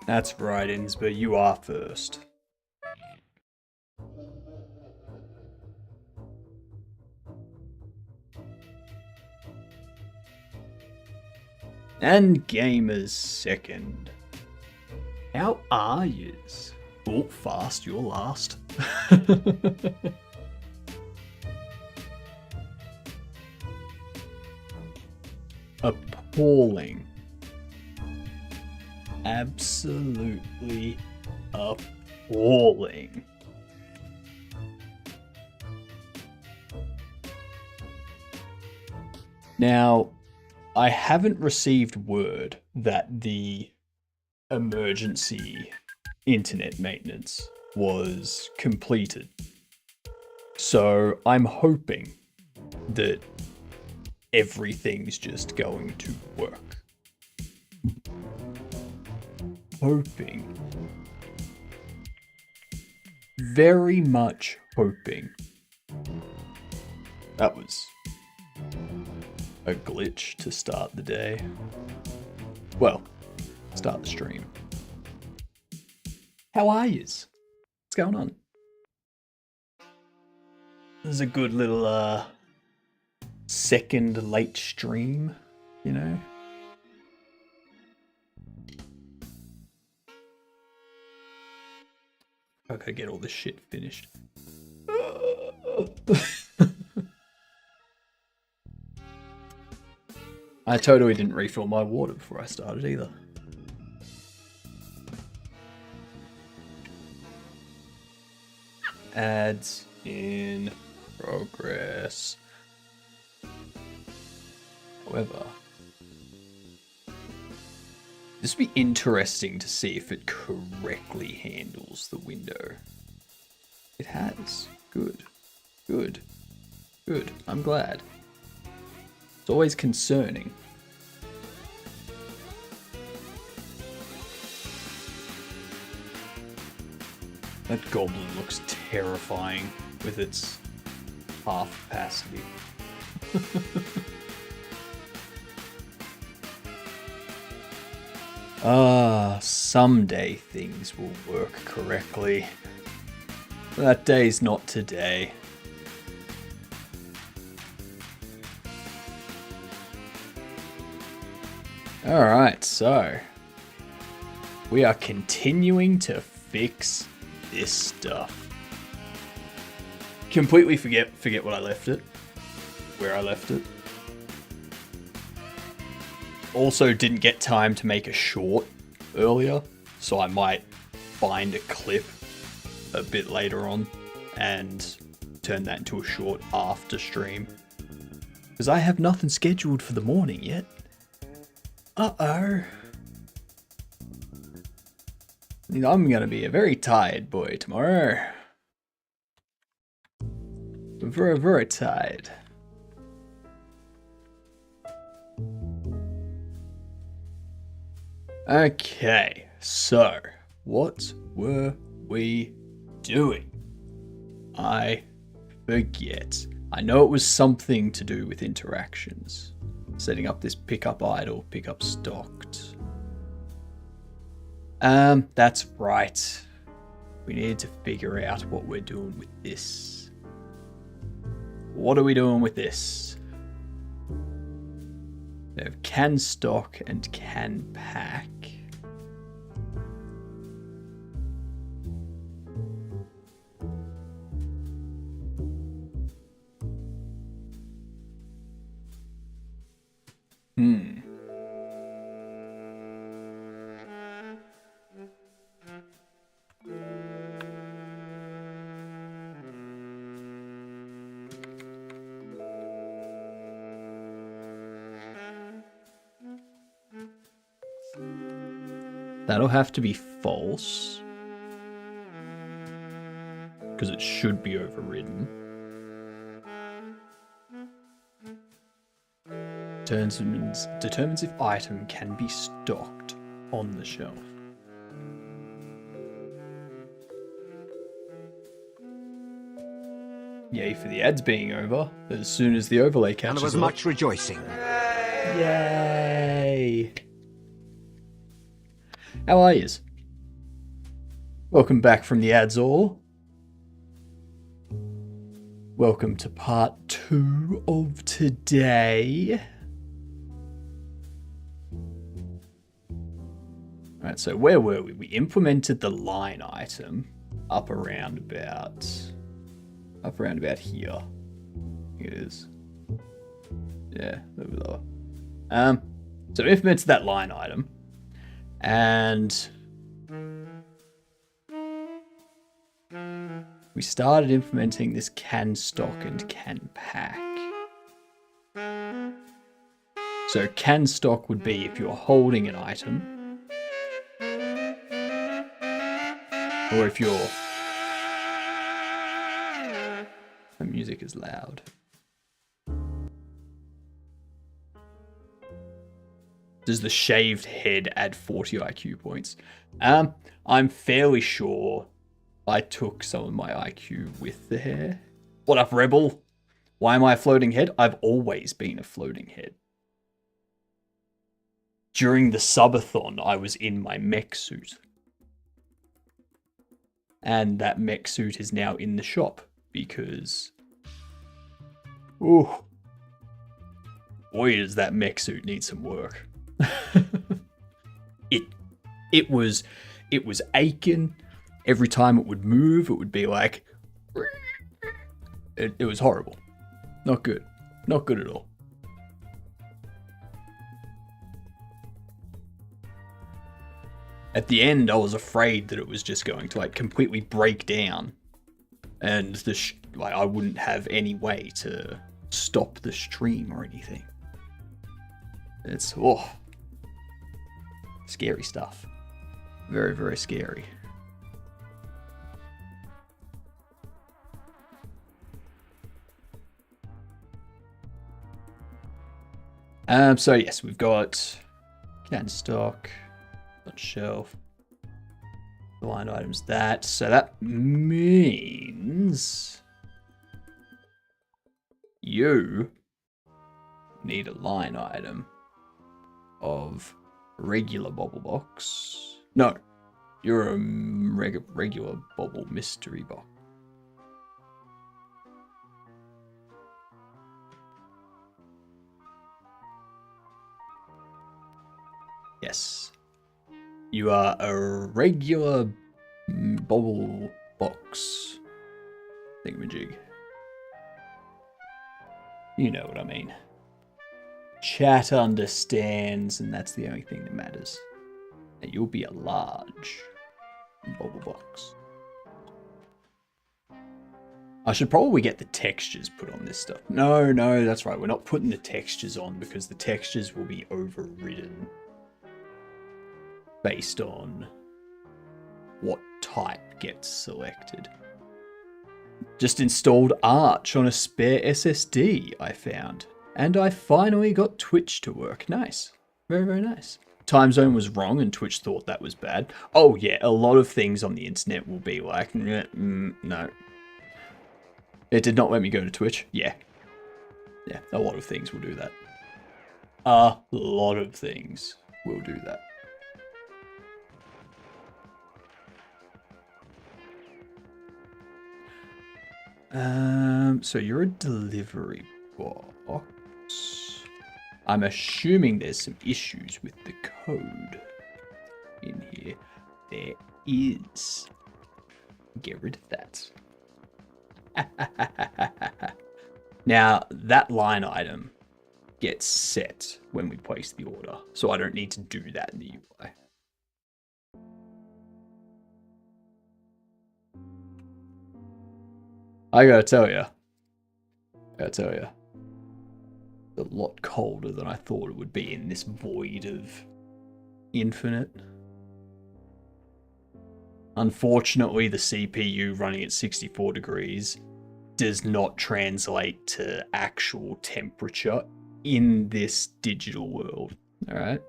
That's right, Innsbruck, you are first. And Gamers second. How are yous? Oh, fast, you're last. Appalling. Absolutely appalling. Now, I haven't received word that the emergency internet maintenance was completed. So I'm hoping that everything's just going to work. Hoping. Very much hoping. That was a glitch to start the day. Well, start the stream. How are yous? What's going on? This is a good little second late stream, you know? I gotta get all this shit finished. I totally didn't refill my water before I started either. Ads in progress. However, this would be interesting to see if it correctly handles the window. It has. Good. Good. Good. I'm glad. It's always concerning. That goblin looks terrifying with its half capacity. Someday things will work correctly. That day's not today. Alright, so we are continuing to fix this stuff. Completely forget what I left it. Where I left it. Also didn't get time to make a short earlier, so I might find a clip a bit later on and turn that into a short after stream. Because I have nothing scheduled for the morning yet. Uh-oh. I'm gonna be a very tired boy tomorrow. Very, very tired. Okay, so what were we doing? I forget. I know it was something to do with interactions. Setting up this pickup idle, pickup stocked. That's right. We need to figure out what we're doing with this. What are we doing with this? We have can stock and can pack. That'll have to be false. Because it should be overridden. Determines if item can be stocked on the shelf. Yay for the ads being over, as soon as the overlay catches up. And there was much rejoicing. Yay! How are yous? Welcome back from the ads all. Welcome to part 2 of today. Alright, so where were we? We implemented the line item up around about here. It is. Yeah, a little bit lower. So we implemented that line item, and we started implementing this can stock and can pack. So can stock would be if you're holding an item, or if you're... The music is loud. Does the shaved head add 40 IQ points? I'm fairly sure I took some of my IQ with the hair. What up, Rebel? Why am I a floating head? I've always been a floating head. During the subathon, I was in my mech suit. And that mech suit is now in the shop because... Ooh. Boy, does that mech suit need some work. It was aching. Every time it would move, it would be like... It was horrible. Not good. Not good at all. At the end, I was afraid that it was just going to like completely break down. And I wouldn't have any way to stop the stream or anything. It's... scary stuff. Very, very scary. So yes, we've got can stock, on shelf, line items so that means you need a line item of regular bubble box. No, you're a regular bubble mystery box. Yes. You are a regular bubble box thingamajig. You know what I mean. Chat understands, and that's the only thing that matters. And you'll be a large bubble box. I should probably get the textures put on this stuff. No, that's right. We're not putting the textures on because the textures will be overridden based on what type gets selected. Just installed Arch on a spare SSD, I found. And I finally got Twitch to work. Nice. Very, very nice. Time zone was wrong and Twitch thought that was bad. Oh yeah, a lot of things on the internet will be like, no. It did not let me go to Twitch. Yeah, a lot of things will do that. A lot of things will do that. So you're a delivery box. I'm assuming there's some issues with the code in here. There is. Get rid of that. Now, that line item gets set when we place the order, so I don't need to do that in the UI. I gotta tell you, it's a lot colder than I thought it would be in this void of infinite. Unfortunately, the CPU running at 64 degrees does not translate to actual temperature in this digital world. All right.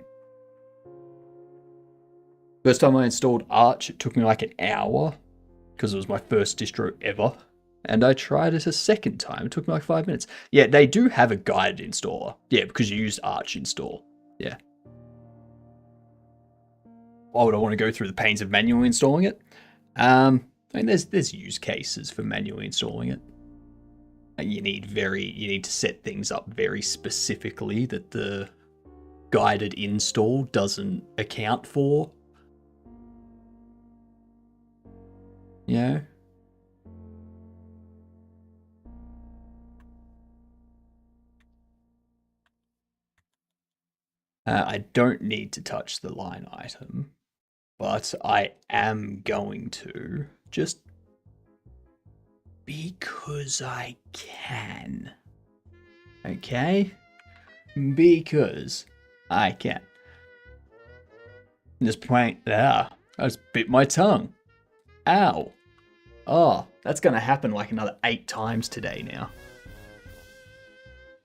First time I installed Arch, it took me like an hour because it was my first distro ever. And I tried it a second time. It took me like 5 minutes. Yeah, they do have a guided installer. Yeah, because you used Arch install. Yeah. Why would I want to go through the pains of manually installing it? I mean, there's use cases for manually installing it. You need to set things up very specifically that the guided install doesn't account for. Yeah. I don't need to touch the line item, but I am going to, just because I can. Okay? Because I can. Just point. I just bit my tongue. Ow. Oh, that's gonna happen like another 8 times today now.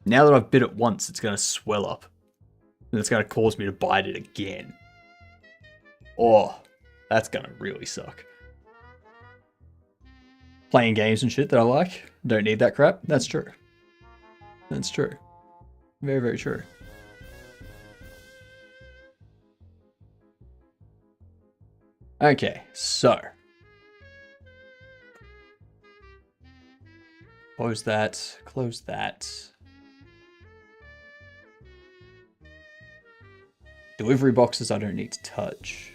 Now that I've bit it once, it's gonna swell up. And it's gonna cause me to bite it again. Oh, that's gonna really suck. Playing games and shit that I like. Don't need that crap. That's true. That's true. Very, very true. Okay, so. Close that. Close that. Delivery boxes I don't need to touch.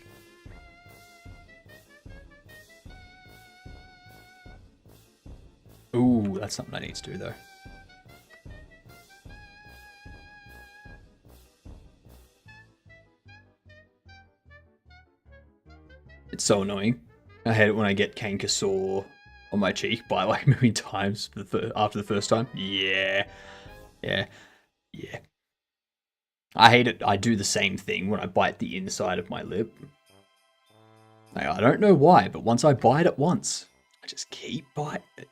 Ooh, that's something I need to do though. It's so annoying. I hate it when I get canker sore on my cheek by like a million times after the first time. Yeah. I hate it. I do the same thing when I bite the inside of my lip. Like, I don't know why, but once I bite it once, I just keep biting it.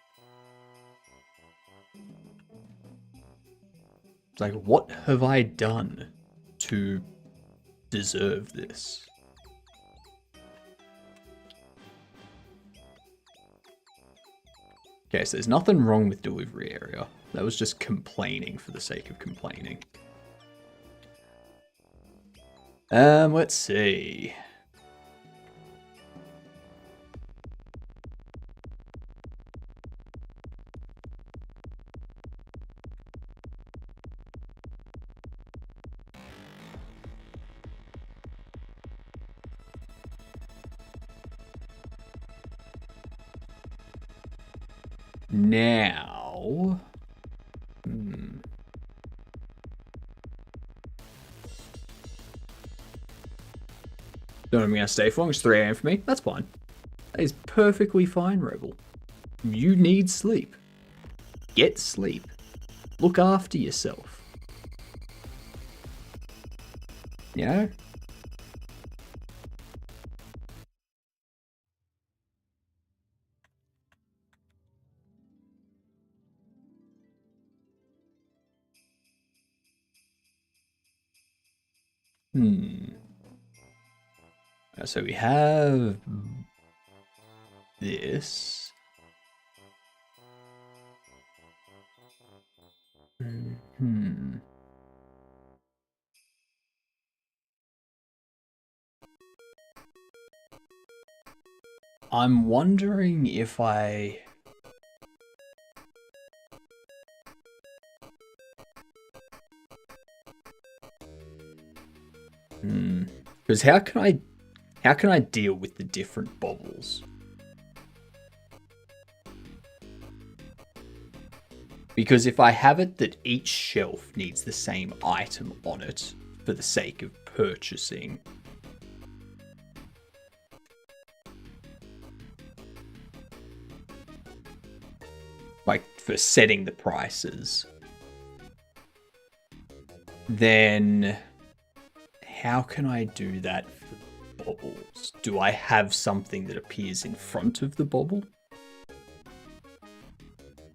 It's like, what have I done to deserve this? Okay, so there's nothing wrong with delivery area. That was just complaining for the sake of complaining. Let's see. Now, Don't know I'm gonna stay for long. It's 3 AM for me. That's fine. That is perfectly fine, Rebel. You need sleep. Get sleep. Look after yourself. You know? So we have this. I'm wondering if I... Because how can I deal with the different bobbles? Because if I have it that each shelf needs the same item on it for the sake of purchasing, like for setting the prices, then how can I do that for bobbles? Do I have something that appears in front of the bobble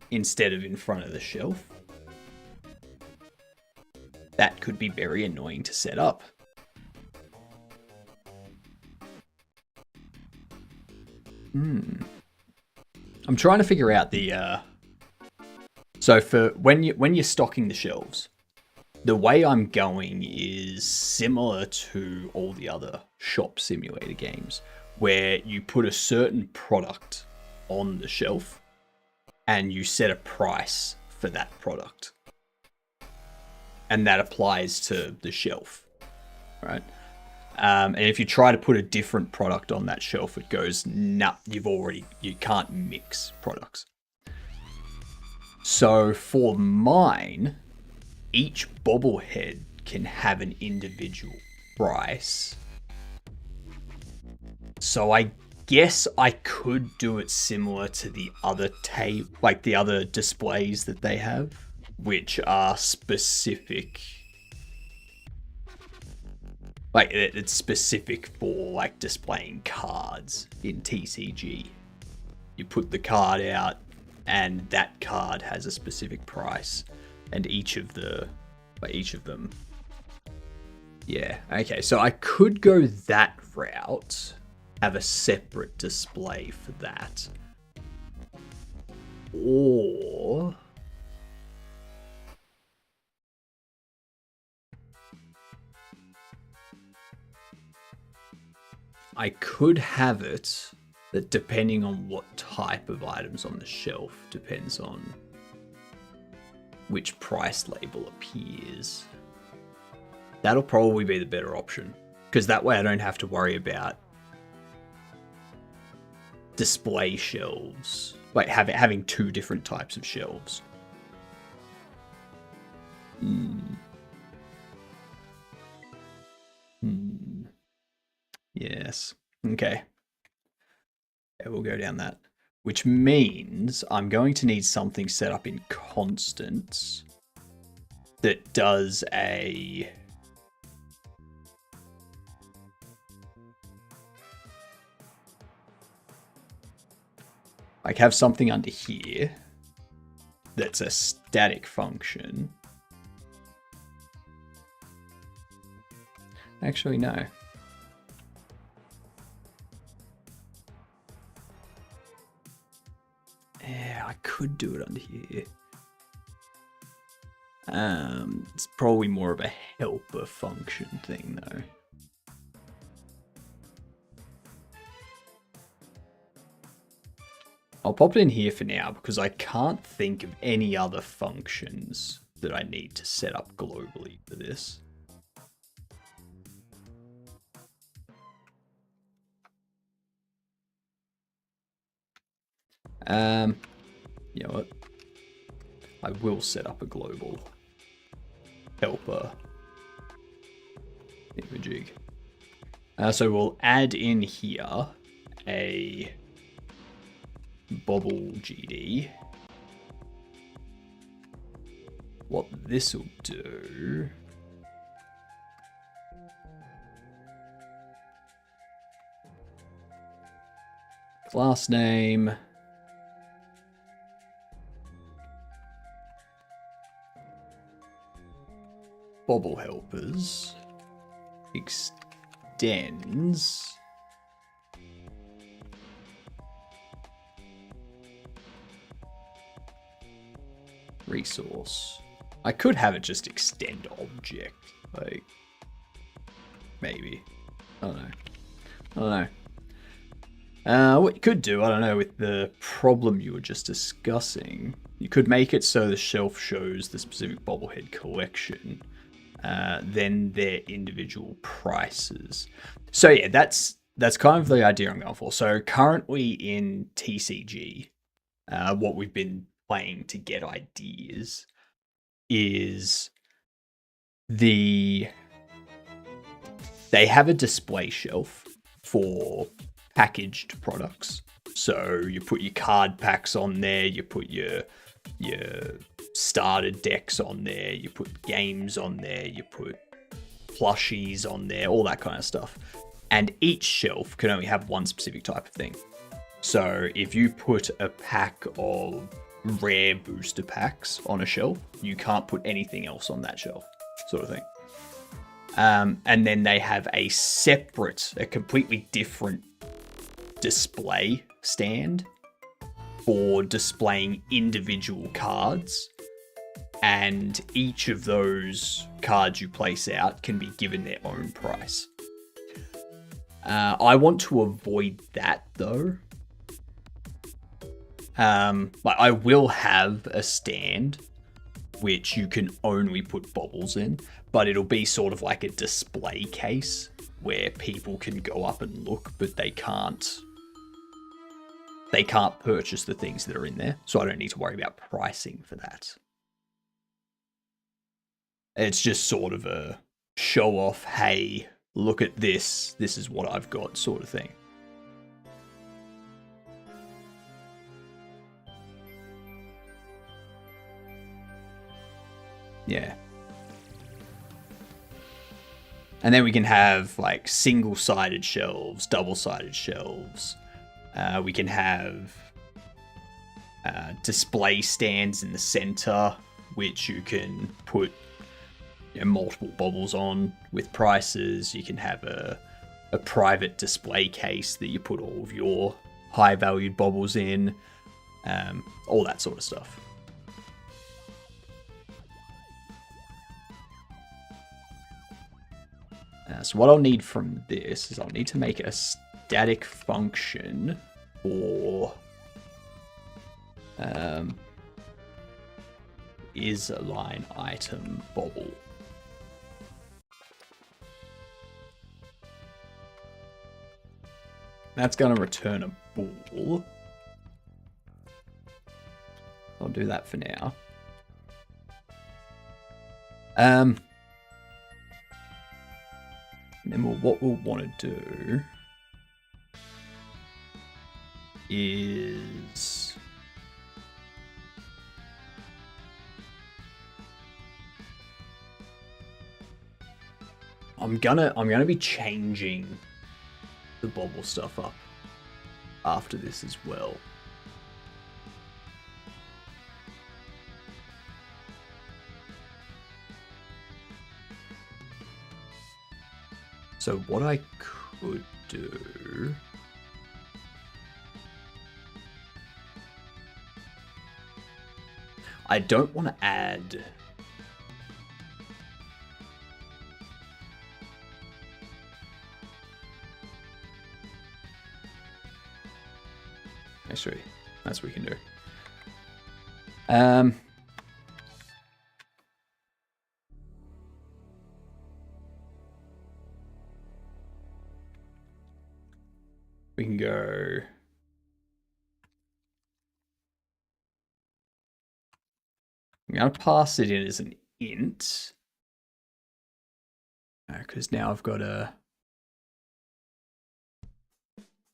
instead of in front of the shelf? That could be very annoying to set up. I'm trying to figure out the so for when you're stocking the shelves, the way I'm going is similar to all the other shop simulator games, where you put a certain product on the shelf and you set a price for that product. And that applies to the shelf, right? And if you try to put a different product on that shelf, it goes, nah, you can't mix products. So for mine, each bobblehead can have an individual price. So I guess I could do it similar to the other like the other displays that they have, which are specific. Like, it's specific for, like, displaying cards in TCG. You put the card out, and that card has a specific price. And each of them... Yeah, okay, so I could go that route. Have a separate display for that. Or... I could have it that, depending on what type of items on the shelf, depends on which price label appears. That'll probably be the better option, because that way I don't have to worry about display shelves, like having two different types of shelves. Yes. Okay. Yeah, we'll go down that. Which means I'm going to need something set up in constants that does a... Like, have something under here that's a static function. Actually, no. Yeah, I could do it under here. It's probably more of a helper function thing, though. I'll pop it in here for now because I can't think of any other functions that I need to set up globally for this. You know what? I will set up a global helper imaging. So we'll add in here a bobble GD. What this will do... Class name... Bobble helpers extends resource. I could have it just extend object, like maybe. I don't know. What you could do, I don't know, with the problem you were just discussing, you could make it so the shelf shows the specific bobblehead collection. Then their individual prices. So yeah, that's kind of the idea I'm going for. So currently in TCG, what we've been playing to get ideas is they have a display shelf for packaged products. So you put your card packs on there, you put your starter decks on there, you put games on there, you put plushies on there, all that kind of stuff. And each shelf can only have one specific type of thing. So if you put a pack of rare booster packs on a shelf, you can't put anything else on that shelf, sort of thing. And then they have a completely different display stand for displaying individual cards, and each of those cards you place out can be given their own price. I want to avoid that though. Like I will have a stand which you can only put bobbles in, but it'll be sort of like a display case where people can go up and look, but they can't purchase the things that are in there. So I don't need to worry about pricing for that. It's just sort of a show off, hey, look at this is what I've got sort of thing. Yeah. And then we can have like single-sided shelves, double-sided shelves. We can have display stands in the center, which you can put multiple bobbles on with prices. You can have a private display case that you put all of your high-valued bobbles in, all that sort of stuff. So what I'll need from this is I'll need to make a static function for is a line item bobble. That's going to return a ball. I'll do that for now. And then what we'll want to do is I'm gonna be changing the bobble stuff up after this as well. So what I could do I don't want to add actually that's what we can do. We can go I'm going to pass it in as an int because now I've got a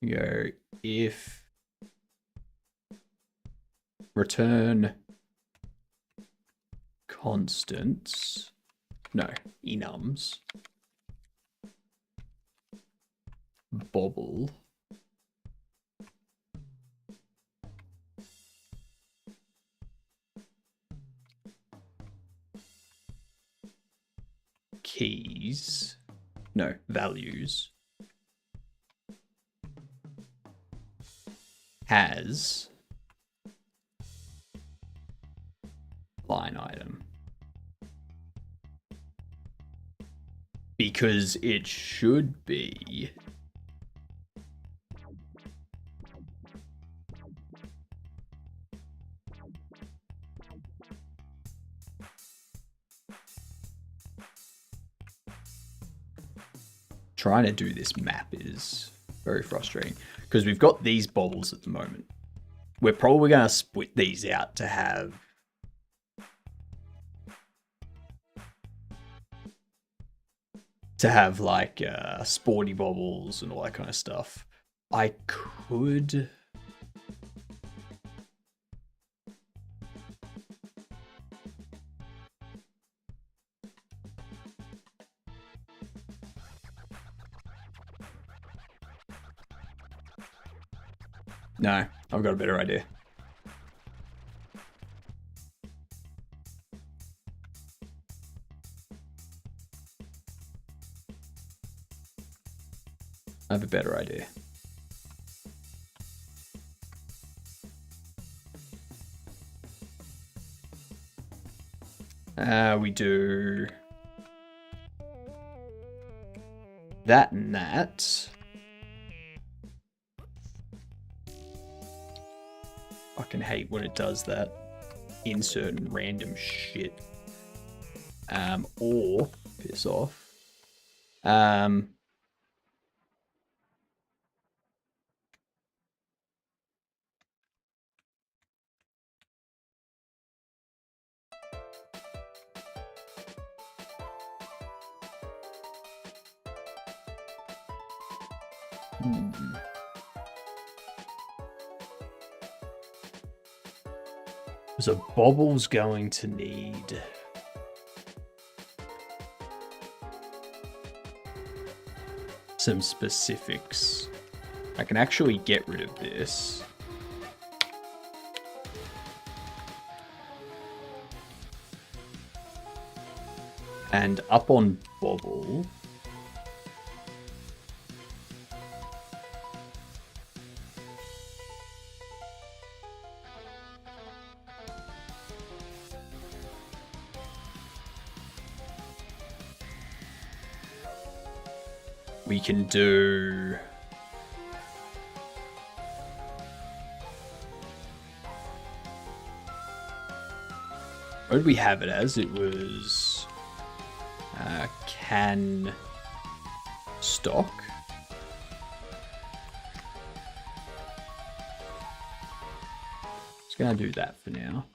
go if return constants, no, enums, bobble keys, no, values has line item. Because it should be trying to do this map is very frustrating because we've got these bobbles at the moment. We're probably going to split these out to have like sporty bobbles and all that kind of stuff. I could no, I've got a better idea. I have a better idea. We do that and that. Fucking hate when it does that. Insert random shit. Or piss off. So Bobble's going to need some specifics. I can actually get rid of this. And up on Bobble, we can do what did we have it as? It was can stock. Just gonna do that for now.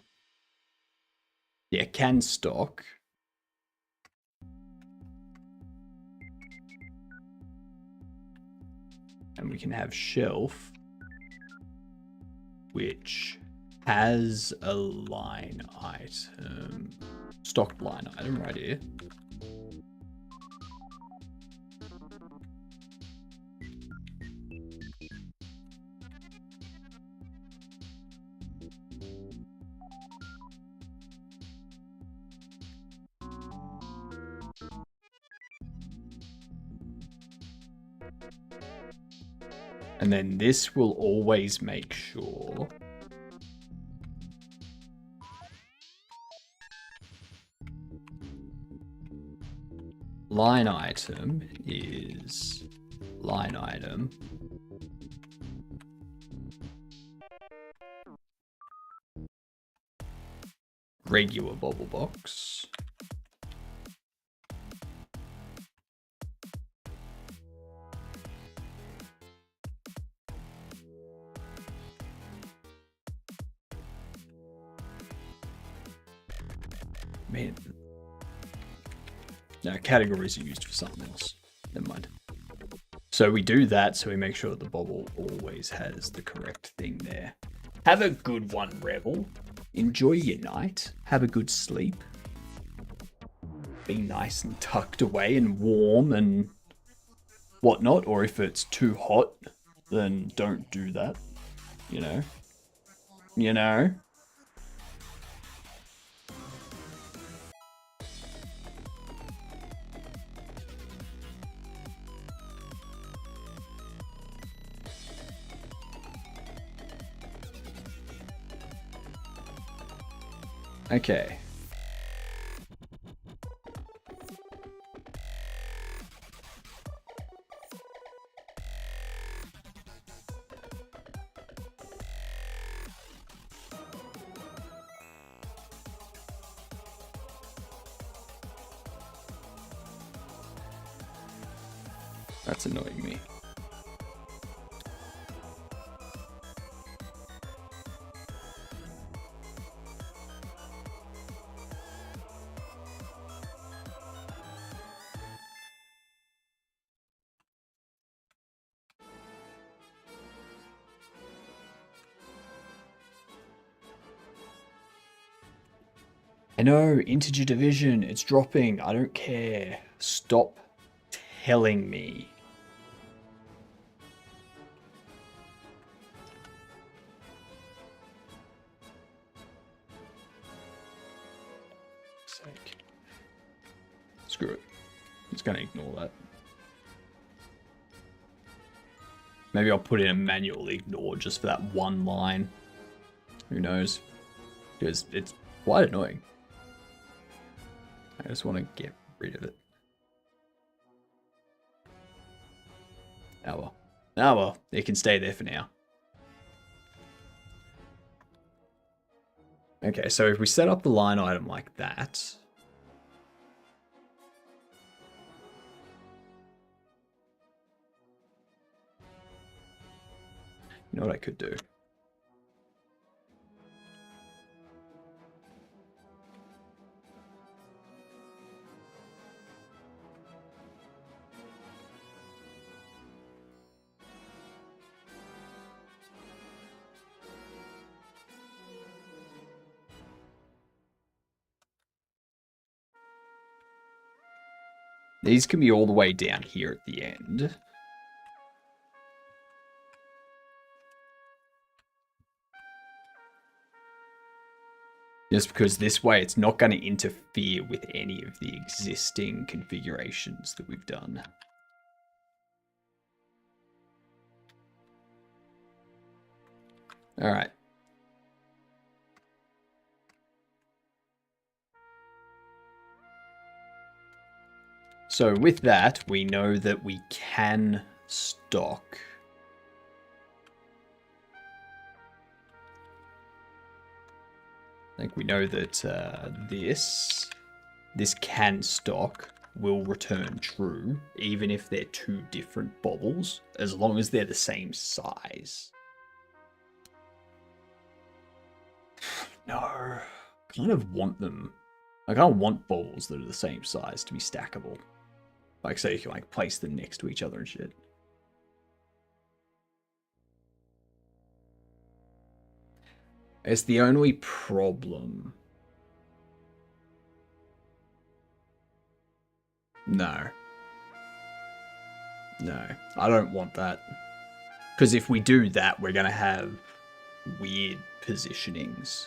Yeah, can stock. And we can have shelf, which has a line item, stocked line item right here. And then this will always make sure line item is line item regular bubble box. Man. No, categories are used for something else. Never mind. So we do that, so we make sure the bobble always has the correct thing there. Have a good one, Rebel. Enjoy your night. Have a good sleep. Be nice and tucked away and warm and whatnot. Or if it's too hot, then don't do that. You know? You know? Okay. That's annoying me. I know, integer division, it's dropping. I don't care. Stop telling me. Sake. Screw it. I'm just gonna ignore that. Maybe I'll put in a manual ignore just for that one line. Who knows? Because it's quite annoying. I just want to get rid of it. Oh well. Oh well. It can stay there for now. Okay, so if we set up the line item like that, you know what I could do? These can be all the way down here at the end. Just because this way it's not going to interfere with any of the existing configurations that we've done. All right. So with that, we know that we can stock I think we know that this can stock will return true, even if they're two different bobbles, as long as they're the same size. No, kind of want them. I kind of want bobbles that are the same size to be stackable. Like, so you can like place them next to each other and shit. It's the only problem. No. No, I don't want that. Because if we do that, we're going to have weird positionings.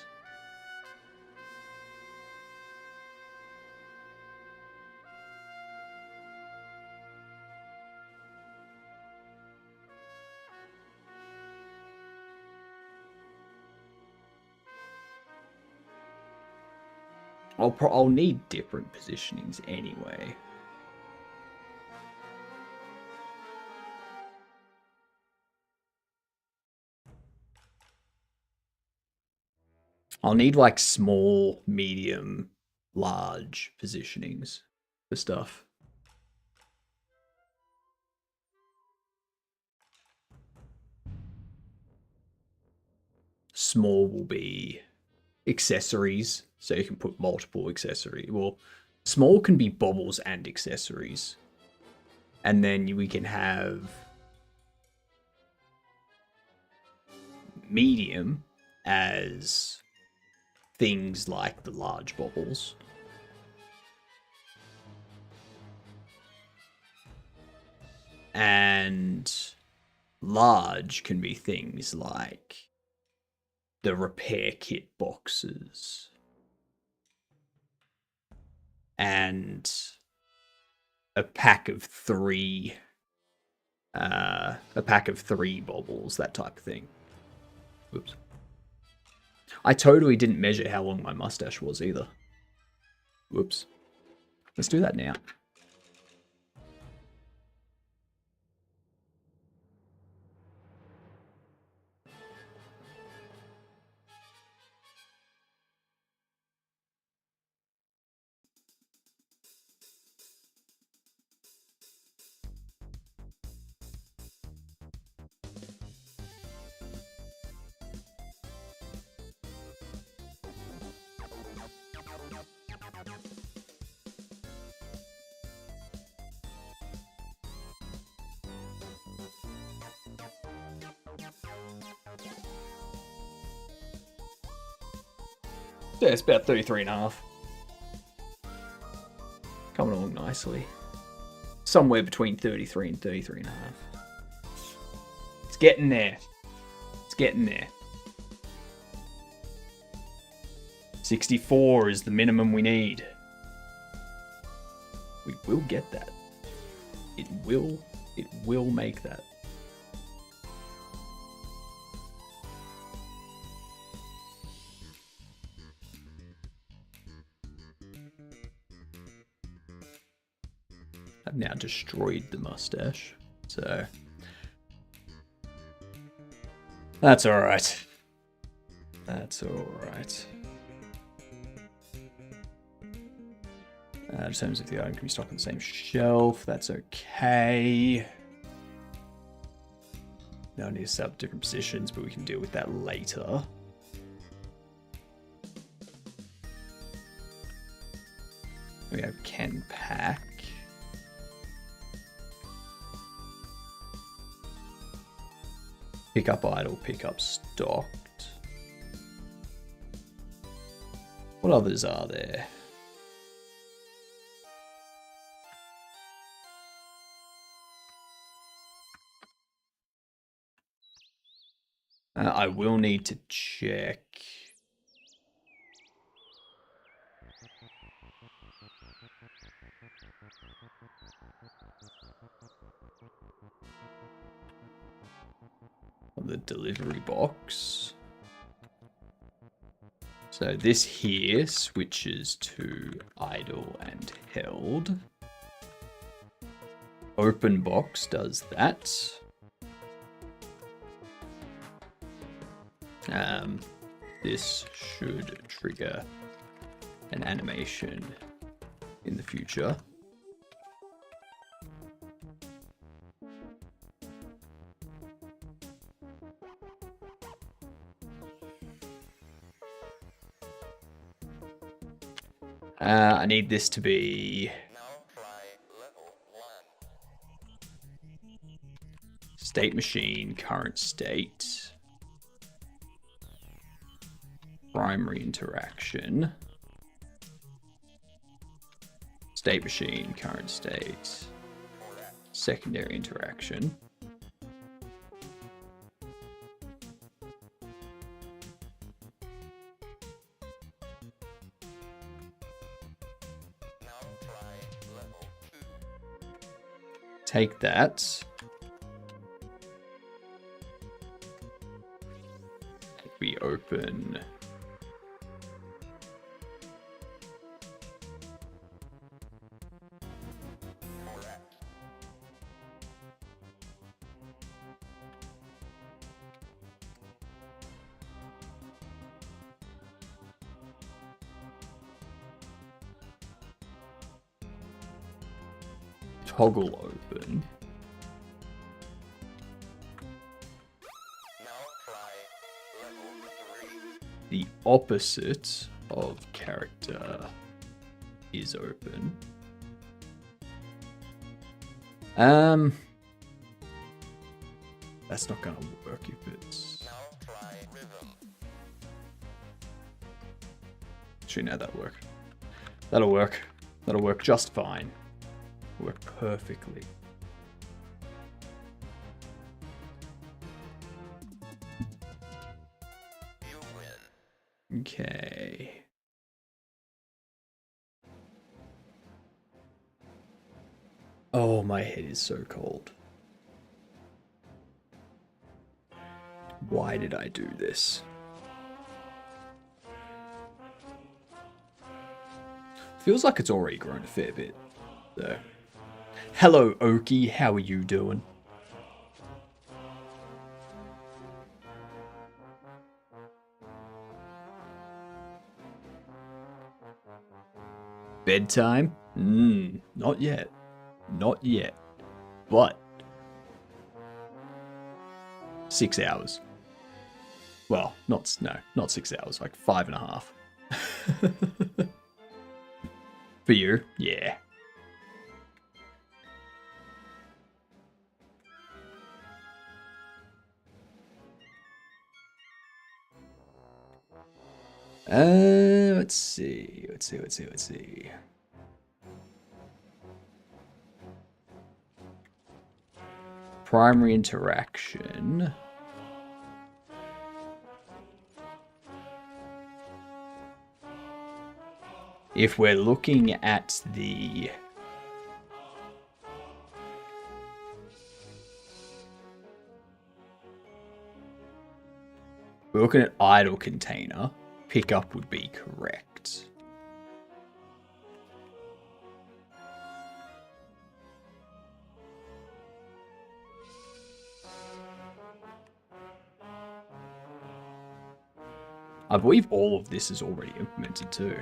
I'll need different positionings anyway. I'll need like small, medium, large positionings for stuff. Small will be accessories, so you can put multiple accessories. Well, small can be bobbles and accessories. And then we can have medium as things like the large bobbles. And large can be things like the repair kit boxes. And a pack of three bobbles, that type of thing. Oops. I totally didn't measure how long my mustache was either. Whoops. Let's do that now. Yeah, it's about 33 and a half. Coming along nicely. Somewhere between 33 and 33 and a half. It's getting there. It's getting there. 64 is the minimum we need. We will get that. It will make that. I've now destroyed the mustache, so that's all right. That's all right. Determines if the item can be stocked on the same shelf. That's okay. Now I need to set up different positions, but we can deal with that later. We have can pack. Pick up idle, pick up stocked. What others are there? I will need to check. On the delivery box. So this here switches to idle and held. Open box does that. This should trigger an animation in the future. I need this to be state machine, current state. Primary interaction. State machine, current state. Secondary interaction. Take that. We open toggle open. The opposite of character is open. That's not gonna work if it's. Actually, no, that'll work. That'll work. That'll work just fine. Work perfectly. Okay. Oh, my head is so cold. Why did I do this? Feels like it's already grown a fair bit, though. Hello, Oki. How are you doing? Bedtime? Not yet. Not yet. But 6 hours. Well, not 6 hours, like 5.5. For you, yeah. Let's see. Primary interaction. If we're looking at the we're looking at idle container, pickup would be correct. I believe all of this is already implemented too.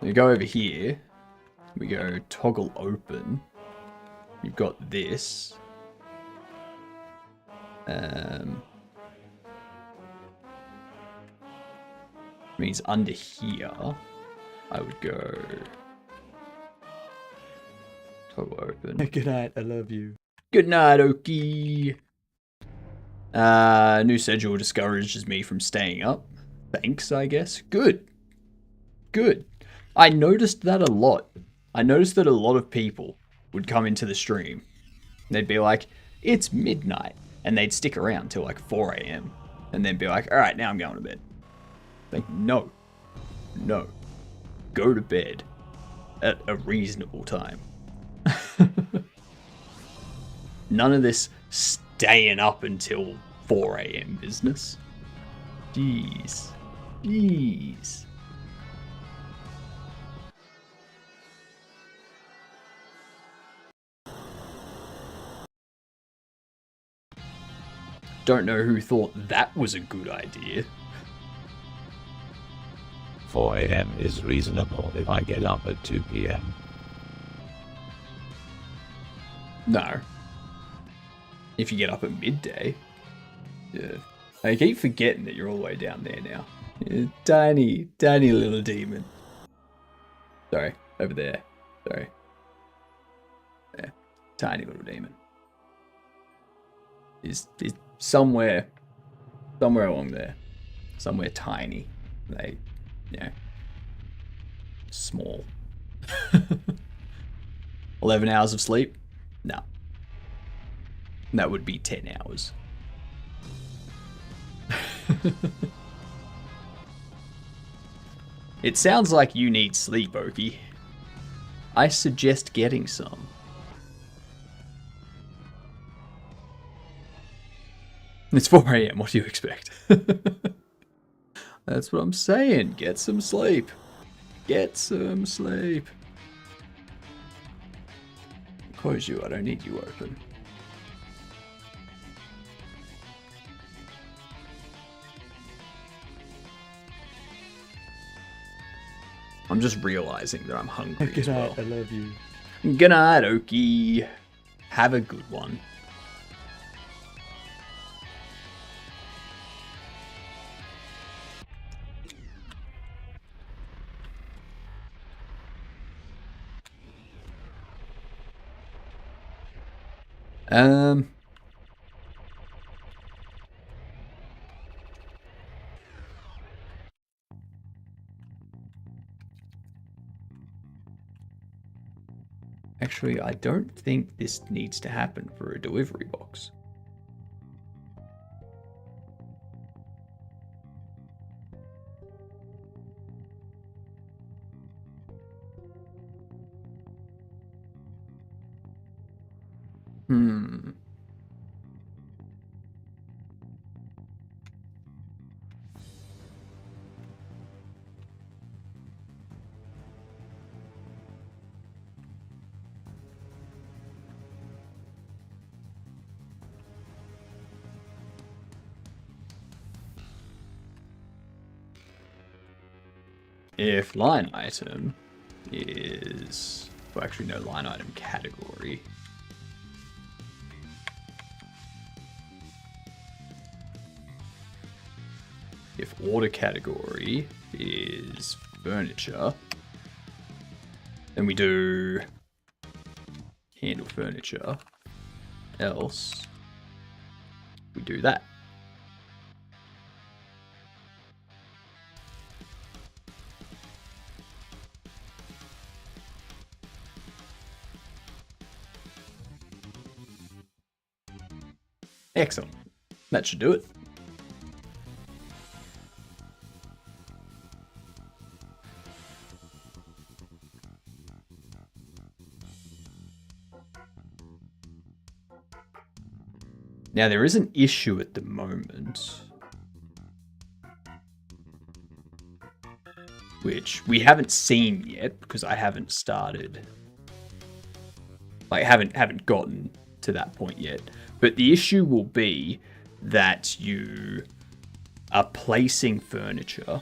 We go over here. We go toggle open. You've got this. Means under here, I would go toggle open. Good night, I love you. Good night, Oki. New schedule discourages me from staying up. Thanks, I guess. Good. Good. I noticed that a lot. I noticed that a lot of people would come into the stream. They'd be like, it's midnight. And they'd stick around till like 4 a.m. And then be like, all right, now I'm going to bed. Like, no. No. Go to bed at a reasonable time. None of this staying up until 4 a.m. business. Jeez. Jeez. Don't know who thought that was a good idea. 4 a.m. is reasonable if I get up at 2 p.m. No. If you get up at midday. Yeah. I keep forgetting that you're all the way down there now. You're tiny, tiny little demon. Sorry, over there. Sorry. There. Tiny little demon. He's somewhere along there. Somewhere tiny. Like, you know, small. 11 hours of sleep? No. That would be 10 hours. It sounds like you need sleep, Oki. I suggest getting some. It's 4 a.m. What do you expect? That's what I'm saying. Get some sleep. Get some sleep. Close you. I don't need you open. I'm just realizing that I'm hungry. Good night, I love you. Good night, Oki. Have a good one. Actually, I don't think this needs to happen for a delivery box. If line item is, well, actually no, line item category. If order category is furniture, then we do handle furniture, else we do that. Excellent. That should do it. Now there is an issue at the moment, which we haven't seen yet because I haven't started. I haven't gotten to that point yet. But the issue will be that you are placing furniture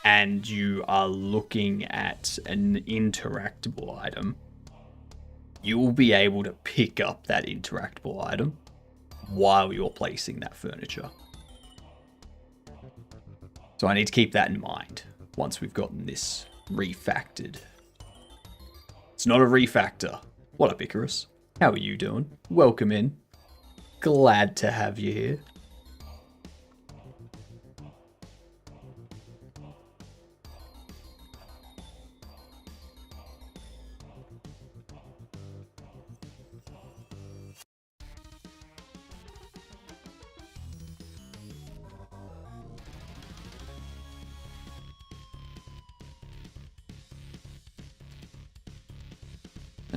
and you are looking at an interactable item, you will be able to pick up that interactable item while you're placing that furniture. So I need to keep that in mind once we've gotten this refactored. It's not a refactor. What up, Icarus? How are you doing? Welcome in. Glad to have you here.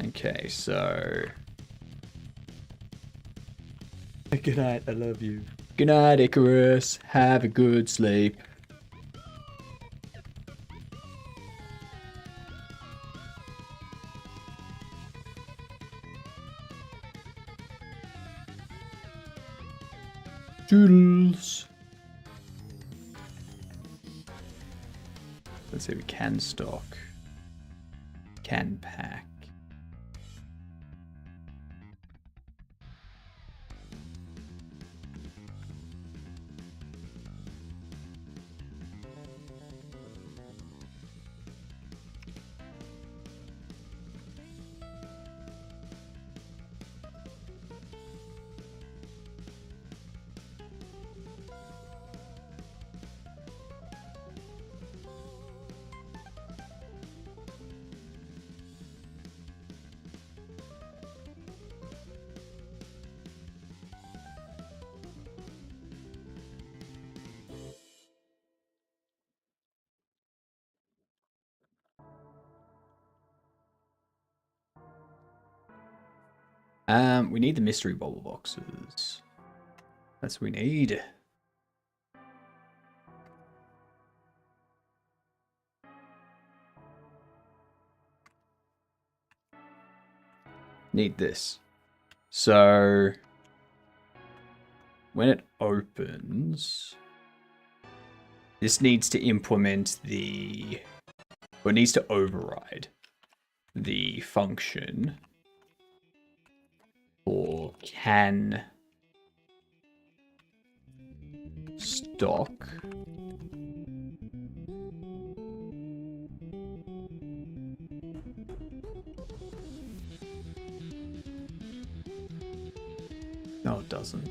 Okay, so... Good night, I love you. Good night, Icarus. Have a good sleep. Toodles. Let's see, we can stock. Can pack. We need the mystery bubble boxes. That's what we need. Need this. So when it opens, this needs to implement the, or it needs to override the function for can stock no, it doesn't.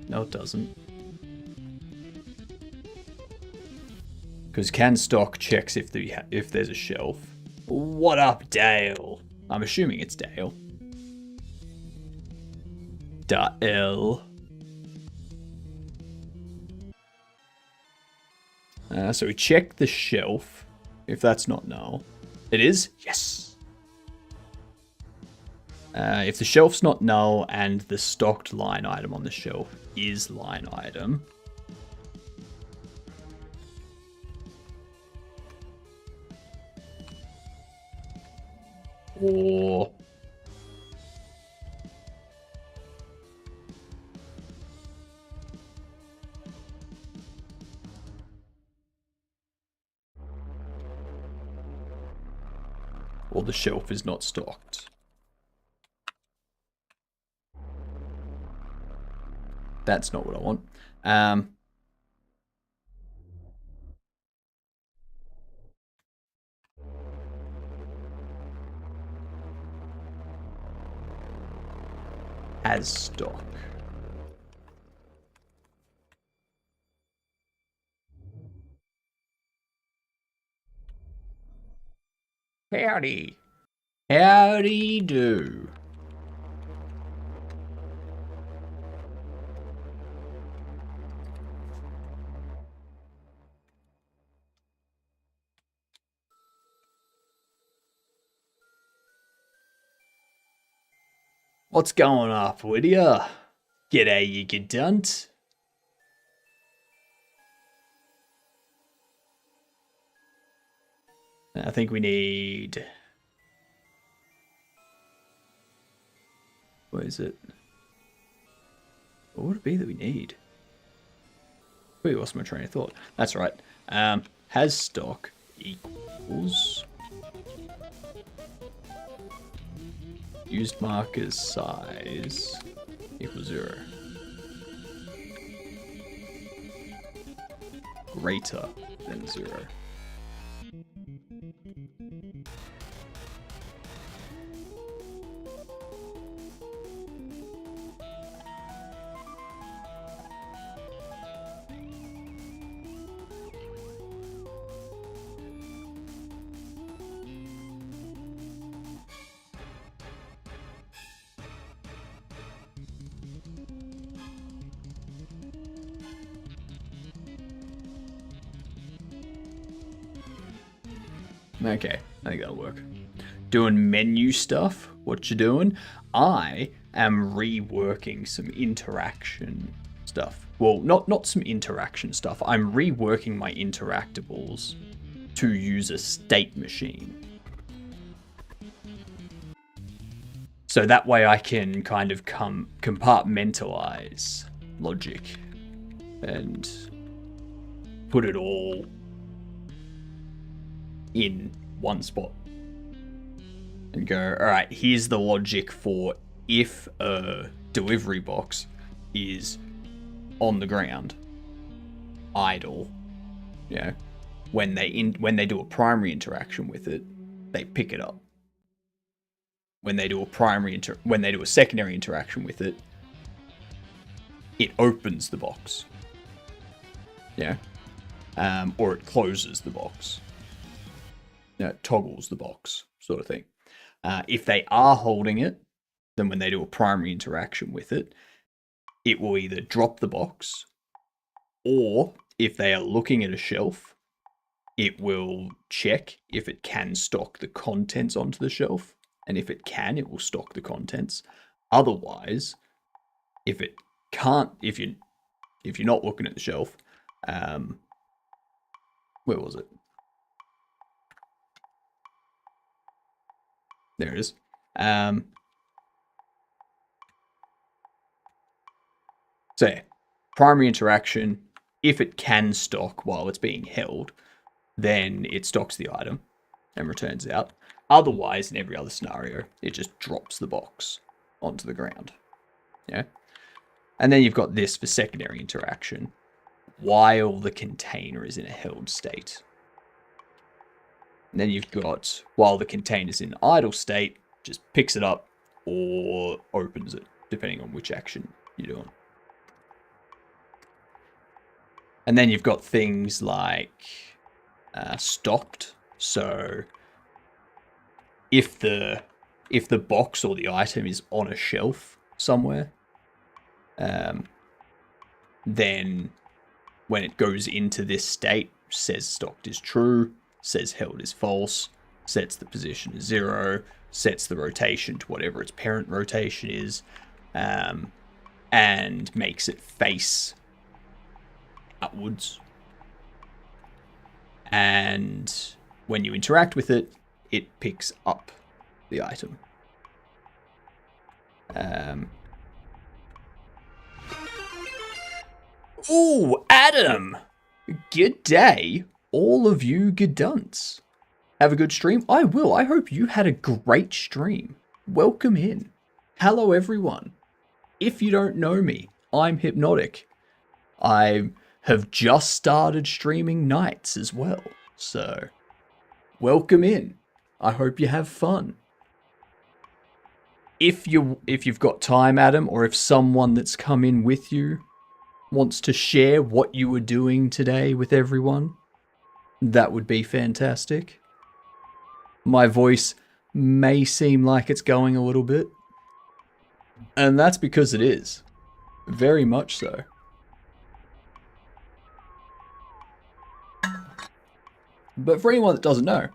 No, it doesn't. Because can stock checks if there's a shelf. What up, Dale? I'm assuming it's Dale. Dale. So we check the shelf. If that's not null. It is? Yes. If the shelf's not null and the stocked line item on the shelf is line item, or the shelf is not stocked. That's not what I want. As stock. Howdy. Howdy do. What's going up with ya? G'day, you gudunt. I think we need... What is it? What would it be that we need? Wait, lost my train of thought. That's right. Has stock equals used markers size equals 0. Greater than 0. Okay, I think that'll work. Doing menu stuff, what you doing? I am reworking some interaction stuff. Well, not some interaction stuff. I'm reworking my interactables to use a state machine. So that way I can kind of compartmentalize logic and put it all in one spot and go, all right, here's the logic for if a delivery box is on the ground, idle, you know, when they do a primary interaction with it, they pick it up. When they do a secondary interaction with it, it opens the box. Yeah. Or it closes the box. You know, it toggles the box, sort of thing. If they are holding it, then when they do a primary interaction with it, it will either drop the box, or if they are looking at a shelf, it will check if it can stock the contents onto the shelf. And if it can, it will stock the contents. Otherwise, if it can't, if you're not looking at the shelf, where was it? There it is. So yeah, primary interaction, if it can stock while it's being held, then it stocks the item and returns out. Otherwise, in every other scenario, it just drops the box onto the ground. Yeah. And then you've got this for secondary interaction while the container is in a held state. And then you've got, while the container's in idle state, just picks it up or opens it, depending on which action you're doing. And then you've got things like stocked. So if the box or the item is on a shelf somewhere, then when it goes into this state, says stocked is true, says held is false, sets the position as 0, sets the rotation to whatever its parent rotation is, and makes it face outwards. And when you interact with it, it picks up the item. Ooh, Adam! Good day, all of you Gedunts. Have a good stream? I will. I hope you had a great stream. Welcome in. Hello, everyone. If you don't know me, I'm Hypnotic. I have just started streaming nights as well. So, welcome in. I hope you have fun. If you've got time, Adam, or if someone that's come in with you wants to share what you were doing today with everyone, that would be fantastic. My voice may seem like it's going a little bit, and that's because it is. Very much so. But for anyone that doesn't know,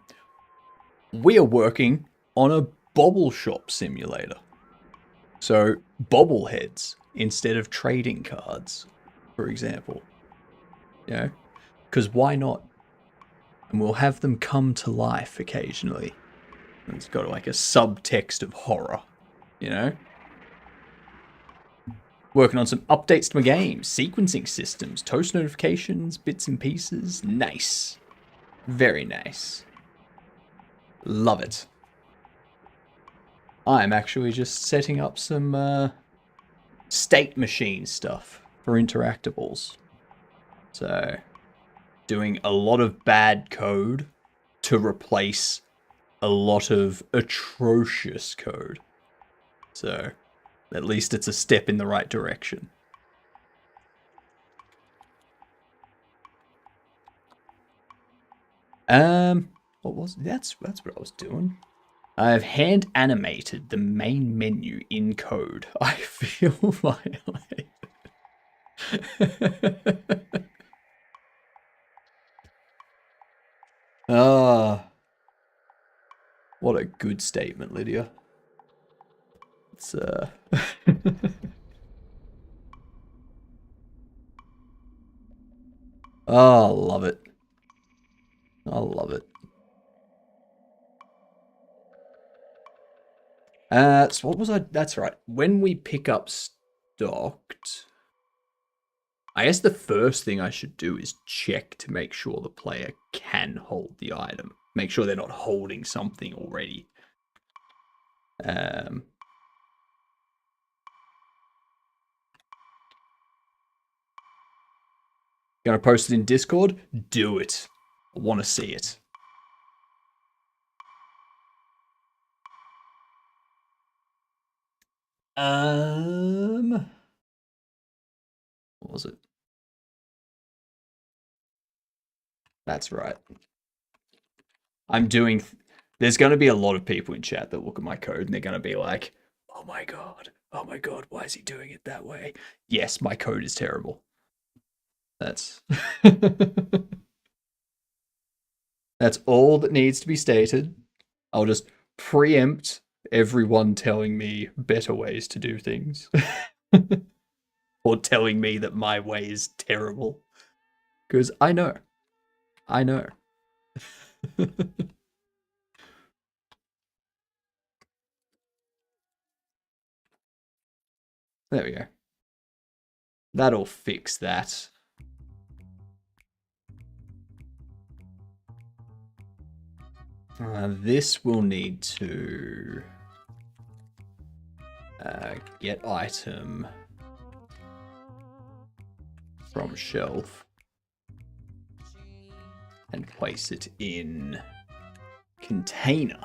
we are working on a bobble shop simulator. So, bobbleheads instead of trading cards, for example. You know? Because why not? And we'll have them come to life occasionally. And it's got like a subtext of horror, you know? Working on some updates to my game, sequencing systems, toast notifications, bits and pieces. Nice. Very nice. Love it. I'm actually just setting up some state machine stuff for interactables. So, doing a lot of bad code to replace a lot of atrocious code. So, at least it's a step in the right direction. What was that's what I was doing. I've hand animated the main menu in code. I feel violated. Ah, what a good statement, Lydia. It's oh, I love it. I love it. So what was I? That's right. When we pick up stocked, I guess the first thing I should do is check to make sure the player can hold the item. Make sure they're not holding something already. Gonna post it in Discord? Do it. I want to see it. What was it? That's right. I'm doing... There's going to be a lot of people in chat that look at my code and they're going to be like, oh my god, why is he doing it that way? Yes, my code is terrible. That's... That's all that needs to be stated. I'll just preempt everyone telling me better ways to do things. Or telling me that my way is terrible. Because I know. I know. There we go. That'll fix that. This will need to get item from shelf and place it in container.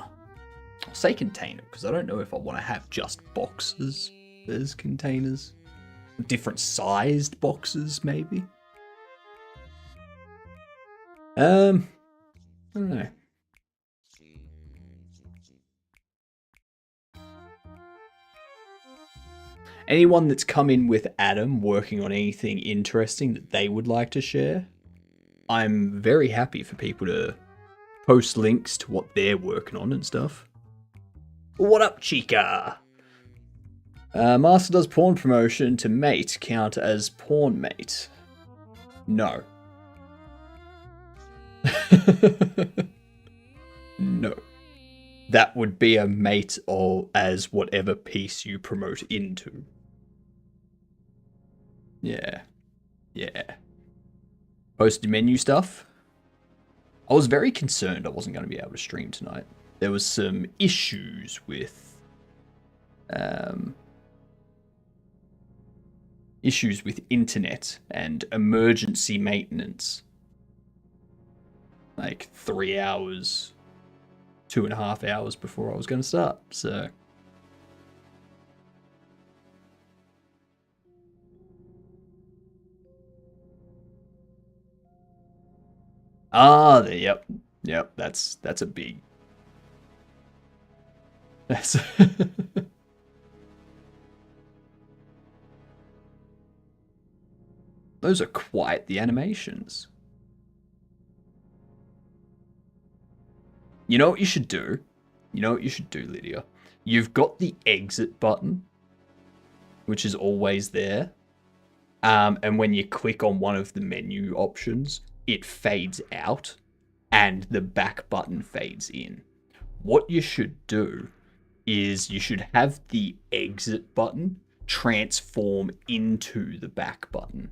I'll say container because I don't know if I want to have just boxes as containers. Different sized boxes, maybe. I don't know. Anyone that's come in with Adam working on anything interesting that they would like to share, I'm very happy for people to post links to what they're working on and stuff. What up, Chica? Master does porn promotion to mate count as porn mate? No. No. That would be a mate or as whatever piece you promote into. Yeah. Yeah. Posted menu stuff. I was very concerned I wasn't going to be able to stream tonight. There was some issues with internet and emergency maintenance. Like 3 hours, 2.5 hours before I was going to start, so... Ah, yep, that's a big... That's... Those are quite the animations. You know what you should do? You know what you should do, Lydia? You've got the exit button, which is always there. And when you click on one of the menu options, it fades out and the back button fades in. What you should do is you should have the exit button transform into the back button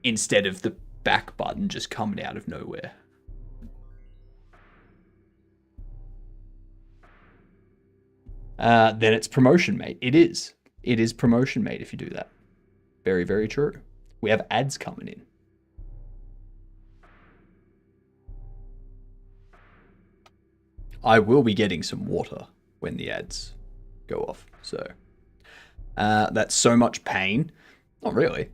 instead of the back button just coming out of nowhere. Then it's promotion mate. It is. It is promotion mate if you do that. Very, very true. We have ads coming in. I will be getting some water when the ads go off. So that's so much pain. Not really.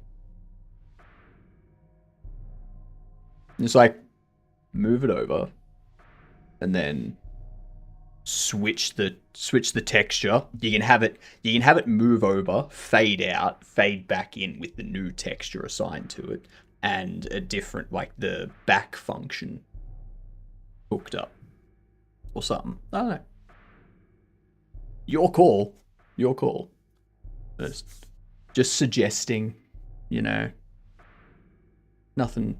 Just like move it over and then switch the texture. You can have it move over, fade out, fade back in with the new texture assigned to it, and a different, like, the back function hooked up or something. I don't know. Your call. Your call. Just suggesting, you know. Nothing.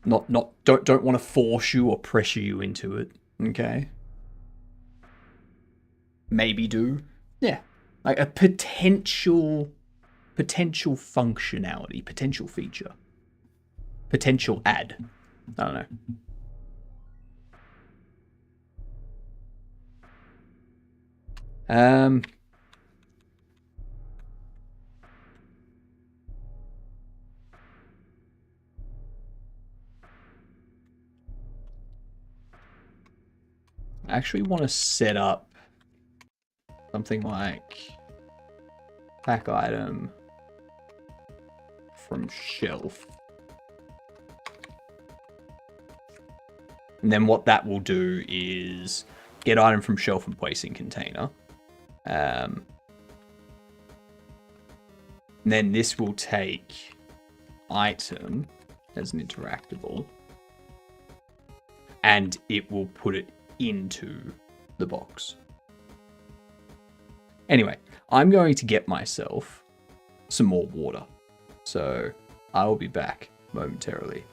Don't want to force you or pressure you into it. Okay. Maybe do. Yeah. Like a potential functionality, potential feature. Potential ad. I don't know. I actually want to set up something like pack item from shelf. And then what that will do is get item from shelf and place in container. And then this will take item as an interactable and it will put it into the box. Anyway, I'm going to get myself some more water. So I will be back momentarily.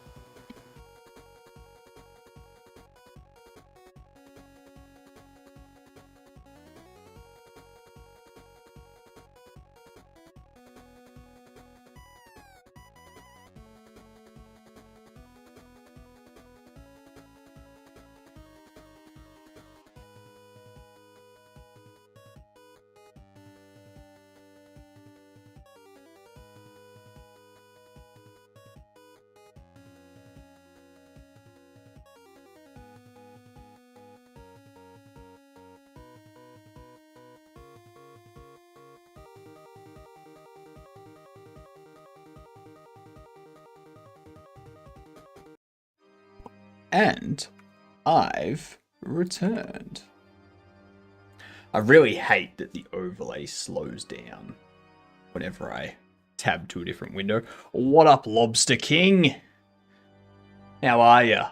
And I've returned. I really hate that the overlay slows down whenever I tab to a different window. What up, Lobster King? How are ya?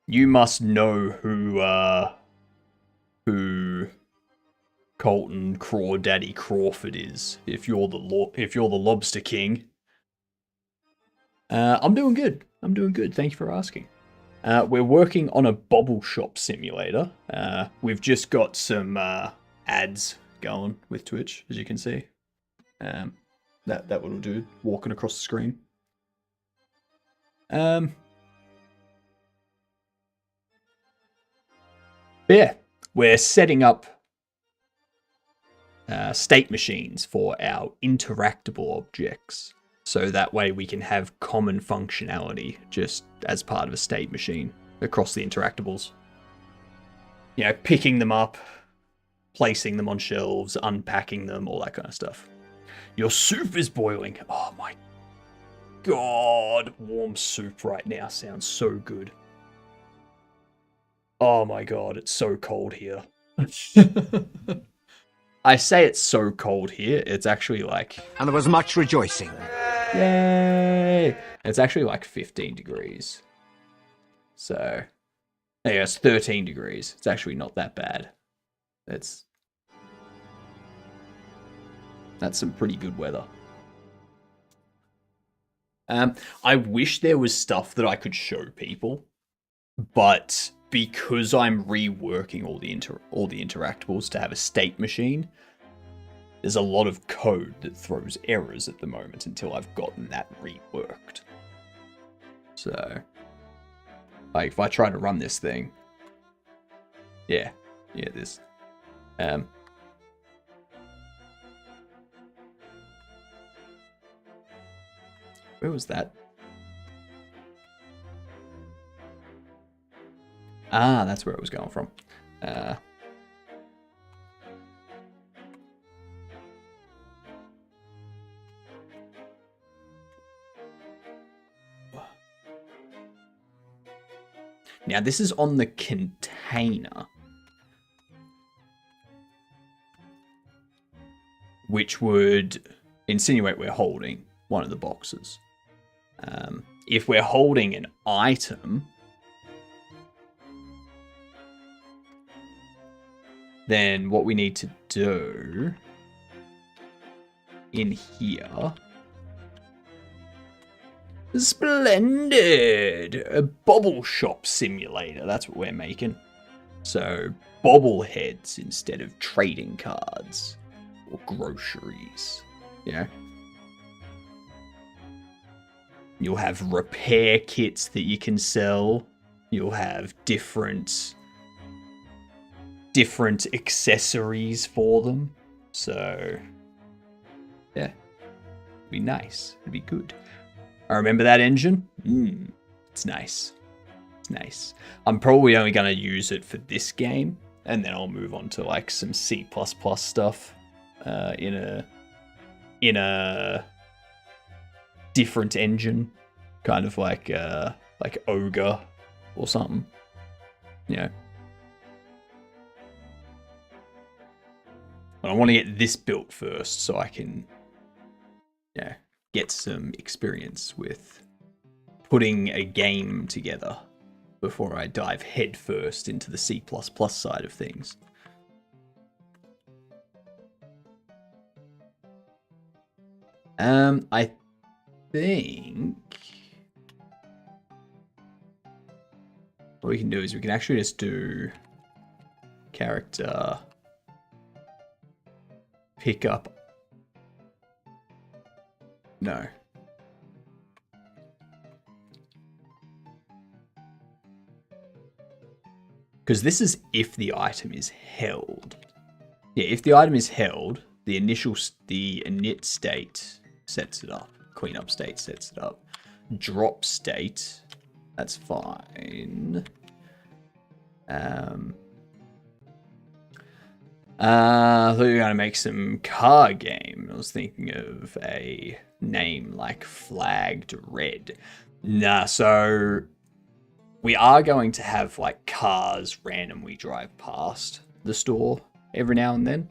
You must know who Colton Crawdaddy Crawford is if you're the Lobster King. I'm doing good. I'm doing good. Thank you for asking. We're working on a bobble shop simulator. We've just got some ads going with Twitch, as you can see. That will do. Walking across the screen. Yeah, we're setting up state machines for our interactable objects. So that way we can have common functionality just as part of a state machine across the interactables. You know, picking them up, placing them on shelves, unpacking them, all that kind of stuff. Your soup is boiling. Oh my god, warm soup right now sounds so good. Oh my god, it's so cold here. I say it's so cold here, it's actually like... And there was much rejoicing. Yay! It's actually like 15 degrees. So, yeah, it's 13 degrees. It's actually not that bad. That's some pretty good weather. I wish there was stuff that I could show people, but because I'm reworking all the interactables to have a state machine, there's a lot of code that throws errors at the moment until I've gotten that reworked. So, like, if I try to run this thing, yeah, this, where was that? Ah, that's where it was going from. Now, this is on the container, which would insinuate we're holding one of the boxes. If we're holding an item, then what we need to do in here... Splendid! A bobble shop simulator, that's what we're making. So, bobbleheads instead of trading cards or groceries, you know? You'll have repair kits that you can sell. You'll have different accessories for them. So, yeah, it'd be nice. It'd be good. I remember that engine. It's nice. It's nice. I'm probably only going to use it for this game, and then I'll move on to like some C++ stuff in a different engine, kind of like Ogre or something. Yeah. But I want to get this built first so I can, get some experience with putting a game together before I dive headfirst into the C++ side of things. I think what we can do is we can actually just do character pick up. No. Because this is if the item is held. Yeah, if the item is held, the init state sets it up. Cleanup state sets it up. Drop state, that's fine. I thought you were going to make some car game. I was thinking of a name like Flagged Red. Nah, so we are going to have like cars randomly drive past the store every now and then.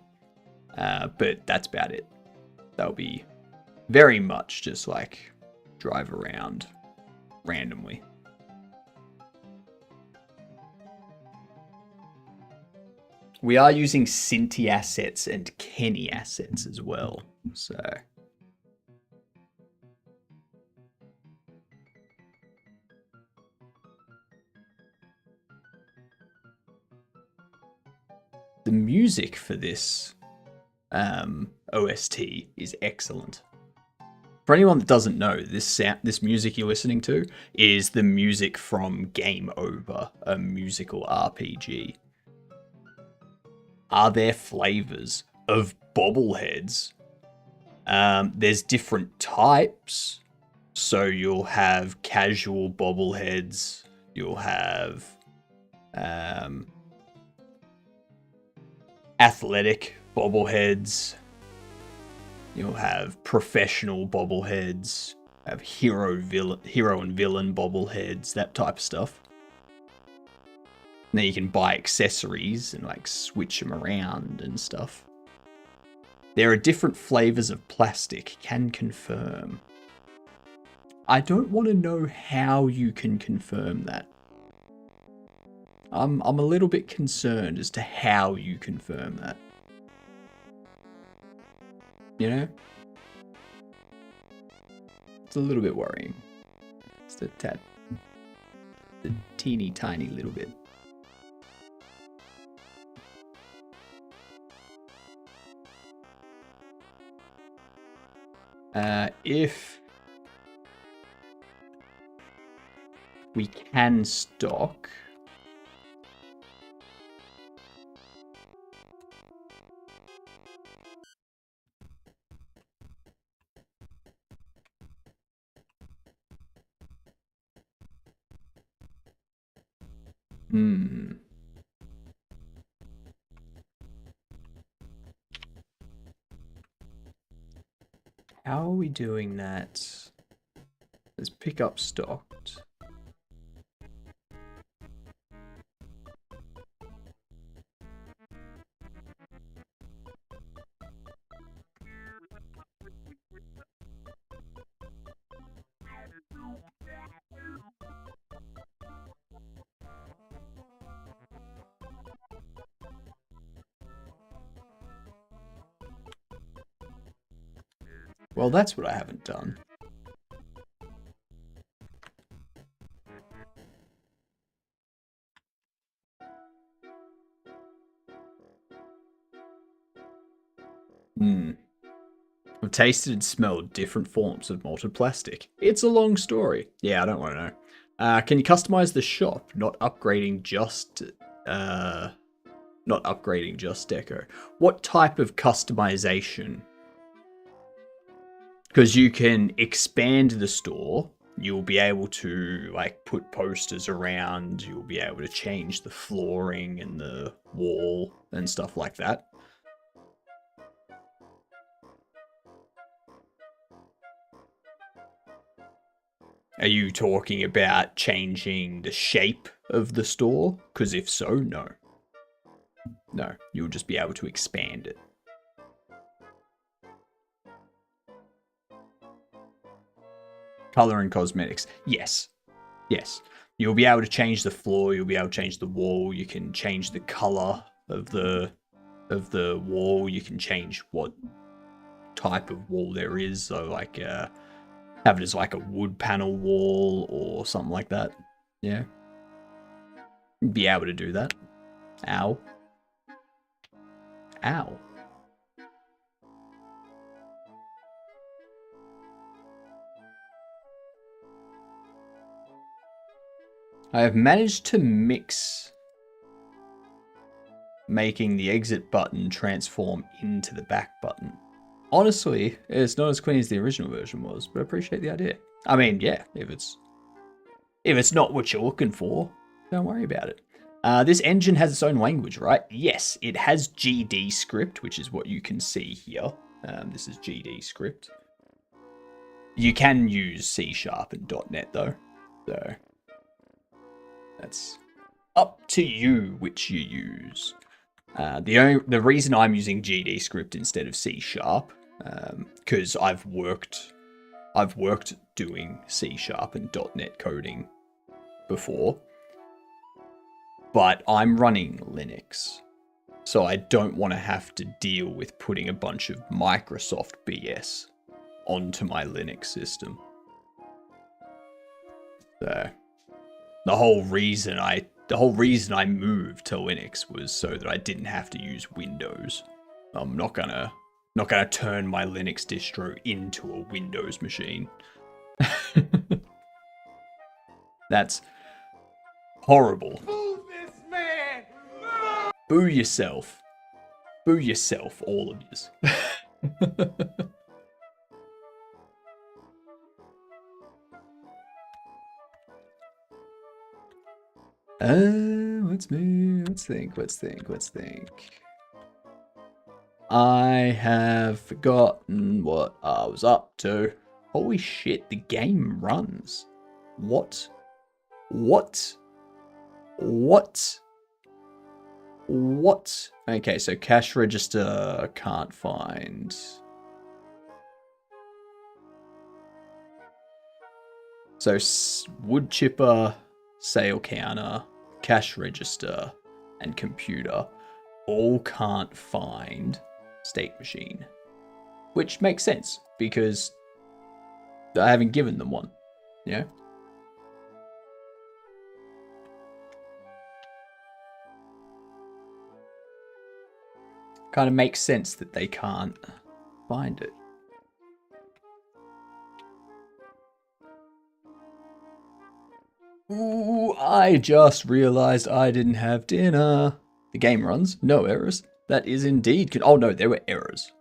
But that's about it. That'll be very much just like drive around randomly. We are using Cinti assets and Kenny assets as well, so. The music for this OST is excellent. For anyone that doesn't know, this music you're listening to is the music from Game Over, a musical RPG. Are there flavors of bobbleheads? There's different types. So you'll have casual bobbleheads. You'll have athletic bobbleheads. You'll have professional bobbleheads. Have hero and villain bobbleheads, that type of stuff. And then you can buy accessories and like switch them around and stuff. There are different flavors of plastic, can confirm. I don't want to know how you can confirm that. I'm a little bit concerned as to how you confirm that. You know? It's a little bit worrying. Just a tad. A teeny tiny little bit. If we can stock... How are we doing that? Let's pick up stocked. Well, that's what I haven't done. I've tasted and smelled different forms of malted plastic. It's a long story. Yeah, I don't want to know. Can you customize the shop? Not upgrading just deco. What type of customization? Because you can expand the store. You'll be able to like put posters around. You'll be able to change the flooring and the wall and stuff like that. Are you talking about changing the shape of the store? Because if so, no. No, you'll just be able to expand it. Color and cosmetics. Yes. Yes. You'll be able to change the floor, you'll be able to change the wall, you can change the color of the wall, you can change what type of wall there is. So like have it as like a wood panel wall or something like that. Yeah. Be able to do that. Ow. Ow. I have managed to mix making the exit button transform into the back button. Honestly, it's not as clean as the original version was, but I appreciate the idea. I mean, yeah, if it's not what you're looking for, don't worry about it. This engine has its own language, right? Yes, it has GD script, which is what you can see here. This is GD script. You can use C# and .NET though, so that's up to you which you use. The reason I'm using GD script instead of C#, because I've worked doing C# and .NET coding before, but I'm running Linux, so I don't want to have to deal with putting a bunch of Microsoft BS onto my Linux system. So the whole reason I moved to Linux was so that I didn't have to use Windows. I'm not gonna turn my Linux distro into a Windows machine. That's horrible. Boo this man! Boo yourself. Boo yourself, all of yous. Let's think. I have forgotten what I was up to. Holy shit, the game runs. What? Okay, so cash register can't find. So wood chipper, sale counter, cash register, and computer all can't find state machine. Which makes sense, because I haven't given them one. Yeah. Kind of makes sense that they can't find it. Ooh, I just realized I didn't have dinner. The game runs, no errors. That is indeed... Oh no, there were errors.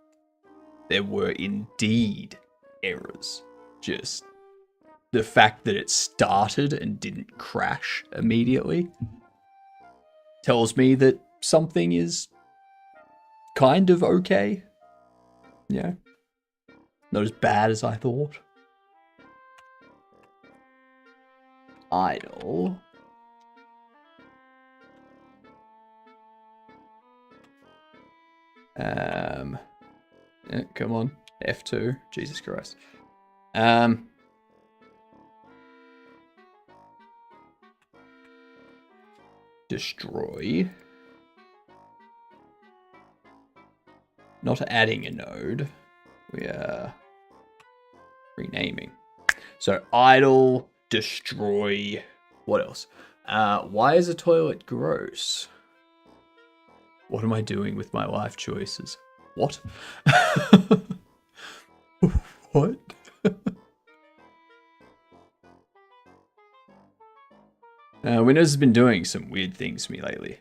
There were indeed errors. Just the fact that it started and didn't crash immediately tells me that something is kind of okay. Yeah. Not as bad as I thought. Idle. Yeah, come on. F2. Jesus Christ. Destroy. Not adding a node. We are renaming. So idle, destroy. What else? Why is a toilet gross? What am I doing with my life choices? What? What? Windows has been doing some weird things to me lately.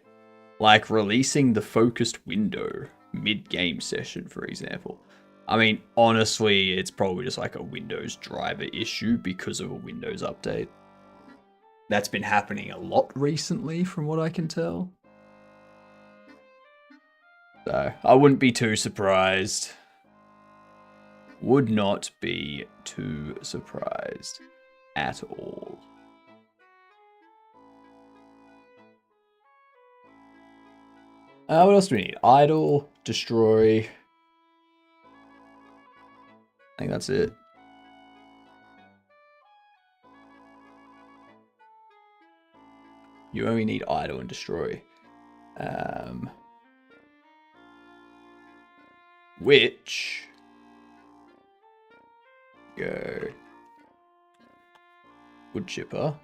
Like releasing the focused window mid-game session, for example. I mean, honestly, it's probably just like a Windows driver issue because of a Windows update. That's been happening a lot recently, from what I can tell. So, I wouldn't be too surprised. Would not be too surprised at all. What else do we need? Idle, destroy. I think that's it. You only need idle and destroy. Which go wood chipper.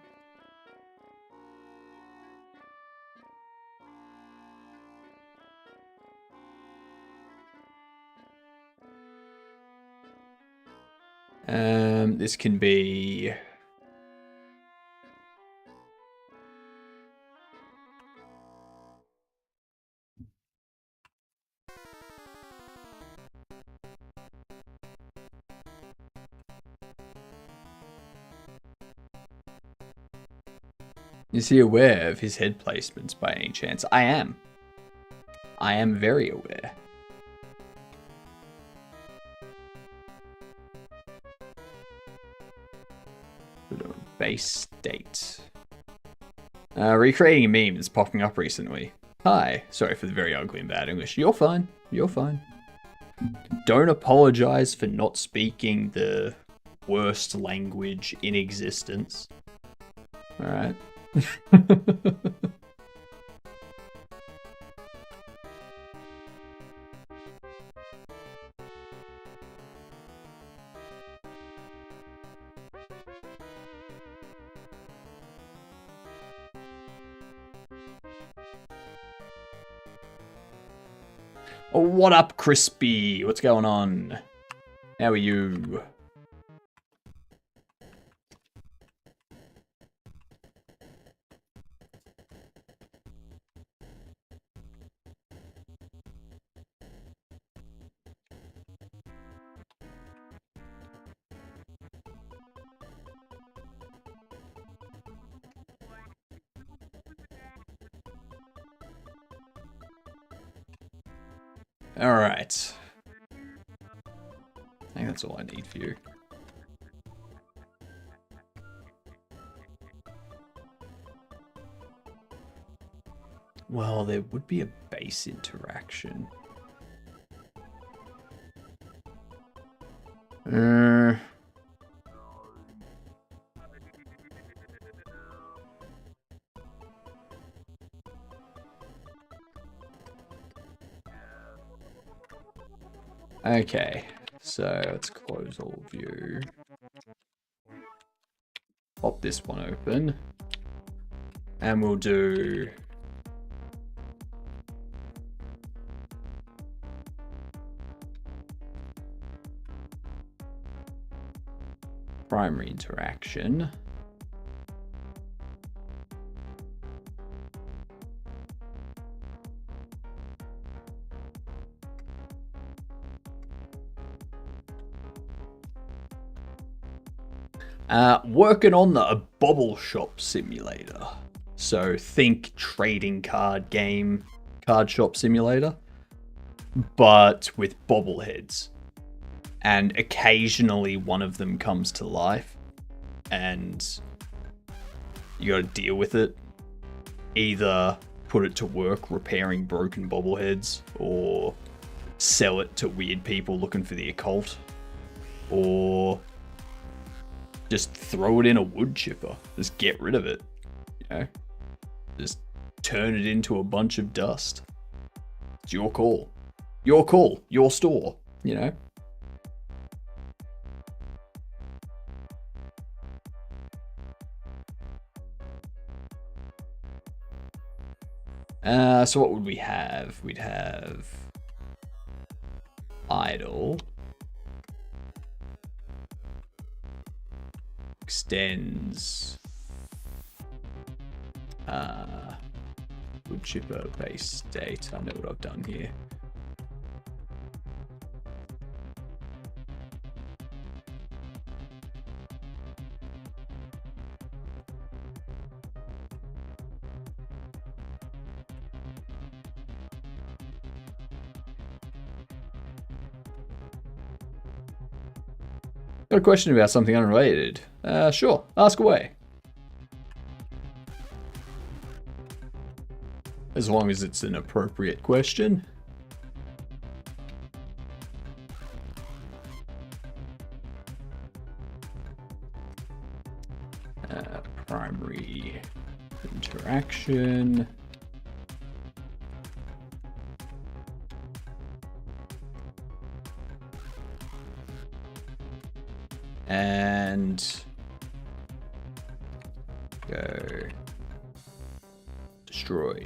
This can be Is he aware of his head placements by any chance? I am. I am very aware. Base state. Recreating a meme that's popping up recently. Hi. Sorry for the very ugly and bad English. You're fine. You're fine. Don't apologize for not speaking the worst language in existence. Alright. Oh, what up, Crispy? What's going on? How are you? Alright. I think that's all I need for you. Well, there would be a base interaction. Okay, so let's close all view. pop this one open. And we'll do... primary interaction. Working on the bobble shop simulator. So think trading card game, card shop simulator, but with bobbleheads. And occasionally one of them comes to life and you gotta deal with it. Either put it to work repairing broken bobbleheads, or sell it to weird people looking for the occult, or just throw it in a wood chipper. Just get rid of it, you know? Just turn it into a bunch of dust. It's your call. Your call. Your store, you know? So what would we have? We'd have idle. Extends wood chipper base state. I know what I've done here. Got a question about something unrelated. Sure, ask away. As long as it's an appropriate question. Primary interaction. And go destroy.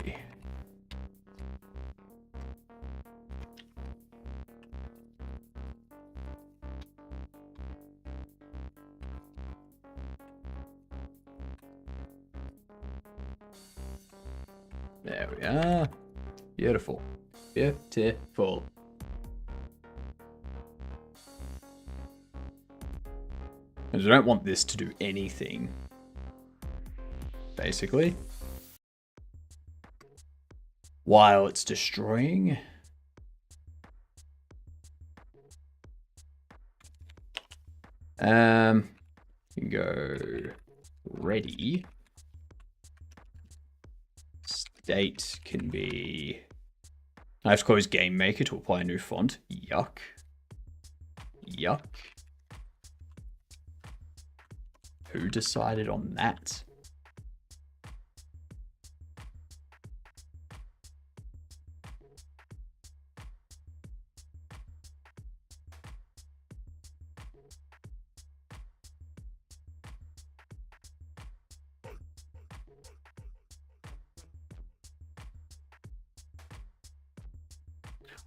There we are. Beautiful. Beautiful. Because I don't want this to do anything, basically, while it's destroying. You go ready. State can be... I have to close Game Maker to apply a new font. Yuck. Yuck. Who decided on that?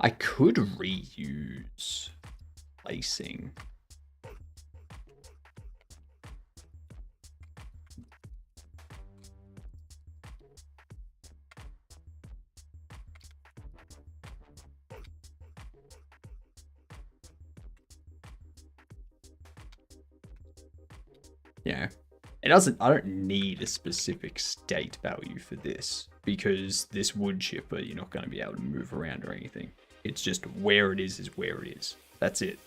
I could reuse placing. Yeah, it doesn't, I don't need a specific state value for this, because this wood chipper, you're not going to be able to move around or anything. It's just where it is where it is. That's it.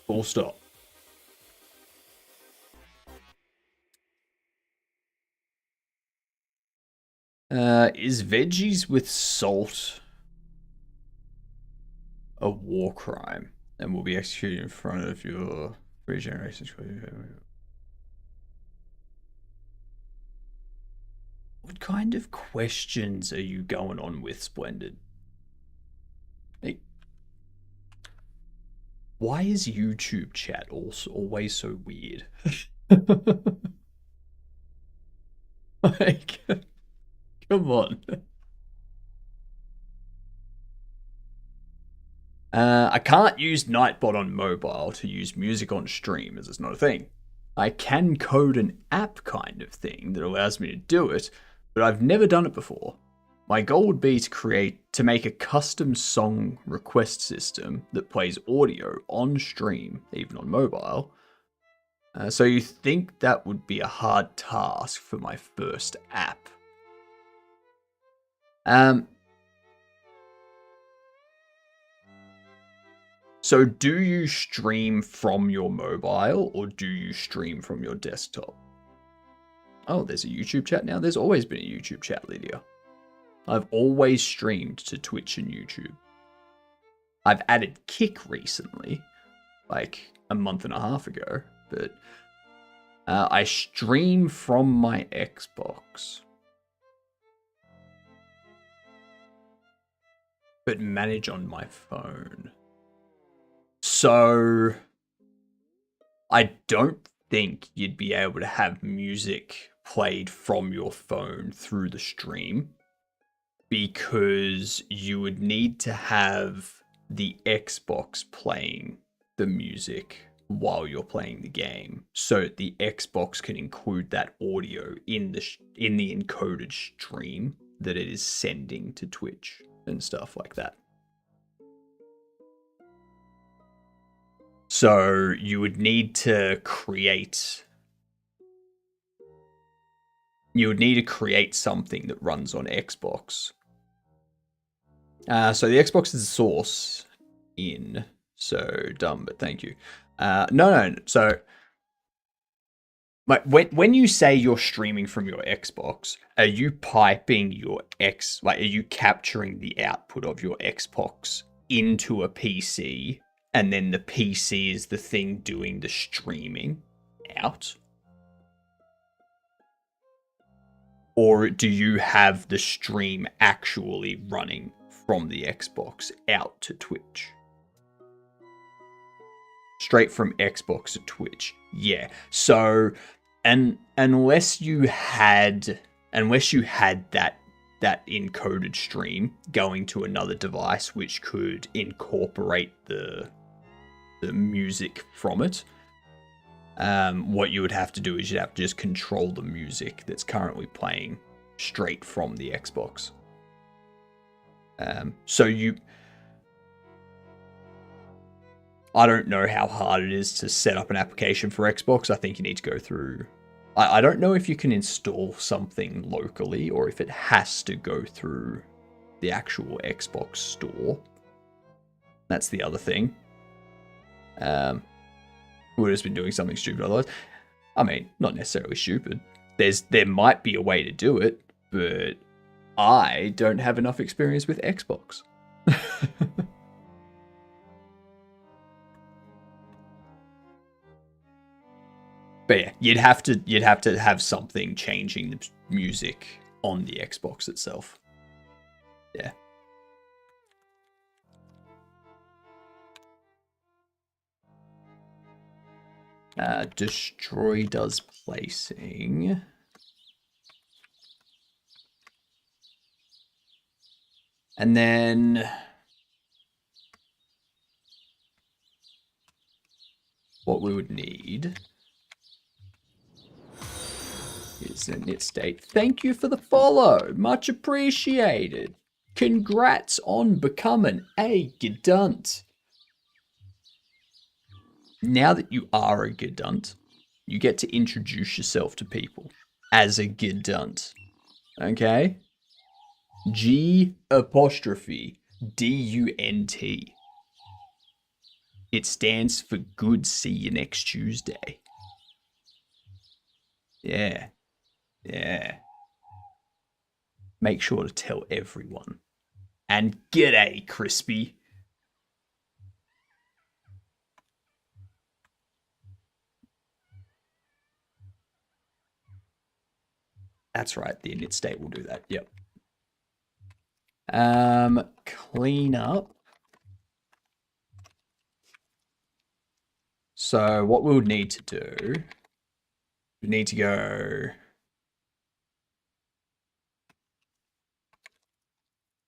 Full stop. Is veggies with salt a war crime and will be executed in front of your regeneration? What kind of questions are you going on with, Splendid? Like, why is YouTube chat also always so weird? Like, come on. I can't use Nightbot on mobile to use music on stream, as it's not a thing. I can code an app kind of thing that allows me to do it, but I've never done it before. My goal would be to make a custom song request system that plays audio on stream, even on mobile. So you think that would be a hard task for my first app? So do you stream from your mobile or do you stream from your desktop? Oh, there's a YouTube chat now. There's always been a YouTube chat, Lydia. I've always streamed to Twitch and YouTube. I've added Kick recently, like a month and a half ago, but I stream from my Xbox. But manage on my phone. So I don't think you'd be able to have music played from your phone through the stream because you would need to have the Xbox playing the music while you're playing the game, so the Xbox can include that audio in the encoded stream that it is sending to Twitch and stuff like that. So you would need to create something that runs on Xbox. So the Xbox is the source in. So dumb, but thank you. No. So, like, when you say you're streaming from your Xbox, are you piping your are you capturing the output of your Xbox into a PC, and then the PC is the thing doing the streaming out? Or do you have the stream actually running from the Xbox out to Twitch? Straight from Xbox to Twitch. Yeah. So, and unless you had that encoded stream going to another device which could incorporate the music from it, what you would have to do is you'd have to just control the music that's currently playing straight from the Xbox. I don't know how hard it is to set up an application for Xbox. I think you need to go through... I don't know if you can install something locally or if it has to go through the actual Xbox store. That's the other thing. Would have been doing something stupid otherwise. I mean, not necessarily stupid. There might be a way to do it, but I don't have enough experience with Xbox. But yeah, you'd have to have something changing the music on the Xbox itself. Yeah. Destroy does placing. And then what we would need is an init state. Thank you for the follow. Much appreciated. Congrats on becoming a Gedunt. Now that you are a Gedunt, you get to introduce yourself to people as a Gedunt. Okay? G''DUNT. It stands for good, see you next Tuesday. Yeah. Yeah. Make sure to tell everyone. And g'day, Crispy. That's right, the init state will do that. Yep. Clean up. So what we'll need to do, we need to go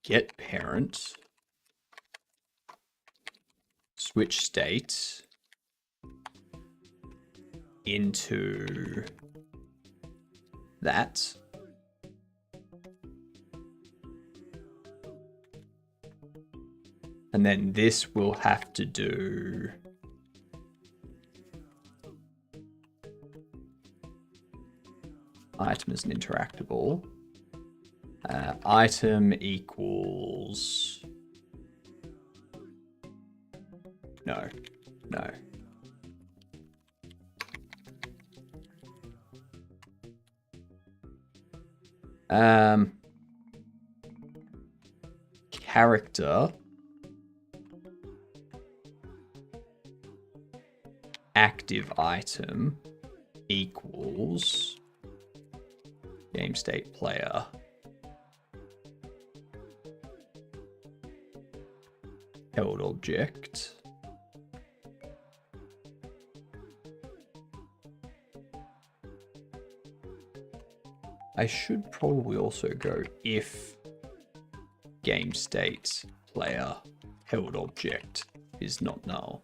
get parent, switch state into that. And then this will have to do item is an interactable. Item equals... No. Character active item equals game state player held object I should probably also go if game state player held object is not null.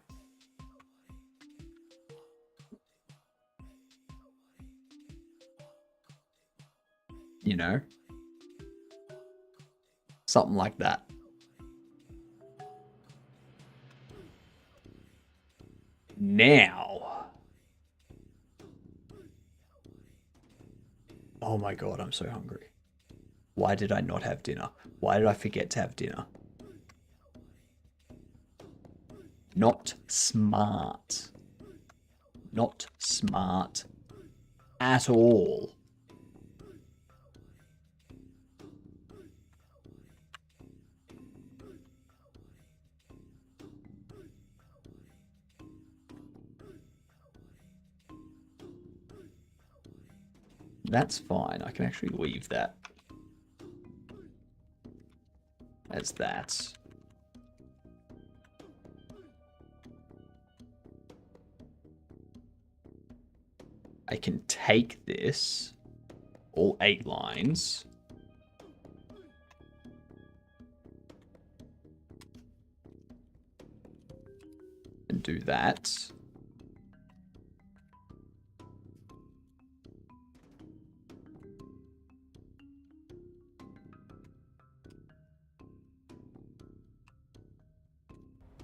You know, something like that. Now, oh my god, I'm so hungry. Why did I not have dinner? Why did I forget to have dinner? Not smart. Not smart at all. That's fine. I can actually leave that as that. I can take this, all 8 lines, and do that.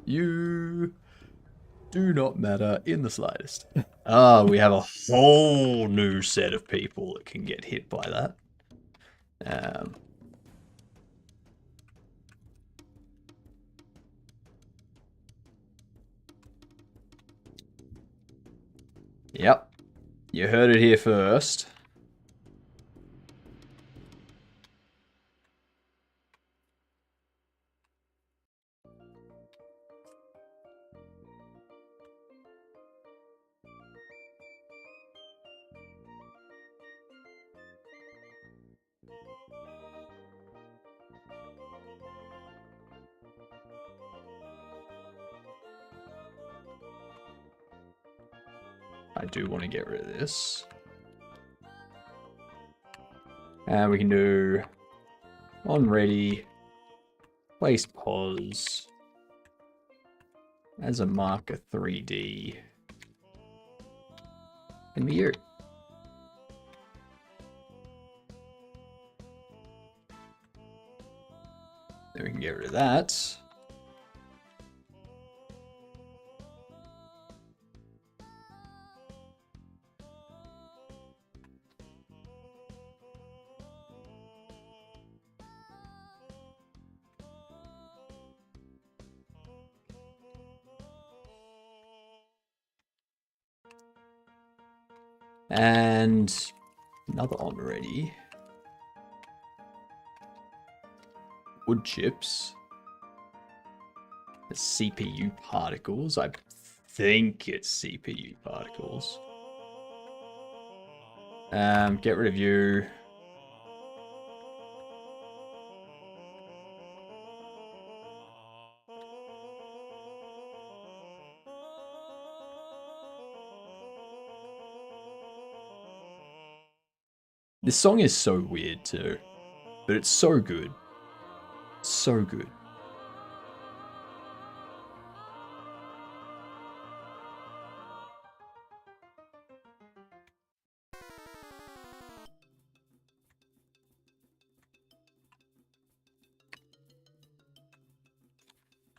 You do not matter in the slightest. We have a whole new set of people that can get hit by that. Yep. You heard it here first. I do want to get rid of this. And we can do on ready, place pause as a marker 3D. Can be you. Then we can get rid of that. And another on ready. Wood chips. The CPU particles. I think it's CPU particles. Get rid of you. This song is so weird too, but it's so good. So good.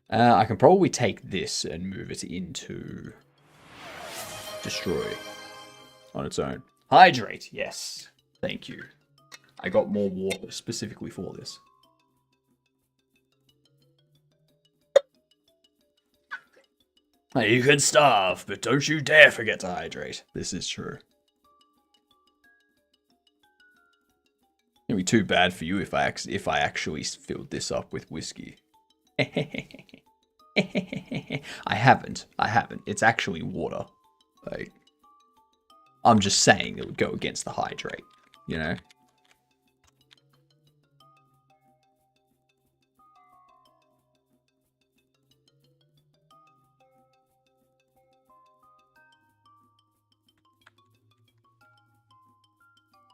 I can probably take this and move it into destroy on its own. Hydrate, yes. Thank you. I got more water specifically for this. You can starve, but don't you dare forget to hydrate. This is true. It'd be too bad for you if I actually filled this up with whiskey. I haven't. It's actually water. Like, I'm just saying it would go against the hydrate, you know?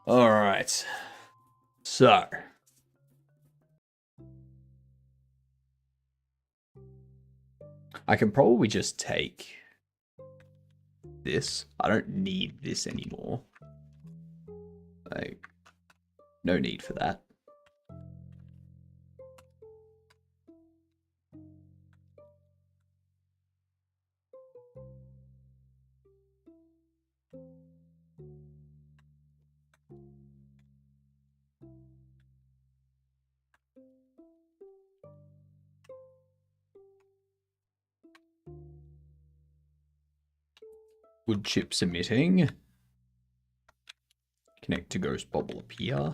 Alright. So. I can probably just take this. I don't need this anymore. Like, no need for that. Wood chips emitting. Connect to ghost bubble appear.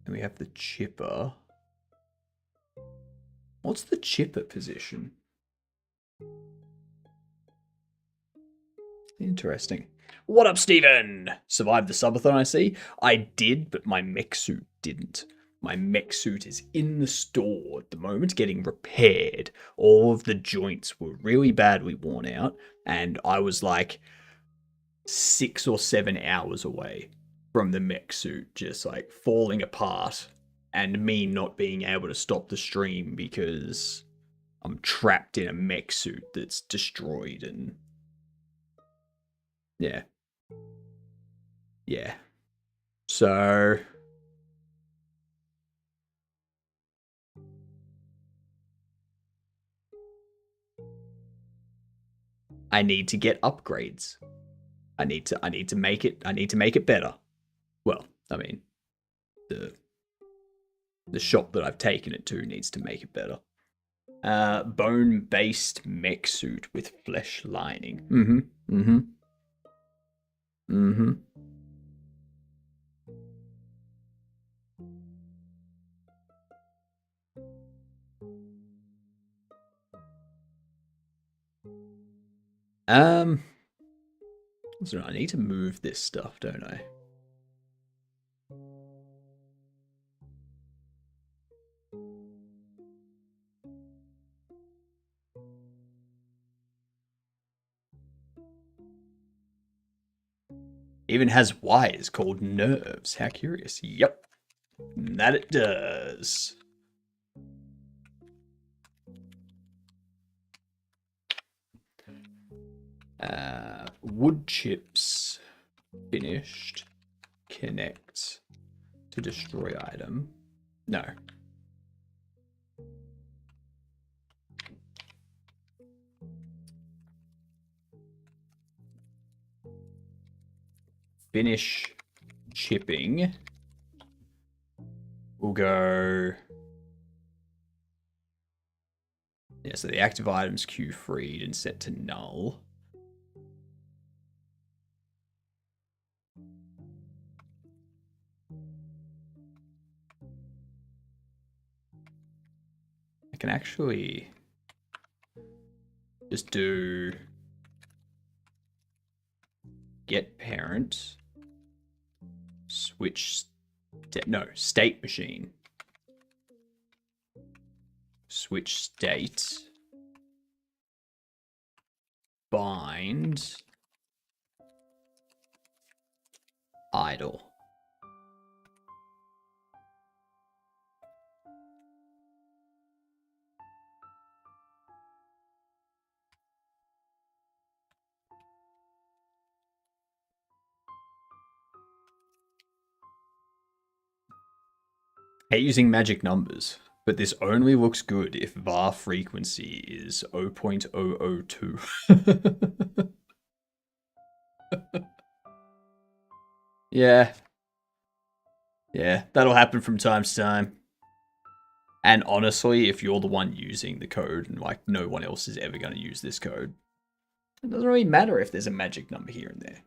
And we have the chipper. What's the chipper position? Interesting. What up, Steven? Survived the subathon, I see. I did, but my mech suit didn't. My mech suit is in the store at the moment getting repaired. All of the joints were really badly worn out, and I was like 6 or 7 hours away from the mech suit just like falling apart, and me not being able to stop the stream because I'm trapped in a mech suit that's destroyed. And yeah. So I need to get upgrades. I need to make it better. Well, I mean, the shop that I've taken it to needs to make it better. Bone-based mech suit with flesh lining. So I need to move this stuff, don't I? Even has wires called nerves. How curious. Yep. That it does. Wood chips finished. Connect to destroy item. No. Finish chipping. We'll go. Yeah, so the active items queue freed and set to null. I can actually just do get parent, switch, state machine, switch state, bind, idle. Hate using magic numbers, but this only looks good if var frequency is 0.002. Yeah. Yeah, that'll happen from time to time. And honestly, if you're the one using the code and like no one else is ever going to use this code, it doesn't really matter if there's a magic number here and there.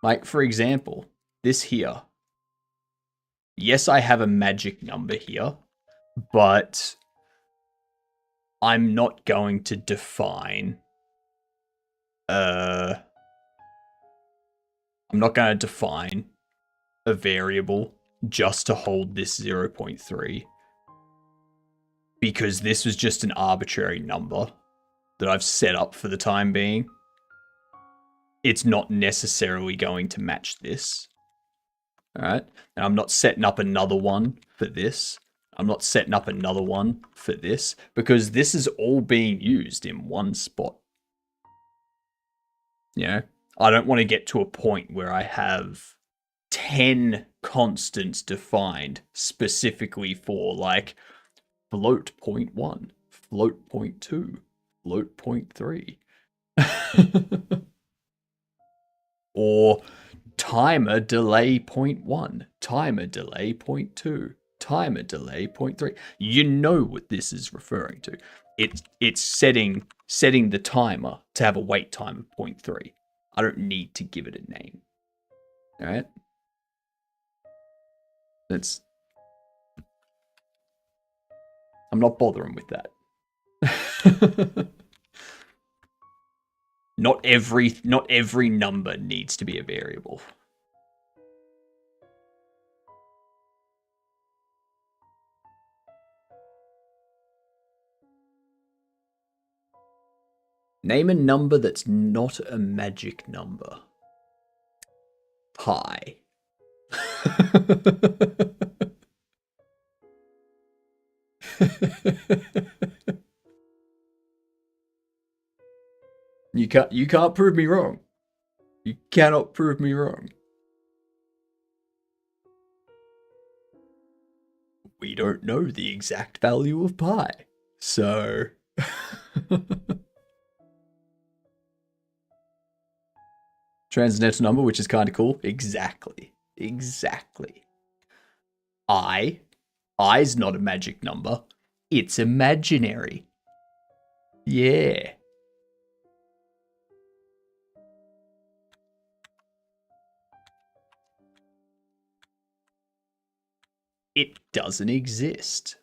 Like, for example, this here. Yes, I have a magic number here, but I'm not going to define... I'm not going to define a variable just to hold this 0.3. Because this was just an arbitrary number that I've set up for the time being. It's not necessarily going to match this. Alright? And I'm not setting up another one for this. I'm not setting up another one for this. Because this is all being used in one spot. You know? I don't want to get to a point where I have 10 constants defined specifically for like float 0.1, float 0.2, float 0.3. Or timer delay 0.1, timer delay 0.2, timer delay 0.3. You know what this is referring to. It's setting the timer to have a wait time of 0.3. I don't need to give it a name. All right? I'm not bothering with that. Not every number needs to be a variable. Name a number that's not a magic number. Pi. You can't prove me wrong. You cannot prove me wrong. We don't know the exact value of pi. So transcendental number, which is kind of cool. Exactly. I's not a magic number. It's imaginary. Yeah. It doesn't exist.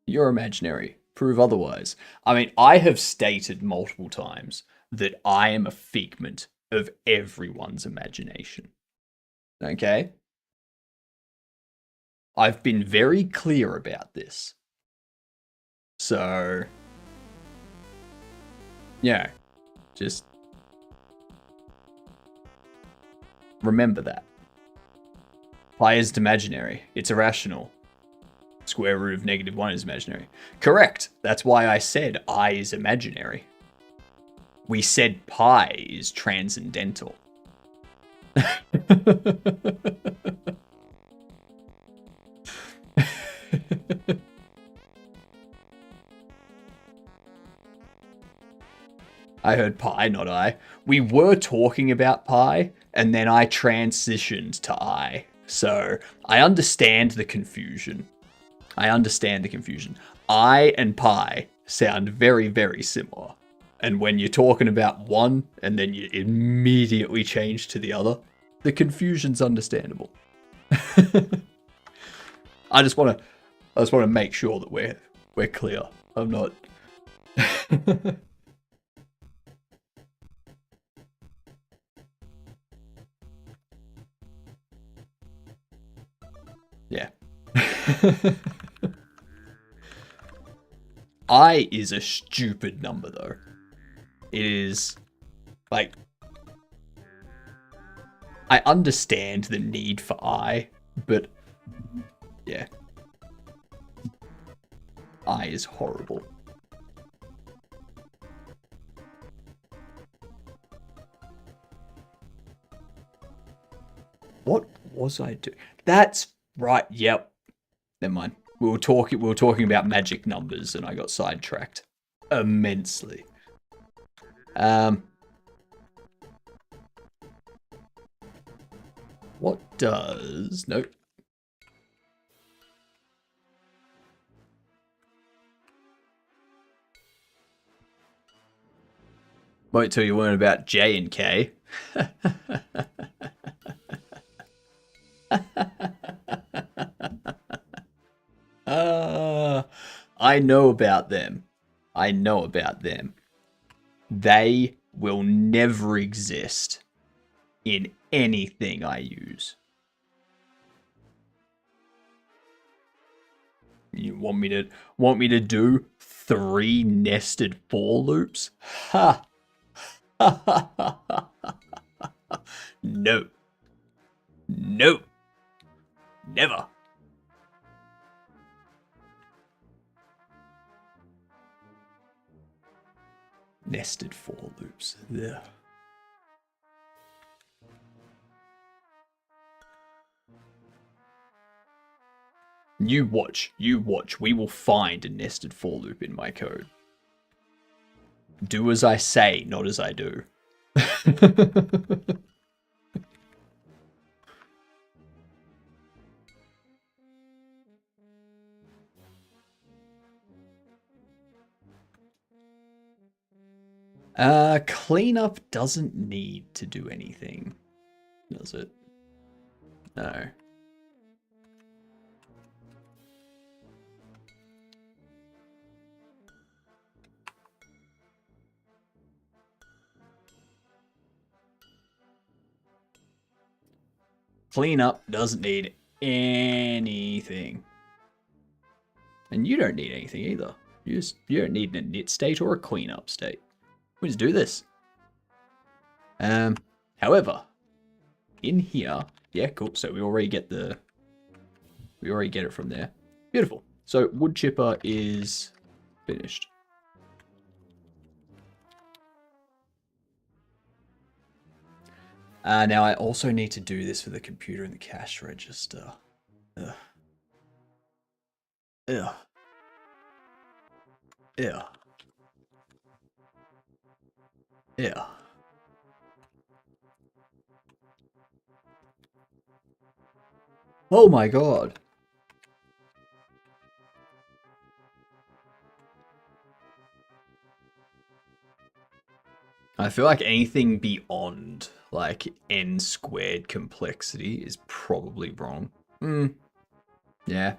You're imaginary. Prove otherwise. I mean, I have stated multiple times that I am a figment of everyone's imagination. Okay? I've been very clear about this. So, yeah, just remember that. Pi is imaginary. It's irrational. Square root of -1 is imaginary. Correct. That's why I said I is imaginary. We said pi is transcendental. I heard pi, not I. We were talking about pi, and then I transitioned to I. So I understand the confusion. I and pi sound very, very similar. And when you're talking about one and then you immediately change to the other, the confusion's understandable. I just want to make sure that we're clear. I'm not. Yeah. I is a stupid number, though. It is, like, I understand the need for I, but yeah. I is horrible. What was I doing? That's right. Yep. Never mind. We were talking about magic numbers, and I got sidetracked immensely. What does... Nope. Won't tell you one about J and K. I know about them. I know about them. They will never exist in anything I use. You want me to do 3 nested for loops? Ha! No. No. Never. Nested for loops. Ugh. You watch. We will find a nested for loop in my code. Do as I say, not as I do. Cleanup doesn't need to do anything, does it? No. Cleanup doesn't need anything. And you don't need anything either. You don't need a knit state or a cleanup state. We just do this. However, in here, yeah, cool. So we already get it from there. Beautiful. So wood chipper is finished. Now I also need to do this for the computer and the cash register. Ugh. Ugh. Ugh. Ugh. Oh my god. I feel like anything beyond like n squared complexity is probably wrong. Yeah.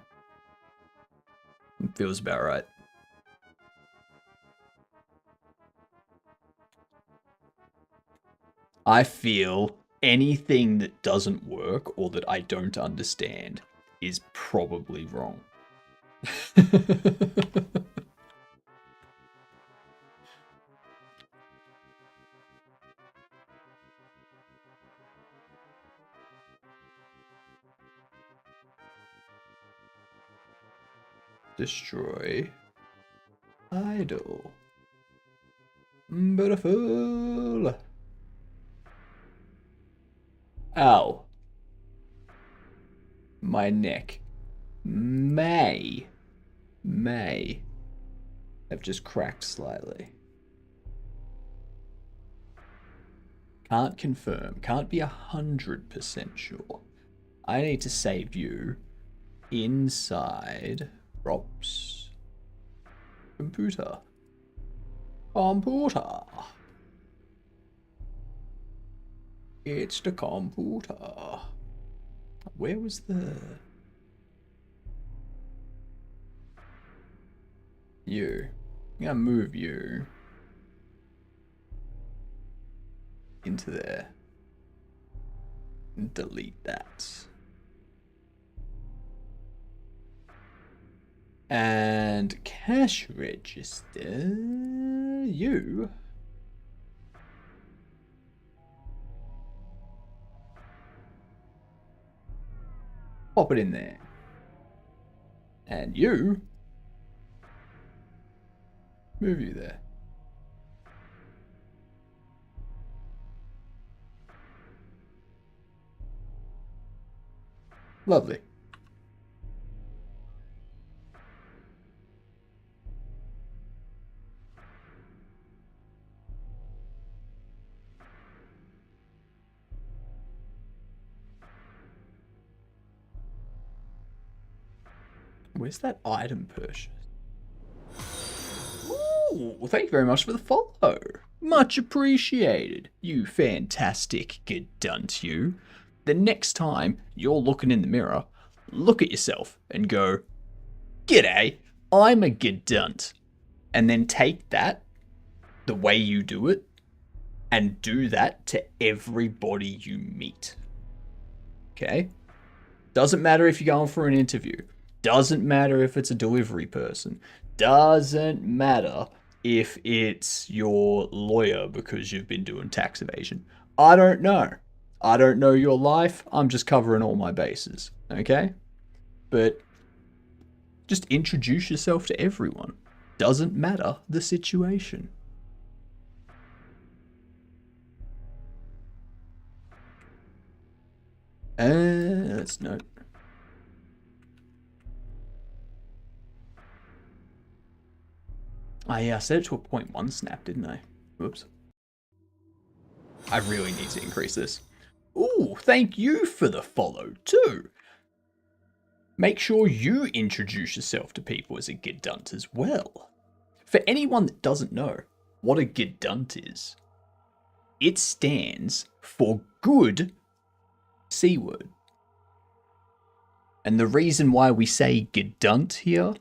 It feels about right. I feel anything that doesn't work or that I don't understand is probably wrong. Destroy. Idle. Beautiful. Ow. My neck may have just cracked slightly. Can't confirm. Can't be 100% sure. I need to save you inside props. Computer. Computer. It's the computer. Where was the... You. I'm gonna move you into there. And delete that. And cash register, you. Pop it in there. And you. Move you there. Lovely. Where's that item purchase? Ooh, well, thank you very much for the follow. Much appreciated. You fantastic Gedunt, you. The next time you're looking in the mirror, look at yourself and go, G'day, I'm a Gedunt. And then take that, the way you do it, and do that to everybody you meet. Okay? Doesn't matter if you're going for an interview. Doesn't matter if it's a delivery person. Doesn't matter if it's your lawyer because you've been doing tax evasion. I don't know. I don't know your life. I'm just covering all my bases. Okay? But just introduce yourself to everyone. Doesn't matter the situation. Let's note. I set it to a 0.1 snap, didn't I? Whoops. I really need to increase this. Ooh, thank you for the follow too. Make sure you introduce yourself to people as a Gedunt as well. For anyone that doesn't know what a Gedunt is, it stands for good C word. And the reason why we say Gedunt here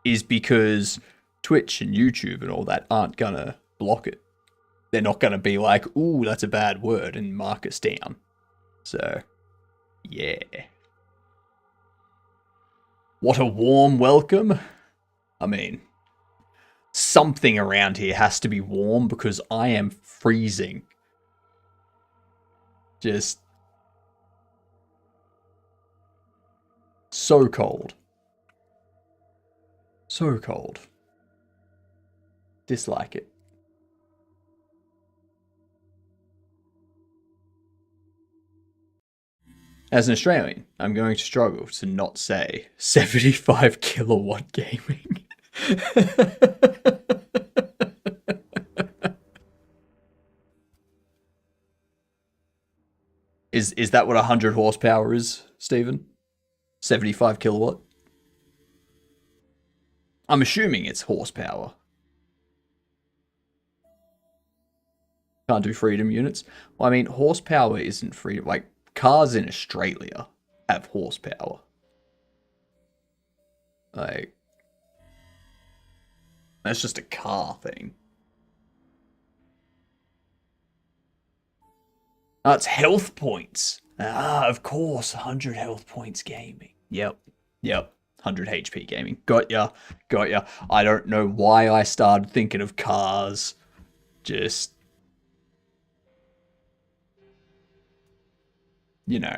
is because Twitch and YouTube and all that aren't gonna block it. They're not gonna be like, ooh, that's a bad word and mark us down. So, yeah. What a warm welcome. I mean, something around here has to be warm because I am freezing. Just so cold. So cold. Dislike it. As an Australian, I'm going to struggle to not say 75 kilowatt gaming. Is that what 100 horsepower is, Stephen? 75 kilowatt? I'm assuming it's horsepower. Can't do freedom units. Well, I mean, horsepower isn't freedom. Like, cars in Australia have horsepower. Like, that's just a car thing. Oh, it's health points. Ah, of course, 100 health points gaming. Yep. 100 HP gaming. Got ya. I don't know why I started thinking of cars. Just, you know,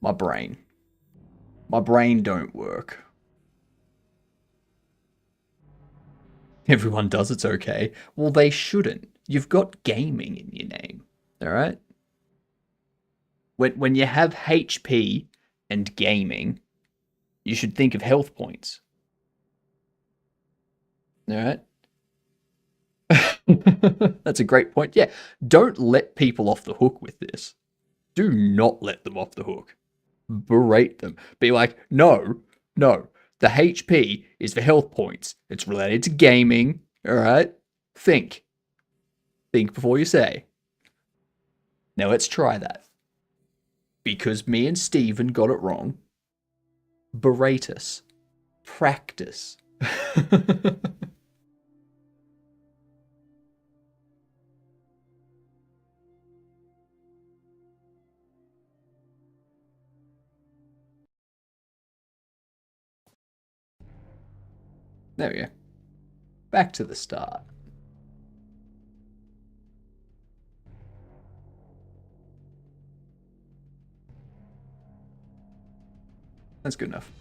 my brain. My brain don't work. Everyone does, it's okay. Well, they shouldn't. You've got gaming in your name. Alright? When you have HP and gaming, you should think of health points. Alright? That's a great point. Yeah, don't let people off the hook with this. Do not let them off the hook. Berate them. Be like, no. The HP is for health points. It's related to gaming. Alright? Think. Think before you say. Now let's try that. Because me and Steven got it wrong. Berate us. Practice. There we go. Back to the start. That's good enough.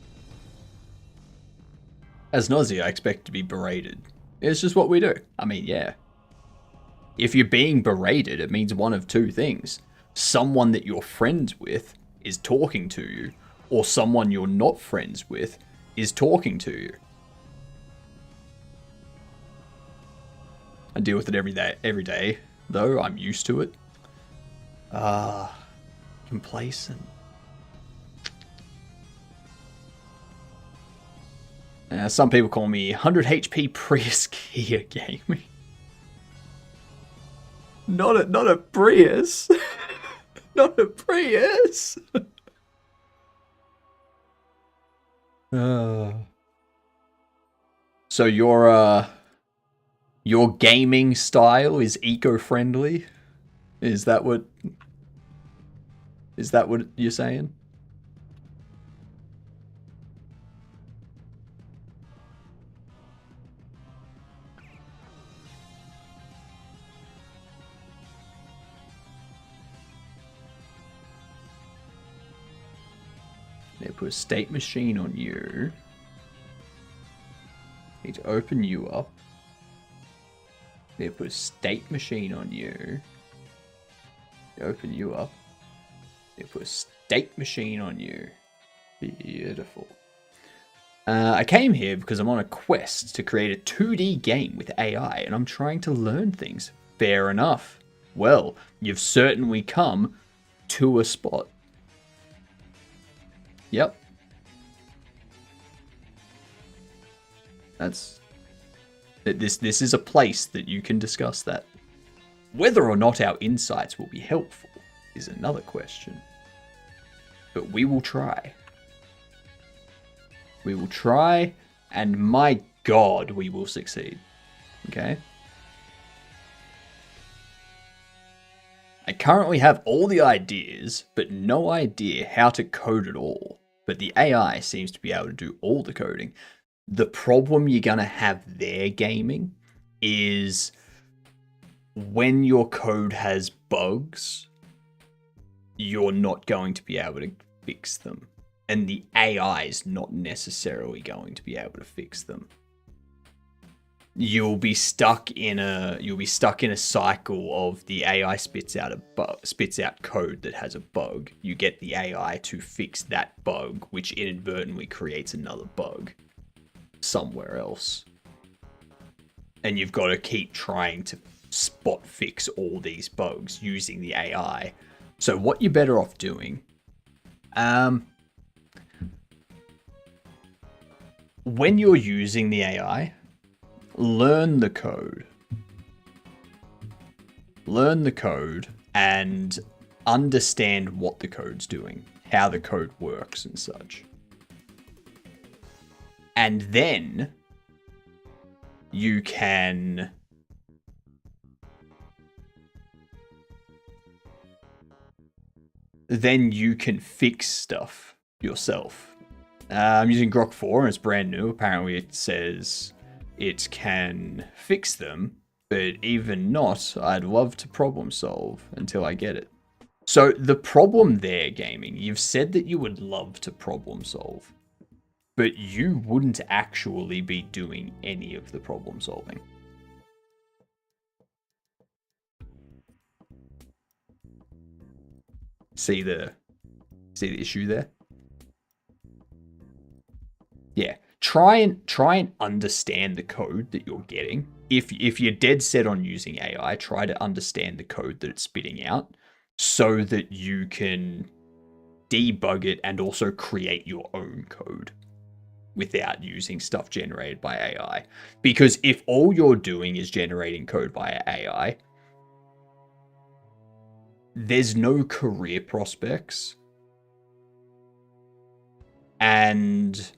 As Nausea, I expect to be berated. It's just what we do. I mean, yeah. If you're being berated, it means one of two things. Someone that you're friends with is talking to you, or someone you're not friends with is talking to you. I deal with it every day, though. I'm used to it. Complacent. Some people call me 100 HP Prius Kia Gaming. Not a Prius. Not a Prius. So your gaming style is eco-friendly? Is that what you're saying? They put a state machine on you. Need to open you up. They put a state machine on you. They open you up. They put a state machine on you. Beautiful. I came here because I'm on a quest to create a 2D game with AI, and I'm trying to learn things. Fair enough. Well, you've certainly come to a spot. Yep. This is a place that you can discuss that. Whether or not our insights will be helpful is another question. But we will try. We will try, and my God, we will succeed. Okay? I currently have all the ideas, but no idea how to code it all. But the AI seems to be able to do all the coding. The problem you're going to have there, gaming, is when your code has bugs, you're not going to be able to fix them. And the AI is not necessarily going to be able to fix them. You'll be stuck in a cycle of the AI spits out code that has a bug. You get the AI to fix that bug, which inadvertently creates another bug somewhere else. And you've got to keep trying to spot fix all these bugs using the AI. So what you're better off doing, when you're using the AI, learn the code. Learn the code and understand what the code's doing, how the code works and such. And then you can fix stuff yourself. I'm using Grok 4 and it's brand new. Apparently it says it can fix them, but even not, I'd love to problem solve until I get it. So the problem there, gaming, you've said that you would love to problem solve, but you wouldn't actually be doing any of the problem solving. See the issue there? Yeah. Try and understand the code that you're getting. If you're dead set on using AI, try to understand the code that it's spitting out so that you can debug it and also create your own code without using stuff generated by AI. Because if all you're doing is generating code via AI, there's no career prospects. And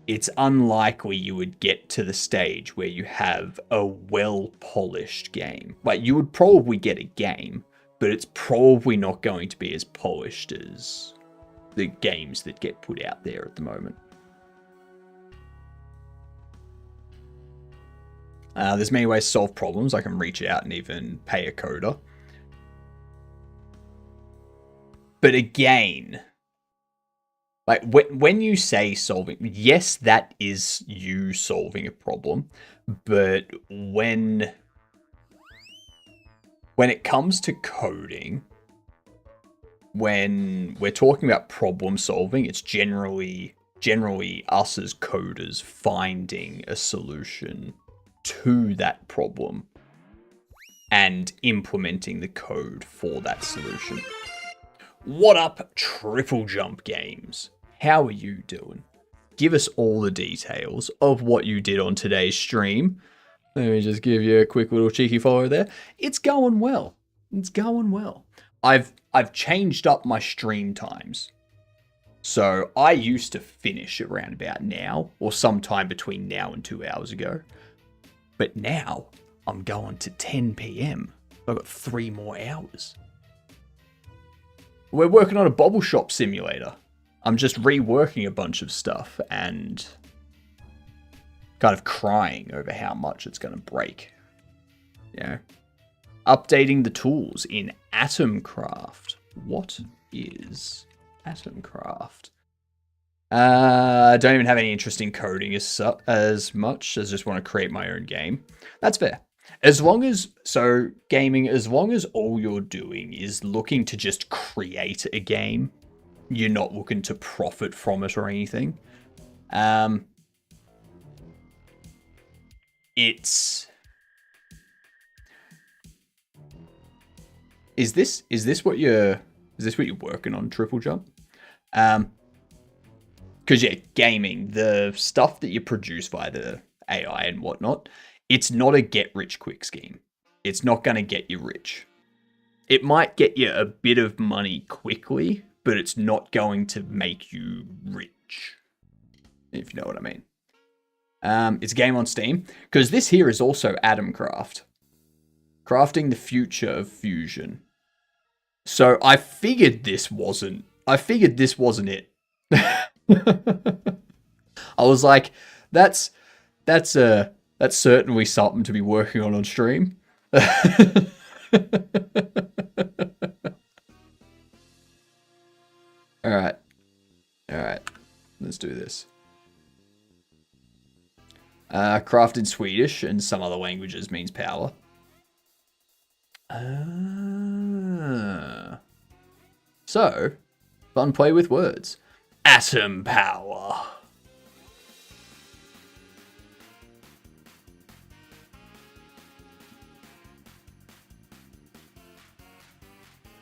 it's unlikely you would get to the stage where you have a well-polished game. Like, you would probably get a game, but it's probably not going to be as polished as the games that get put out there at the moment. There's many ways to solve problems. I can reach out and even pay a coder. But again, like when you say solving, yes, that is you solving a problem. But when it comes to coding, when we're talking about problem solving, it's generally us as coders finding a solution to that problem and implementing the code for that solution. What up, Triple Jump Games? How are you doing? Give us all the details of what you did on today's stream. Let me just give you a quick little cheeky follow there. It's going well. It's going well. I've changed up my stream times. So I used to finish around about now, or sometime between now and 2 hours ago. But now I'm going to 10 p.m. I've got 3 more hours. We're working on a bobble shop simulator. I'm just reworking a bunch of stuff and kind of crying over how much it's going to break. You know? Updating the tools in Atomcraft. What is Atomcraft? I don't even have any interest in coding as much as just want to create my own game. That's fair. As long as all you're doing is looking to just create a game, you're not looking to profit from it or anything. Is this what you're working on, Triple Jump? Because yeah, gaming, the stuff that you produce via the AI and whatnot, it's not a get-rich-quick scheme. It's not going to get you rich. It might get you a bit of money quickly, but it's not going to make you rich, if you know what I mean. It's a game on Steam, because this here is also Atomcraft. Crafting the future of fusion. So I figured this wasn't it. I was like, that's certainly something to be working on stream. All right. Let's do this. Craft in Swedish and some other languages means power. So, fun play with words. Atom power.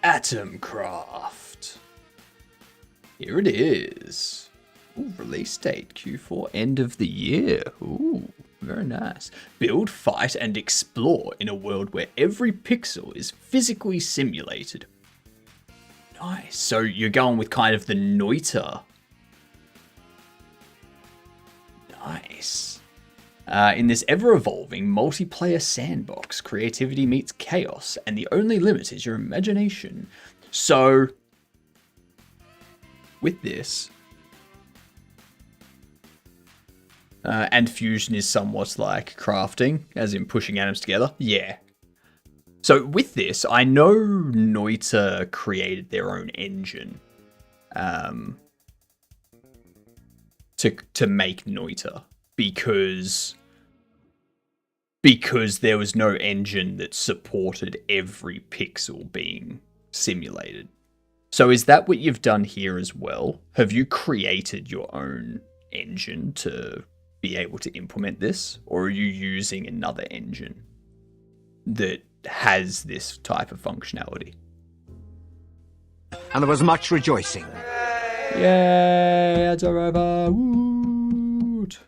Atomcraft. Here it is. Ooh, release date Q4, end of the year. Ooh, very nice. Build, fight, and explore in a world where every pixel is physically simulated. Nice. So you're going with kind of the Noita. Nice. In this ever-evolving multiplayer sandbox, creativity meets chaos, and the only limit is your imagination. So, with this, and fusion is somewhat like crafting, as in pushing atoms together. Yeah. So with this, I know Noita created their own engine to make Noita because there was no engine that supported every pixel being simulated. So is that what you've done here as well? Have you created your own engine to be able to implement this? Or are you using another engine that has this type of functionality? And there was much rejoicing. Yay, it's over. Woot.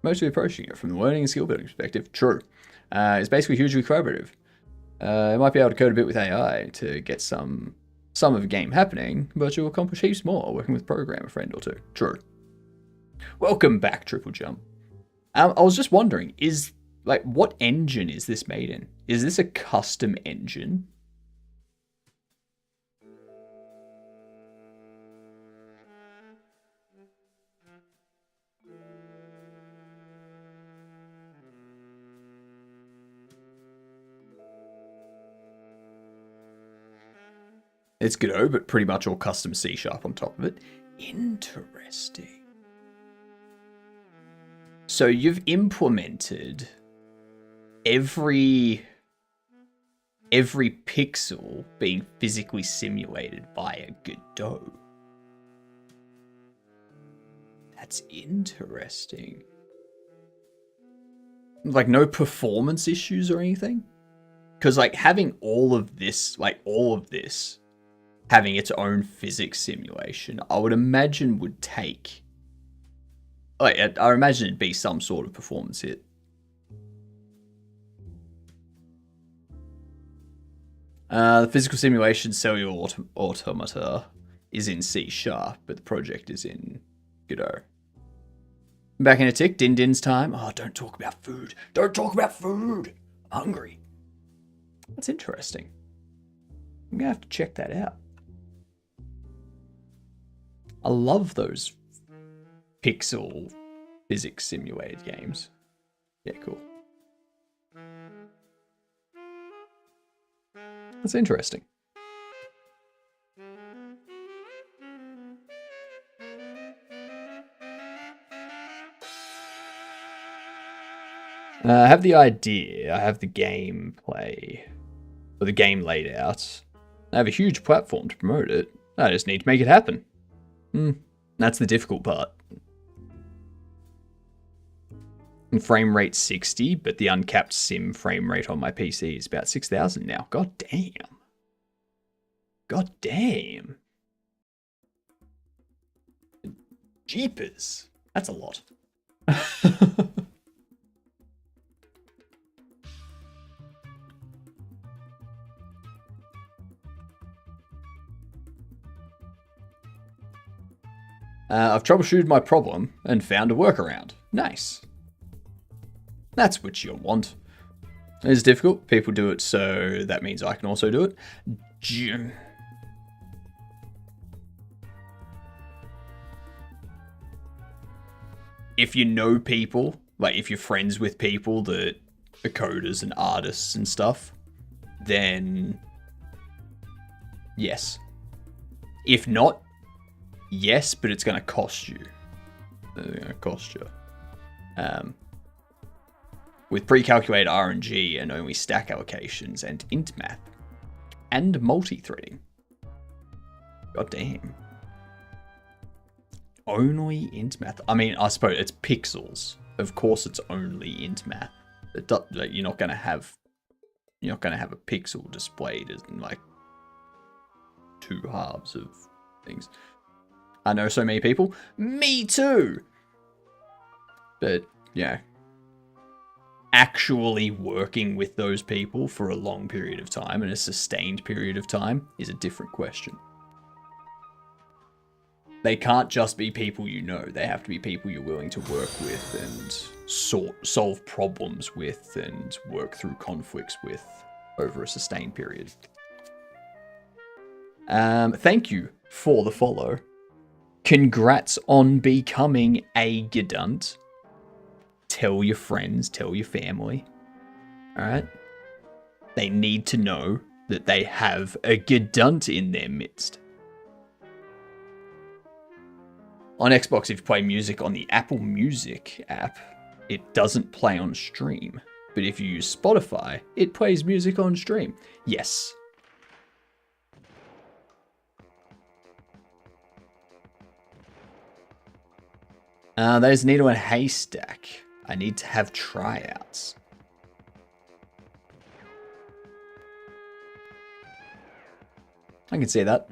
Mostly approaching it from the learning and skill building perspective. True. It's basically hugely collaborative. You might be able to code a bit with AI to get some of the game happening, but you'll accomplish heaps more working with a program, a friend or two. True. Welcome back, Triple Jump. I was just wondering, what engine is this made in? Is this a custom engine? It's Godot, but pretty much all custom C# on top of it. Interesting. So you've implemented every pixel being physically simulated by a Godot. That's interesting. Like, no performance issues or anything? Because, like, having all of this, having its own physics simulation, I would imagine would take... Like, I imagine it'd be some sort of performance hit. The physical simulation cellular automata is in C#, but the project is in Godot. Back in a tick, Din Din's time. Oh, don't talk about food. Don't talk about food. I'm hungry. That's interesting. I'm going to have to check that out. I love those pixel physics simulated games. Yeah, cool. That's interesting. I have the idea, I have the gameplay, or the game laid out. I have a huge platform to promote it. I just need to make it happen. That's the difficult part. And frame rate 60, but the uncapped sim frame rate on my PC is about 6,000 now. God damn. God damn. Jeepers. That's a lot. I've troubleshooted my problem and found a workaround. Nice. That's what you'll want. It's difficult. People do it, so that means I can also do it. If you know people, like if you're friends with people that are coders and artists and stuff, then yes. If not, yes, but it's going to cost you. It's going to cost you. With pre-calculated RNG and only stack allocations and int math and multi-threading. God damn. Only int math. I mean, I suppose it's pixels. Of course, it's only int math. You're not going to have a pixel displayed as in like two halves of things. I know so many people. Me too. But yeah, actually working with those people for a long period of time and a sustained period of time is a different question. They can't just be people you know. They have to be people you're willing to work with and solve problems with and work through conflicts with over a sustained period. Thank you for the follow. Congrats on becoming a Gedunt. Tell your friends, tell your family. Alright? They need to know that they have a Gedunt in their midst. On Xbox, if you play music on the Apple Music app, it doesn't play on stream. But if you use Spotify, it plays music on stream. Yes. There's Needle and Haystack. I need to have tryouts. I can see that.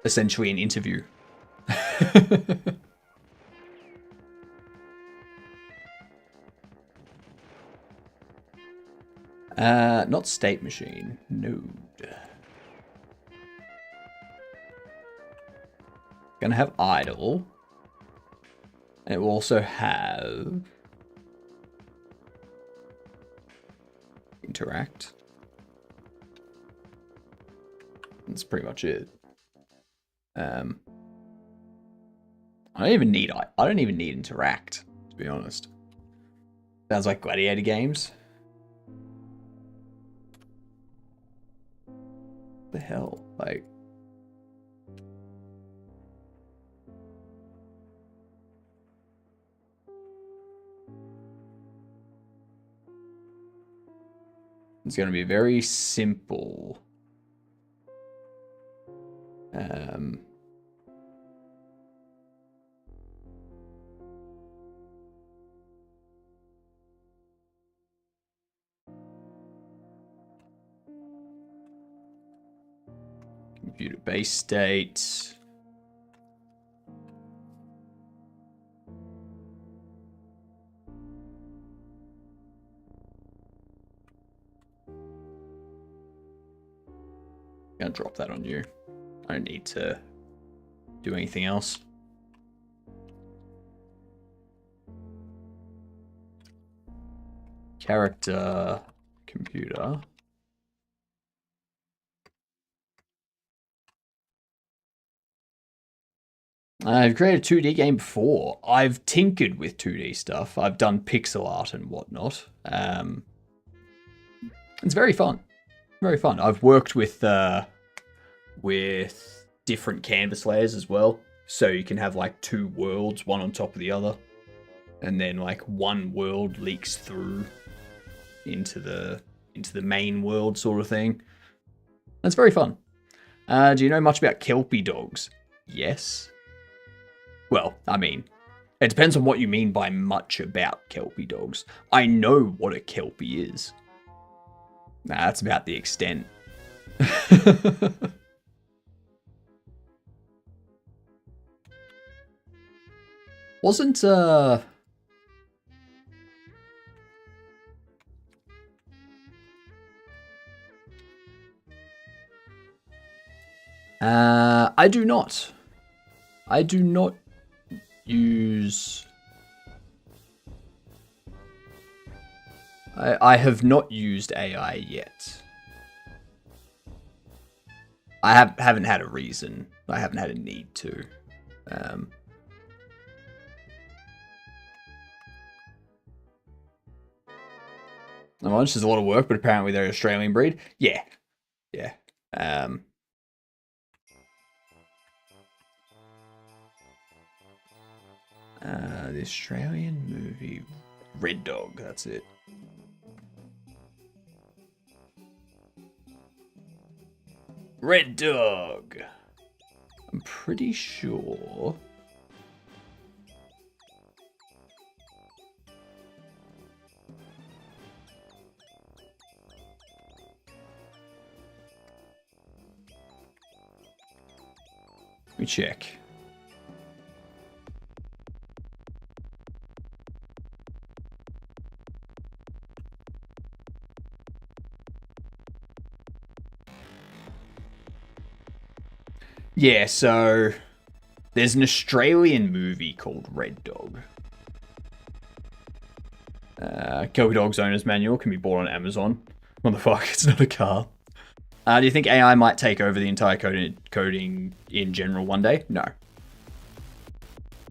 Essentially an interview. Not State Machine. Node. Gonna have idle. And it will also have interact. That's pretty much it. I don't even need interact, to be honest. Sounds like Gladiator games. the hell? Like... It's going to be very simple. Computer base state. Gonna drop that on you. I don't need to do anything else. Character, computer. I've created a 2D game before. I've tinkered with 2D stuff. I've done pixel art and whatnot. It's very fun. Very fun. I've worked with different canvas layers as well. So you can have like two worlds, one on top of the other. And then like one world leaks through into the main world sort of thing. That's very fun. Do you know much about Kelpie dogs? Yes. Well, I mean, it depends on what you mean by much about Kelpie dogs. I know what a Kelpie is. Nah, that's about the extent. Wasn't, I do not. I do not use... I have not used AI yet. I haven't had a reason. I haven't had a need to. This is a lot of work, but apparently they're an Australian breed. Yeah. Yeah. The Australian movie Red Dog, that's it. Red Dog. I'm pretty sure. Let me check. Yeah, so there's an Australian movie called Red Dog. Kelpie Dog's Owner's Manual can be bought on Amazon. What the fuck? It's not a car. Do you think AI might take over the entire coding in general one day? No.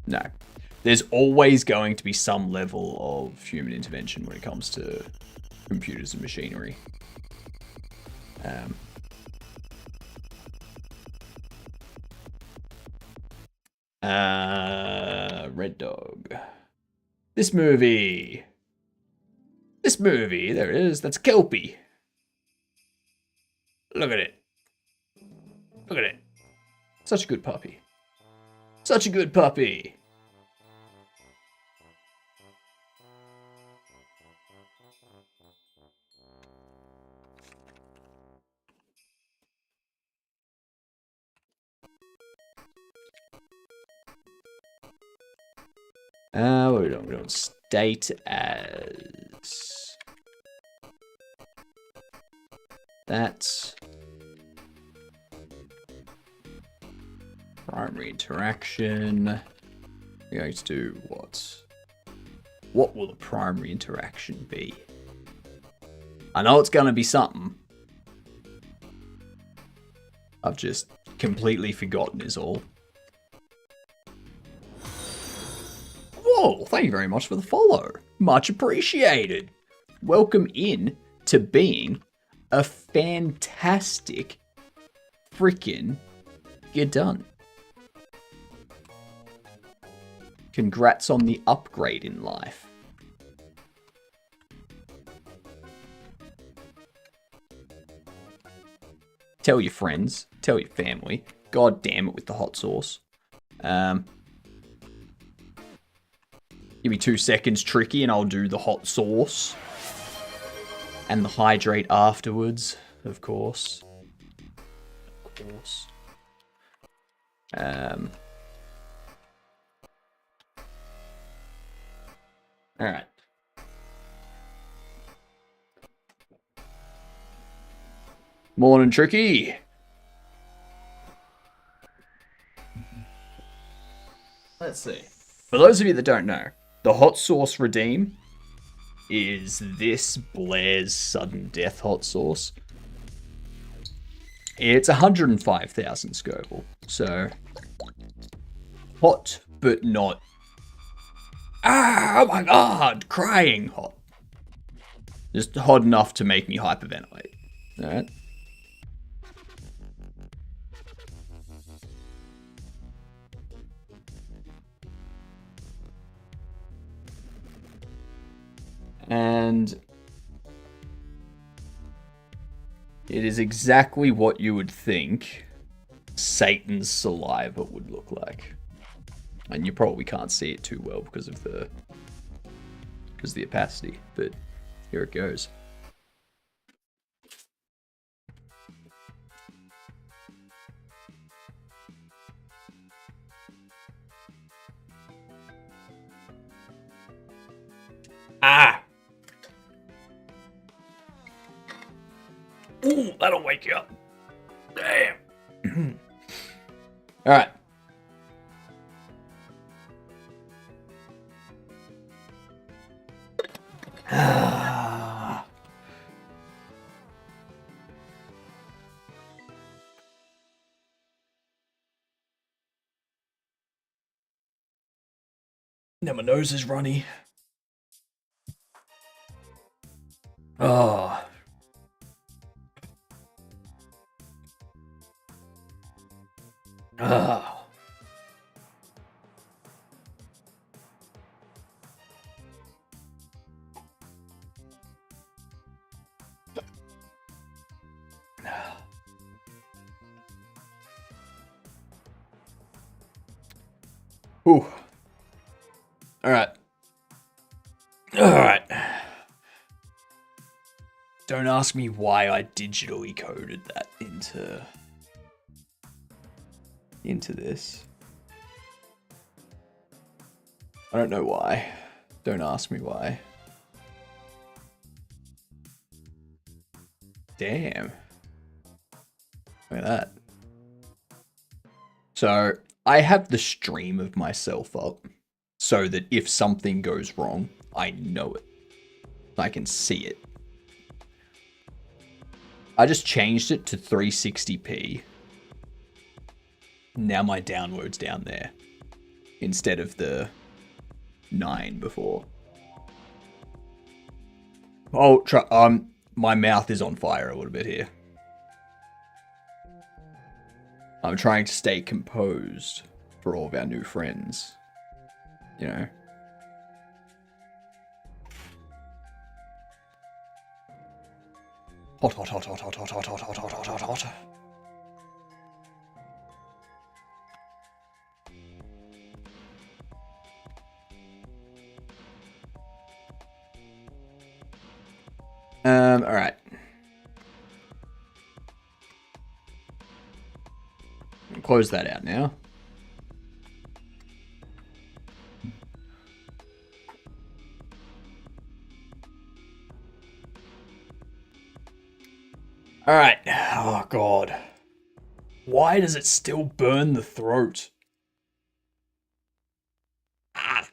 No. There's always going to be some level of human intervention when it comes to computers and machinery. Red Dog. This movie, there it is. That's Kelpie. Look at it. Look at it. Such a good puppy. Such a good puppy. What are we doing? We're doing state as that. Primary interaction. We're going to do what? What will the primary interaction be? I know it's going to be something. I've just completely forgotten is all. Whoa, thank you very much for the follow. Much appreciated. Welcome in to being a fantastic freaking get done. Congrats on the upgrade in life. Tell your friends, tell your family. God damn it with the hot sauce. Give me 2 seconds, Tricky, and I'll do the hot sauce. And the hydrate afterwards, of course. Of course. Alright. Morning, Tricky. Let's see. For those of you that don't know, the hot sauce redeem is this Blair's Sudden Death hot sauce. It's 105,000 Scoville, so hot, but not, oh my god, crying hot. Just hot enough to make me hyperventilate. Alright. And it is exactly what you would think Satan's saliva would look like. And you probably can't see it too well because of the opacity, but here it goes. Ah! Ooh, that'll wake you up. Damn. Alright. Now my nose is runny. Oh. Oh. Ooh. All right. All right. Don't ask me why I digitally coded that into this. I don't know why. Don't ask me why. Damn. Look at that. So, I have the stream of myself up so that if something goes wrong, I know it. I can see it. I just changed it to 360p. Now my download's down there instead of the 9 before. Oh, my mouth is on fire a little bit here. I'm trying to stay composed for all of our new friends. You know? Hot, hot, hot, hot, hot, hot, hot, hot, hot, hot, hot, hot, hot. All right. Close that out now. All right. Oh, God. Why does it still burn the throat? Ah.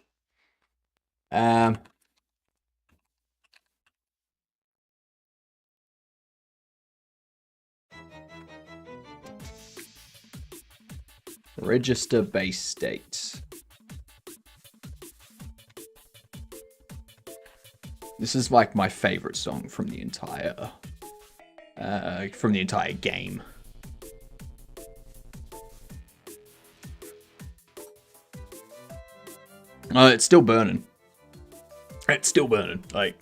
Register base state. This is like my favorite song from the entire game. It's still burning. It's still burning. Like.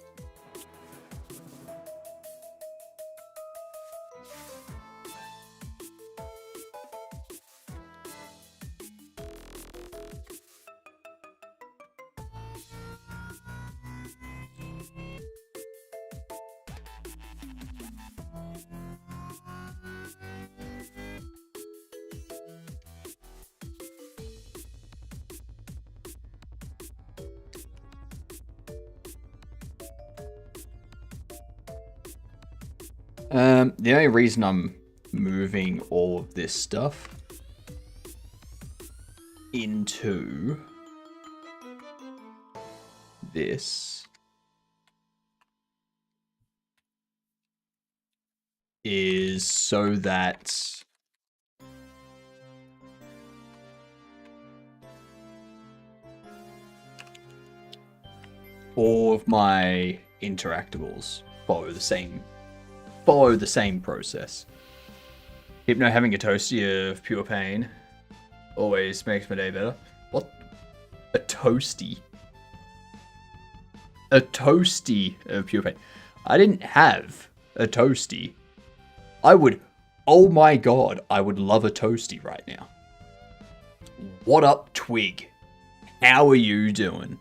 The only reason I'm moving all of this stuff into this is so that all of my interactables follow the same process. Hypno having a toasty of pure pain always makes my day better. What? A toasty? A toasty of pure pain. I didn't have a toasty. Oh my god, I would love a toasty right now. What up, Twig? How are you doing?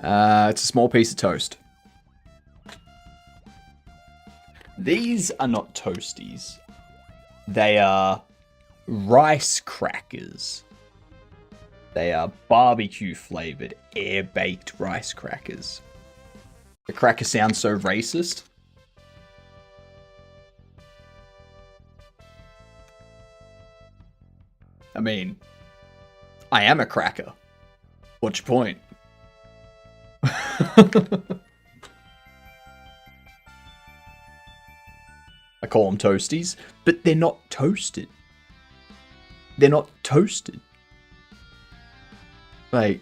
It's a small piece of toast. These are not toasties. They are rice crackers. They are barbecue flavored, air baked rice crackers. The cracker sounds so racist. I mean, I am a cracker. What's your point? I call them toasties, but they're not toasted. They're not toasted. Like,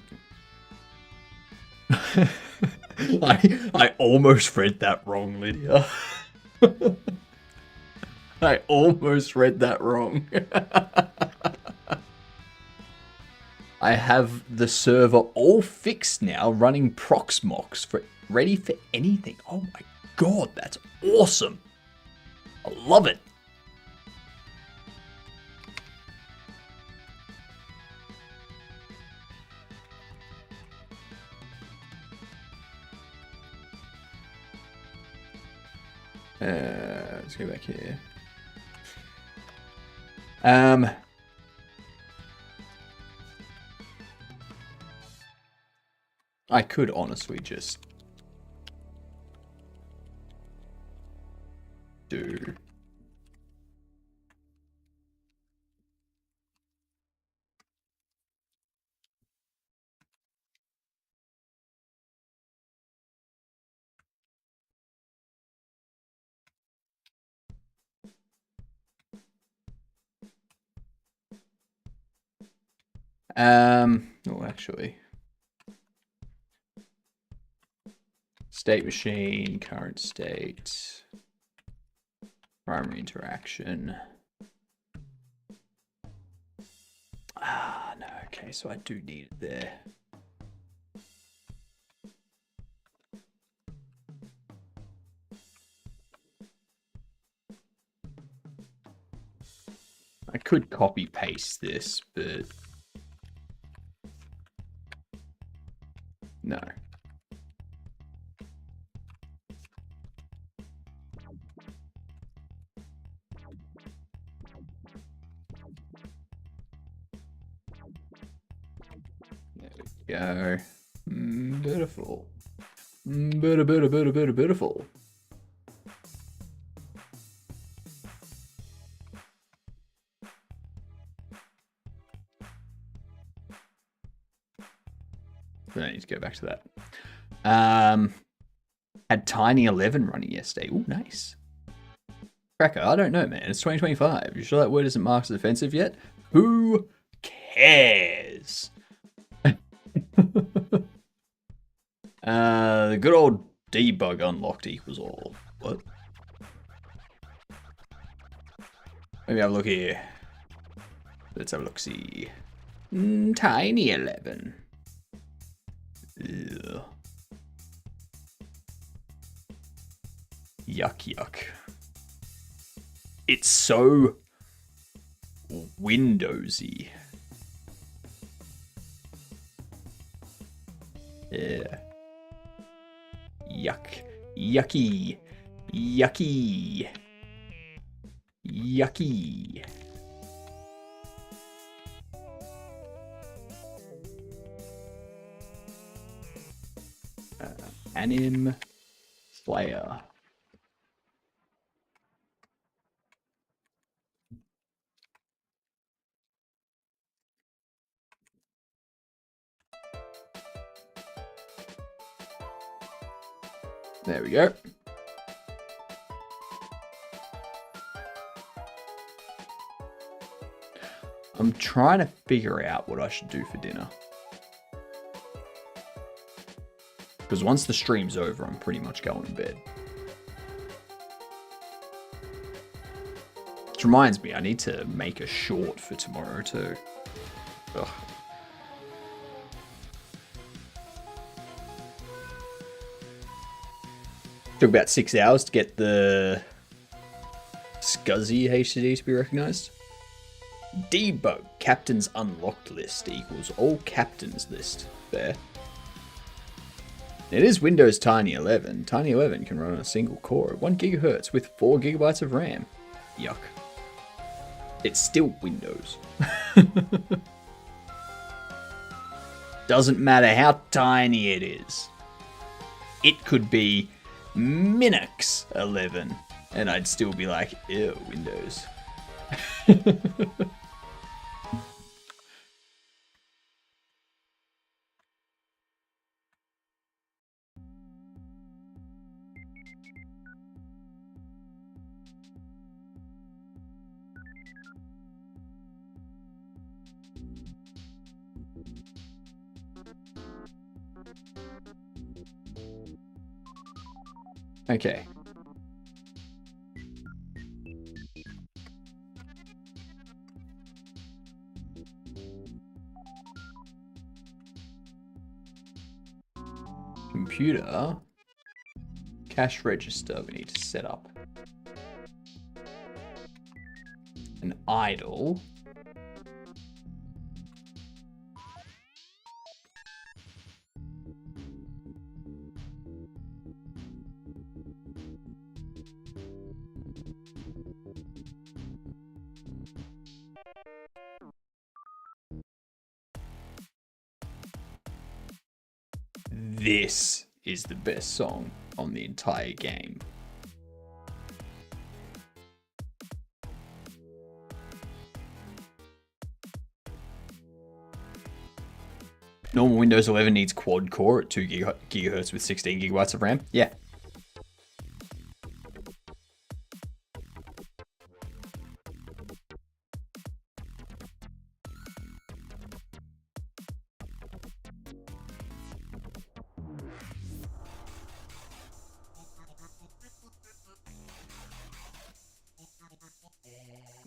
I almost read that wrong, Lydia. I almost read that wrong. I have the server all fixed now, running Proxmox ready for anything. Oh my god, that's awesome. I love it. Let's go back here. I could honestly just do oh, actually. State machine, current state, primary interaction. Ah, no, okay, so I do need it there. I could copy paste this, but no. There we go. Beautiful. Beautiful. I need to go back to that. Had Tiny 11 running yesterday. Ooh, nice. Cracker, I don't know, man. It's 2025. You sure that word isn't marked as offensive yet? Who cares? The good old debug unlocked equals all. What? Maybe have a look here. Let's have a look. See. Tiny 11. Ugh. Yuck, yuck. It's so Windowsy. Yeah. Yuck. Yucky. Yucky. Yucky. Anim Slayer. There we go. I'm trying to figure out what I should do for dinner. Because once the stream's over, I'm pretty much going to bed. Which reminds me, I need to make a short for tomorrow too. Ugh. Took about 6 hours to get the SCSI HCD to be recognized. Debug captain's unlocked list equals all captains list. There. It is Windows Tiny 11. Tiny 11 can run on a single core at 1 GHz with 4 GB of RAM. Yuck. It's still Windows. Doesn't matter how tiny it is. It could be Minix 11 and I'd still be like, ew, Windows. Okay. Computer. Cash register we need to set up. An idle. This is the best song on the entire game. Normal Windows 11 needs quad core at 2 GHz with 16 GB of RAM. Yeah.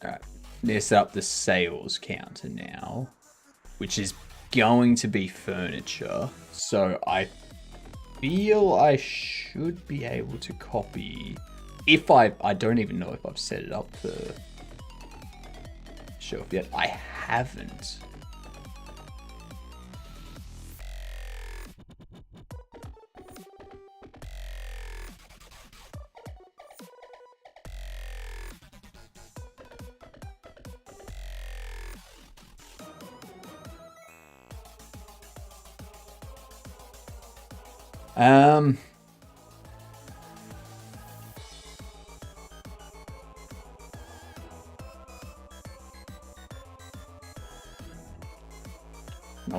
Alright, let's set up the sales counter now, which is going to be furniture. So I feel I should be able to copy, if I don't even know if I've set it up for shelf yet. I haven't.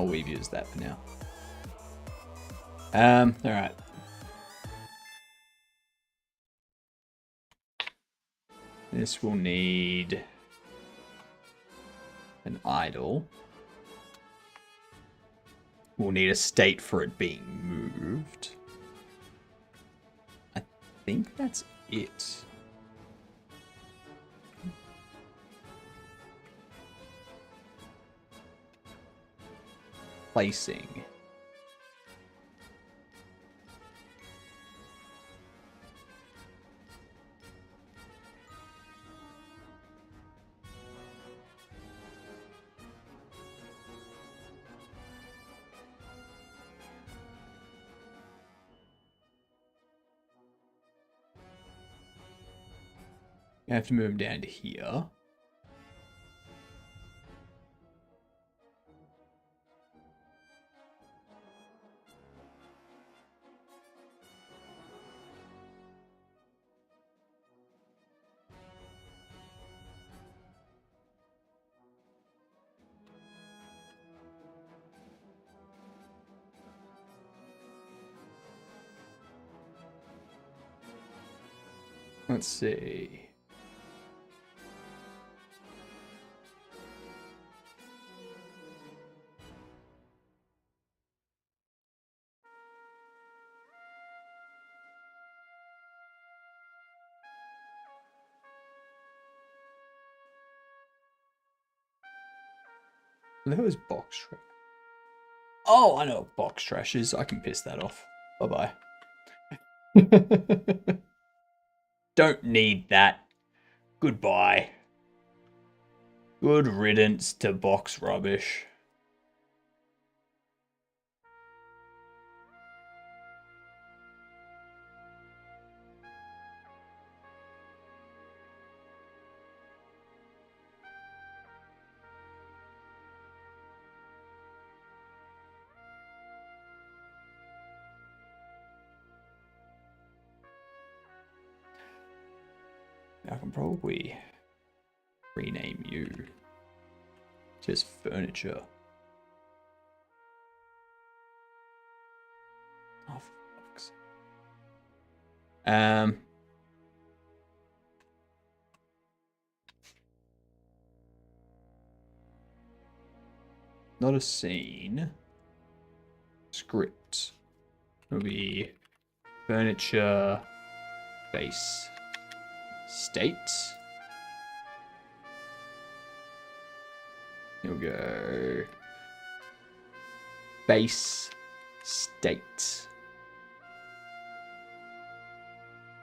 We've used that for now. All right. This will need an idle. We'll need a state for it being moved. I think that's it. placing. I have to move them down to here. Let's see. There was box trash. Oh, I know what box trash is. I can piss that off. Bye-bye. Don't need that. Goodbye. Good riddance to box rubbish. I can probably rename you just furniture. Oh, fucks. Not a scene. Script. It'll be furniture base state. Here we go. Base state.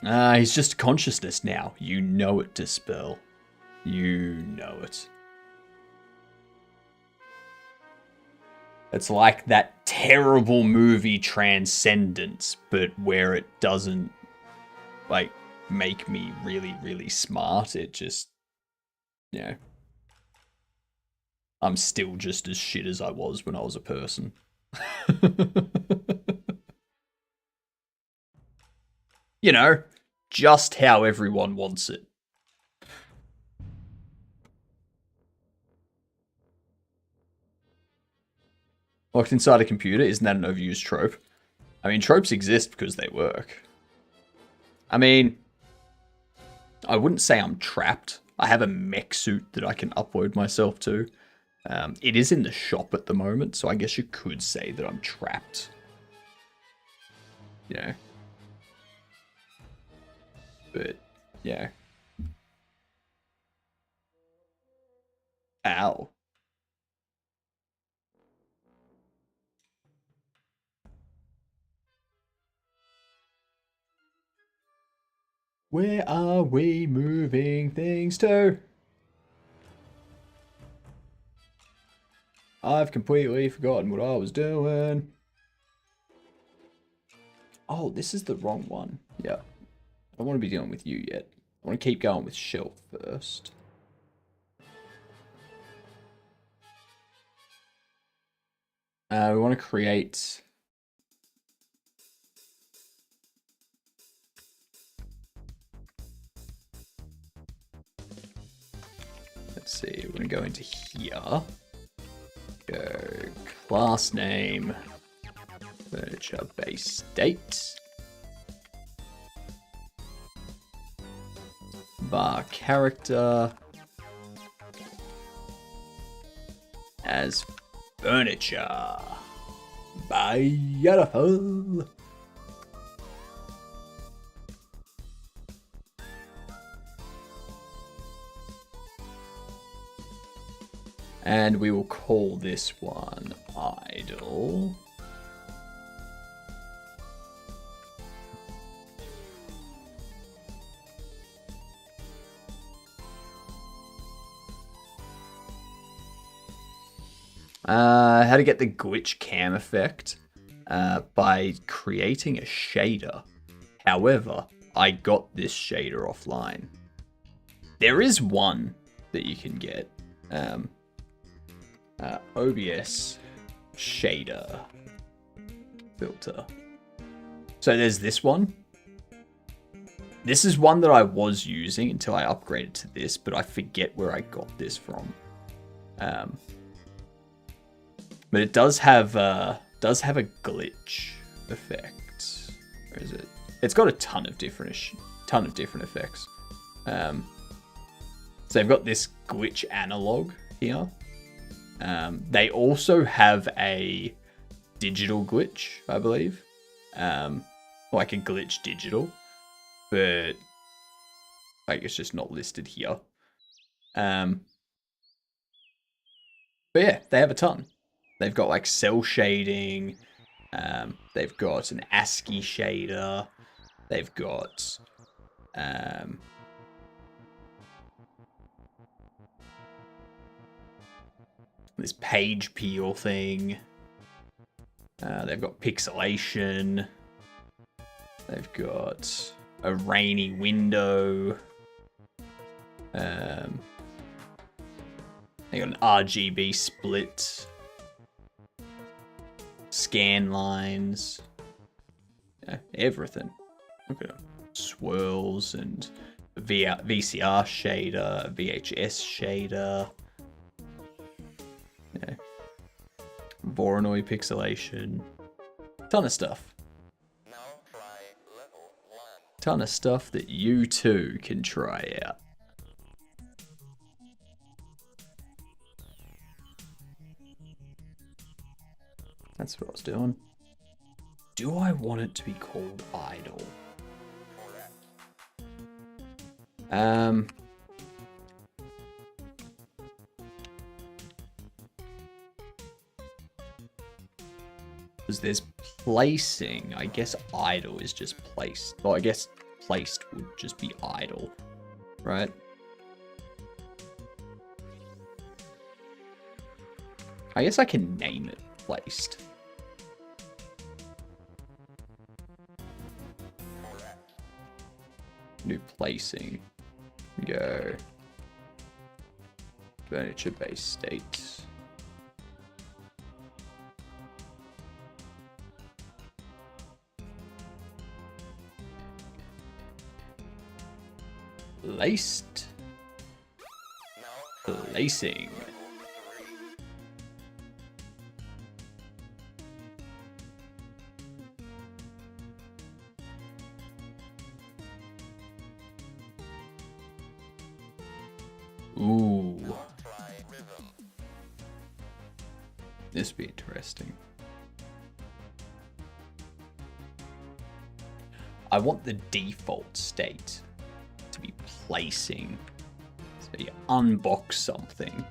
He's just consciousness now. You know it, Dispel. You know it. It's like that terrible movie Transcendence, but where it doesn't, like, make me really, really smart. It just, you know, I'm still just as shit as I was when I was a person. You know, just how everyone wants it. Locked inside a computer, isn't that an overused trope? I mean, tropes exist because they work. I mean, I wouldn't say I'm trapped. I have a mech suit that I can upload myself to. It is in the shop at the moment, so I guess you could say that I'm trapped. You know? But, yeah. Ow. Where are we moving things to? I've completely forgotten what I was doing. Oh, this is the wrong one. Yeah. I don't want to be dealing with you yet. I want to keep going with shelf first. We want to create... Let's see, we're going to go into here. Go class name, furniture base date, bar character as furniture. Beautiful. And we will call this one idle. How to get the glitch cam effect by creating a shader. However, I got this shader offline. There is one that you can get. OBS shader filter. So there's this one. This is one that I was using until I upgraded to this, but I forget where I got this from. But it does have a glitch effect. Where is it? It's got a ton of different effects. So they've got this glitch analog here. They also have a digital glitch, I believe, like a glitch digital, but like it's just not listed here. But yeah, they have a ton. They've got like cell shading. They've got an ASCII shader. They've got this page peel thing. They've got pixelation. They've got a rainy window. They got an RGB split. Scan lines. Yeah, everything. Look at them. Swirls and VCR shader, VHS shader. Yeah. Voronoi pixelation. Ton of stuff. Ton of stuff that you too can try out. That's what I was doing. Do I want it to be called idle? Because there's placing. I guess idle is just placed. Well, I guess placed would just be idle, right? I guess I can name it placed. New placing. Go. Furniture-based state. Laced. Placing. Ooh. This would be interesting. I want the default state to be placing. So you unbox something.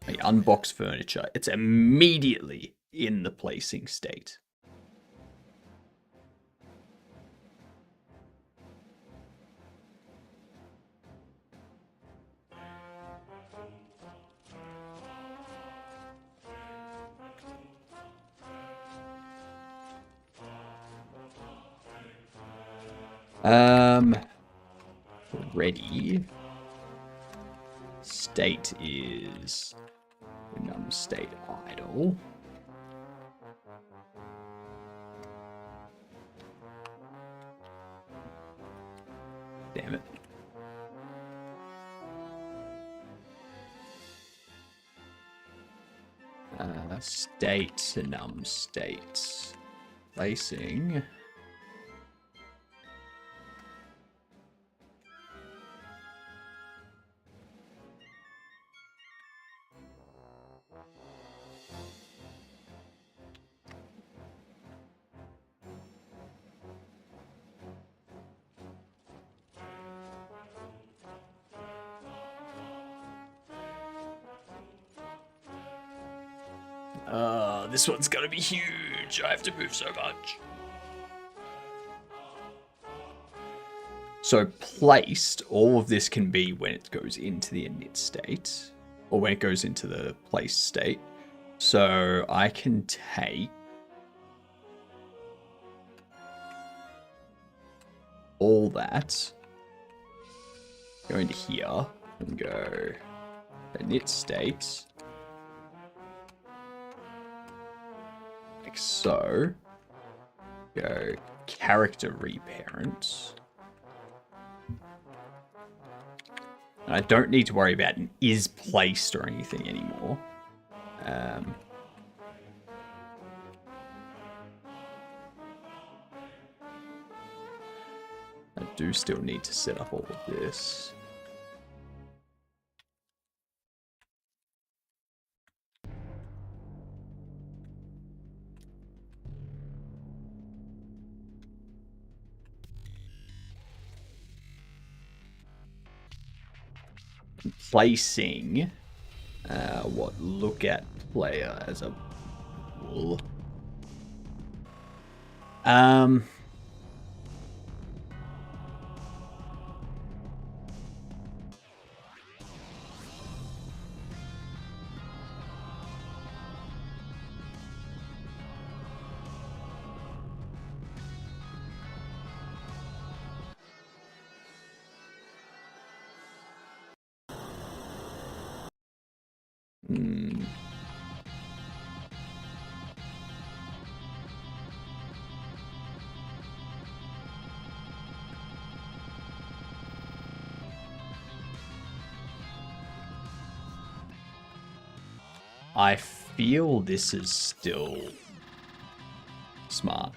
You unbox furniture. It's immediately in the placing state. Ready. State is num state idle. Damn it. State num state placing. This one's gonna be huge. I have to move so much. So placed, all of this can be when it goes into the init state, or when it goes into the placed state. So I can take all that, go into here, and go init state, like so, go character reparent. And I don't need to worry about an is placed or anything anymore. I do still need to set up all of this. Placing what look at player as a bool. I feel this is still smart.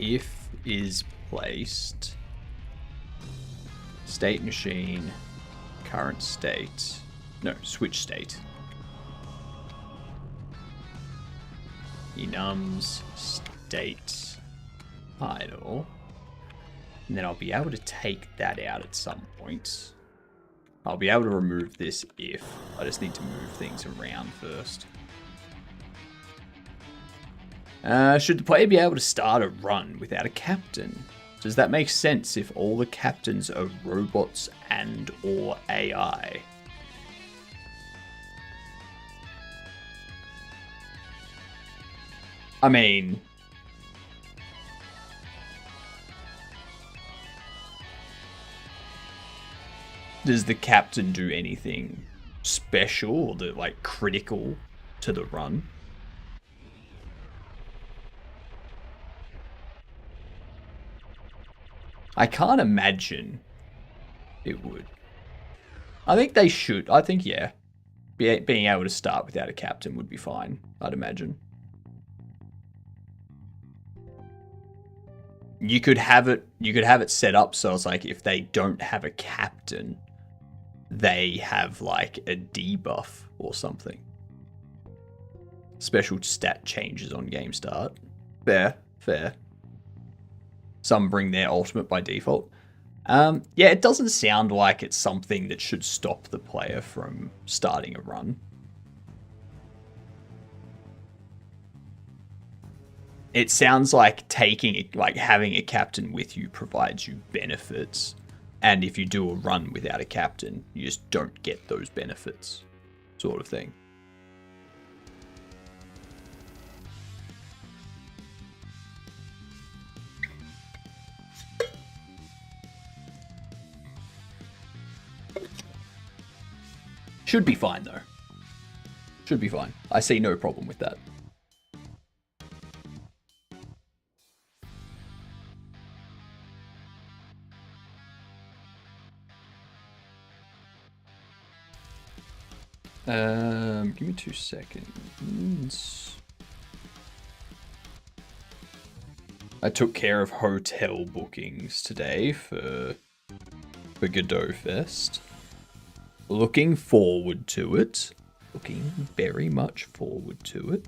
If is placed, state machine, current state, no, switch state. Enums state idle. And then I'll be able to take that out at some point. I'll be able to remove this if. I just need to move things around first. Should the player be able to start a run without a captain? Does that make sense if all the captains are robots and or AI? I mean, does the captain do anything special or like critical to the run? I can't imagine it would. I think they should. I think, yeah. Being able to start without a captain would be fine, I'd imagine. You could have it set up so it's like if they don't have a captain, they have like a debuff or something. Special stat changes on game start. Fair. Some bring their ultimate by default. Yeah, it doesn't sound like it's something that should stop the player from starting a run. It sounds like having a captain with you provides you benefits. And if you do a run without a captain, you just don't get those benefits, sort of thing. Should be fine, though. Should be fine. I see no problem with that. Give me 2 seconds. I took care of hotel bookings today for for Godot Fest. Looking forward to it. Looking very much forward to it.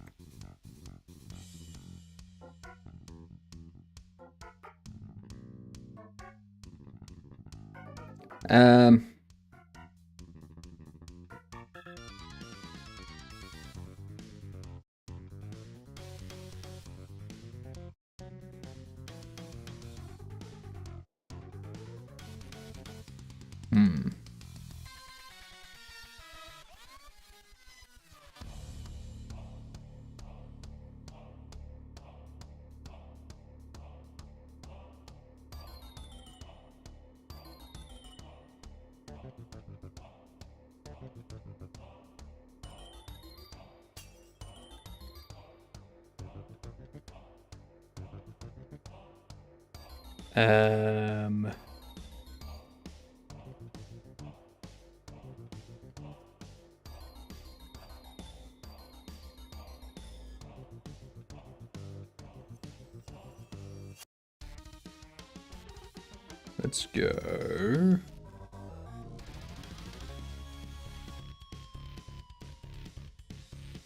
Let's go.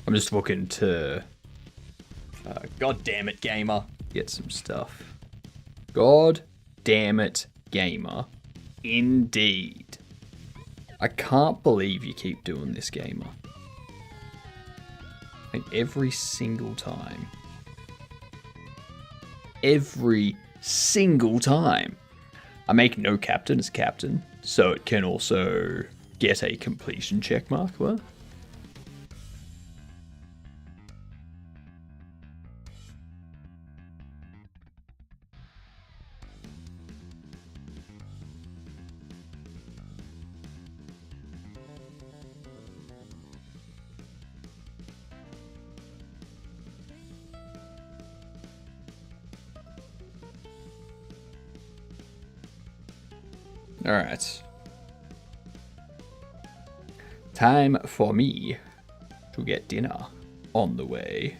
I'm just looking to... God damn it, gamer. Get some stuff. God damn it, gamer. Indeed. I can't believe you keep doing this, gamer. Like, every single time. Every single time. I make no captain as captain, so it can also get a completion check mark. What? Alright. Time for me to get dinner on the way.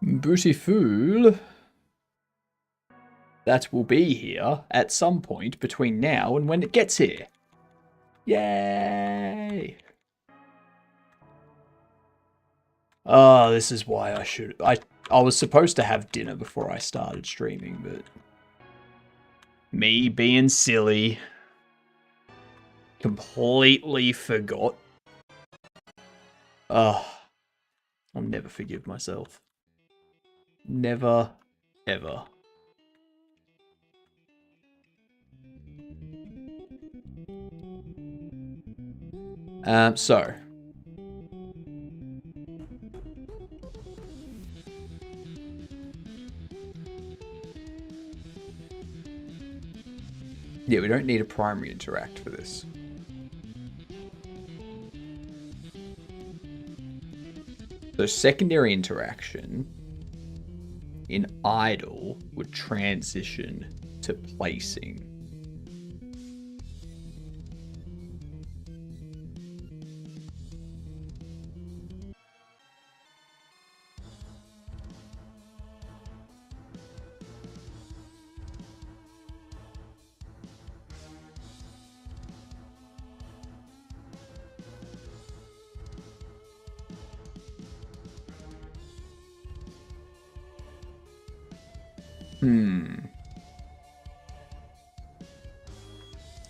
Beautiful. That will be here at some point between now and when it gets here. Yay! Oh, this is why I should... I was supposed to have dinner before I started streaming, but... me being silly. Completely forgot. I'll never forgive myself. Never, ever. So. Yeah, we don't need a primary interact for this. So secondary interaction in idle would transition to placing.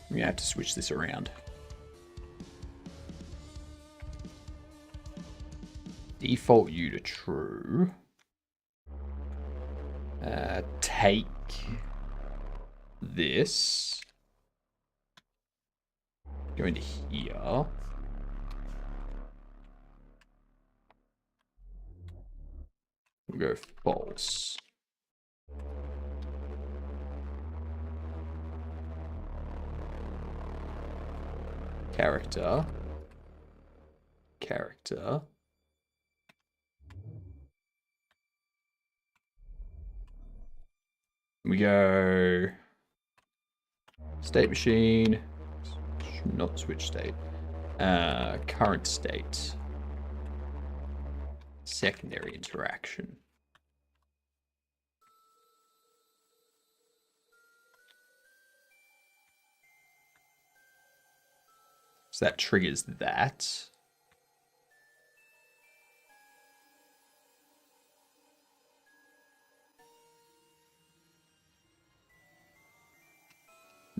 We have to switch this around. Default you to true. Take this. Go into here. We'll go false. Character. Character. We go State machine. Not switch state. Current state. Secondary interaction. So that triggers that.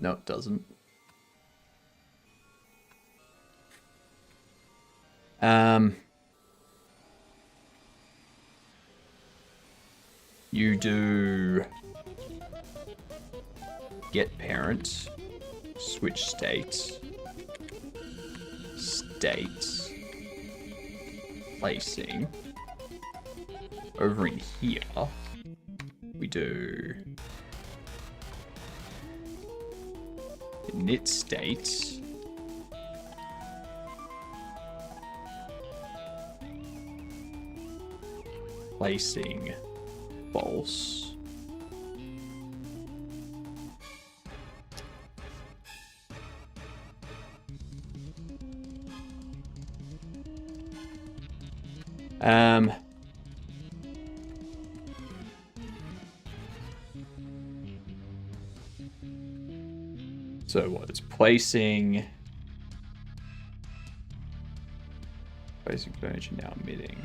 No, it doesn't. You do get parent, switch states, placing. Over in here, we do init states. Placing false. So what it's placing furniture now emitting.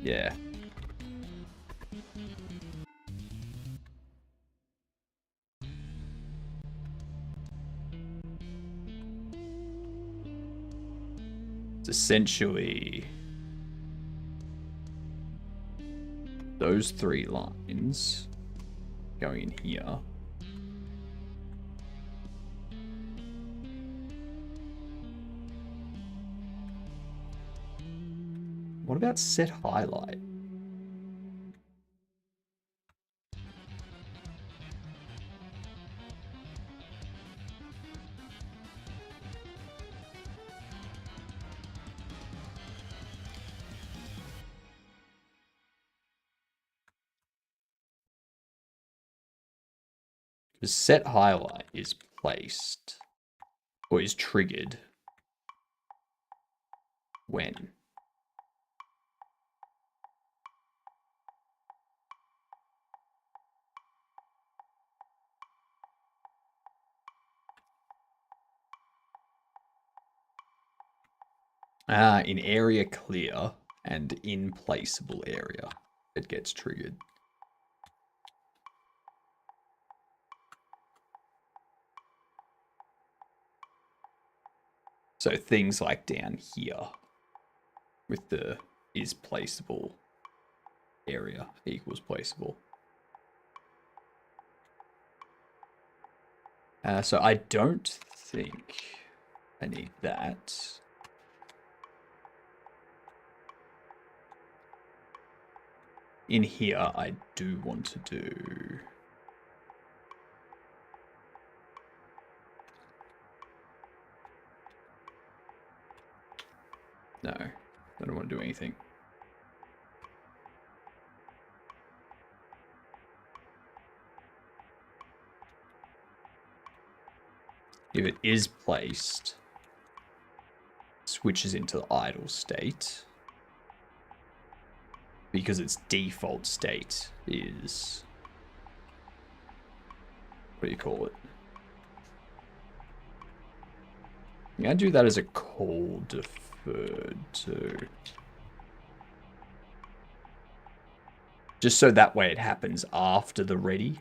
Yeah. It's essentially those three lines going in here. What about set highlight? The set highlight is placed or is triggered when in area clear and in placeable area it gets triggered. So things like down here with the is placeable area equals placeable. So I don't think I need that. In here, I do want to do... No, I don't want to do anything. If it is placed, switches into the idle state. Because its default state is... What do you call it? I'm going to do that as a call deferred to. Just so that way it happens after the ready.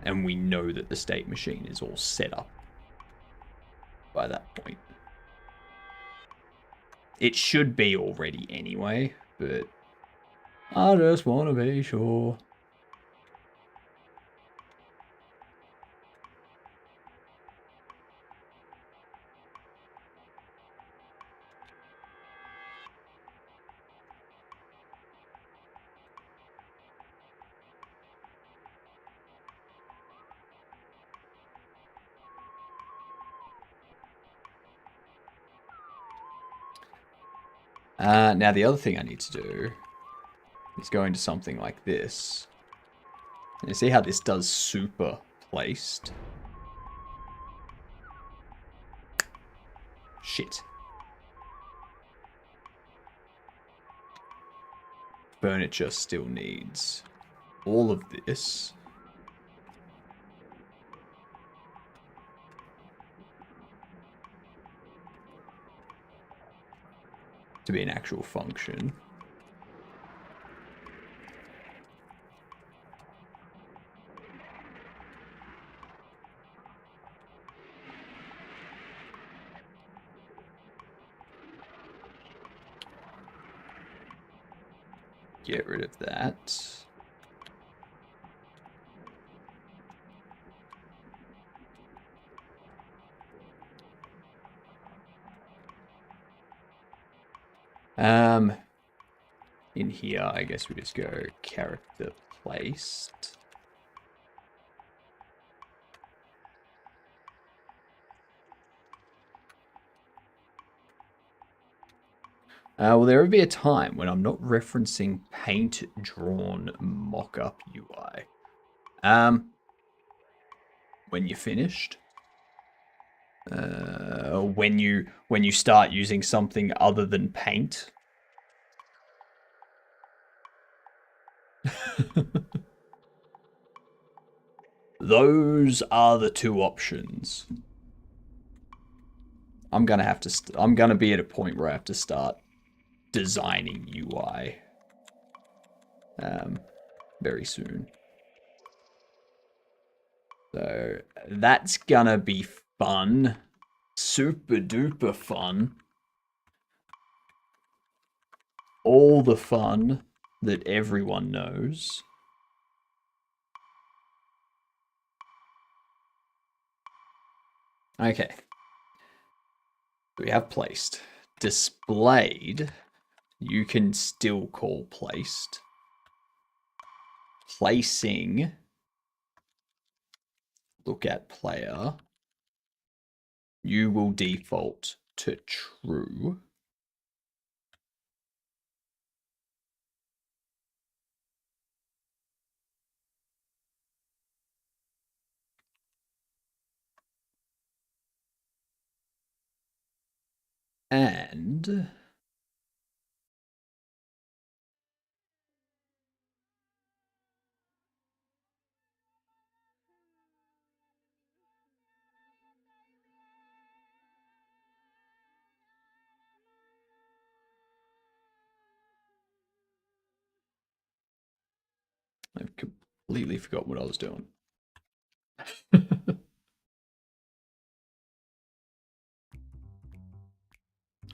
And we know that the state machine is all set up by that point. It should be already anyway, but I just want to be sure. Now the other thing I need to do is go into something like this You see how this does super placed? Shit. Furniture still needs all of this. To be an actual function. Get rid of that. In here, I guess we just go character placed. Will there ever be a time when I'm not referencing paint-drawn mock-up UI? When you're finished. When you start using something other than paint. Those are the two options. I'm gonna be at a point where I have to start designing UI very soon. So that's gonna be fun. Super duper fun. All the fun that everyone knows. Okay. We have placed. Displayed, you can still call placed. Placing, look at player. You will default to true. And I've completely forgot what I was doing.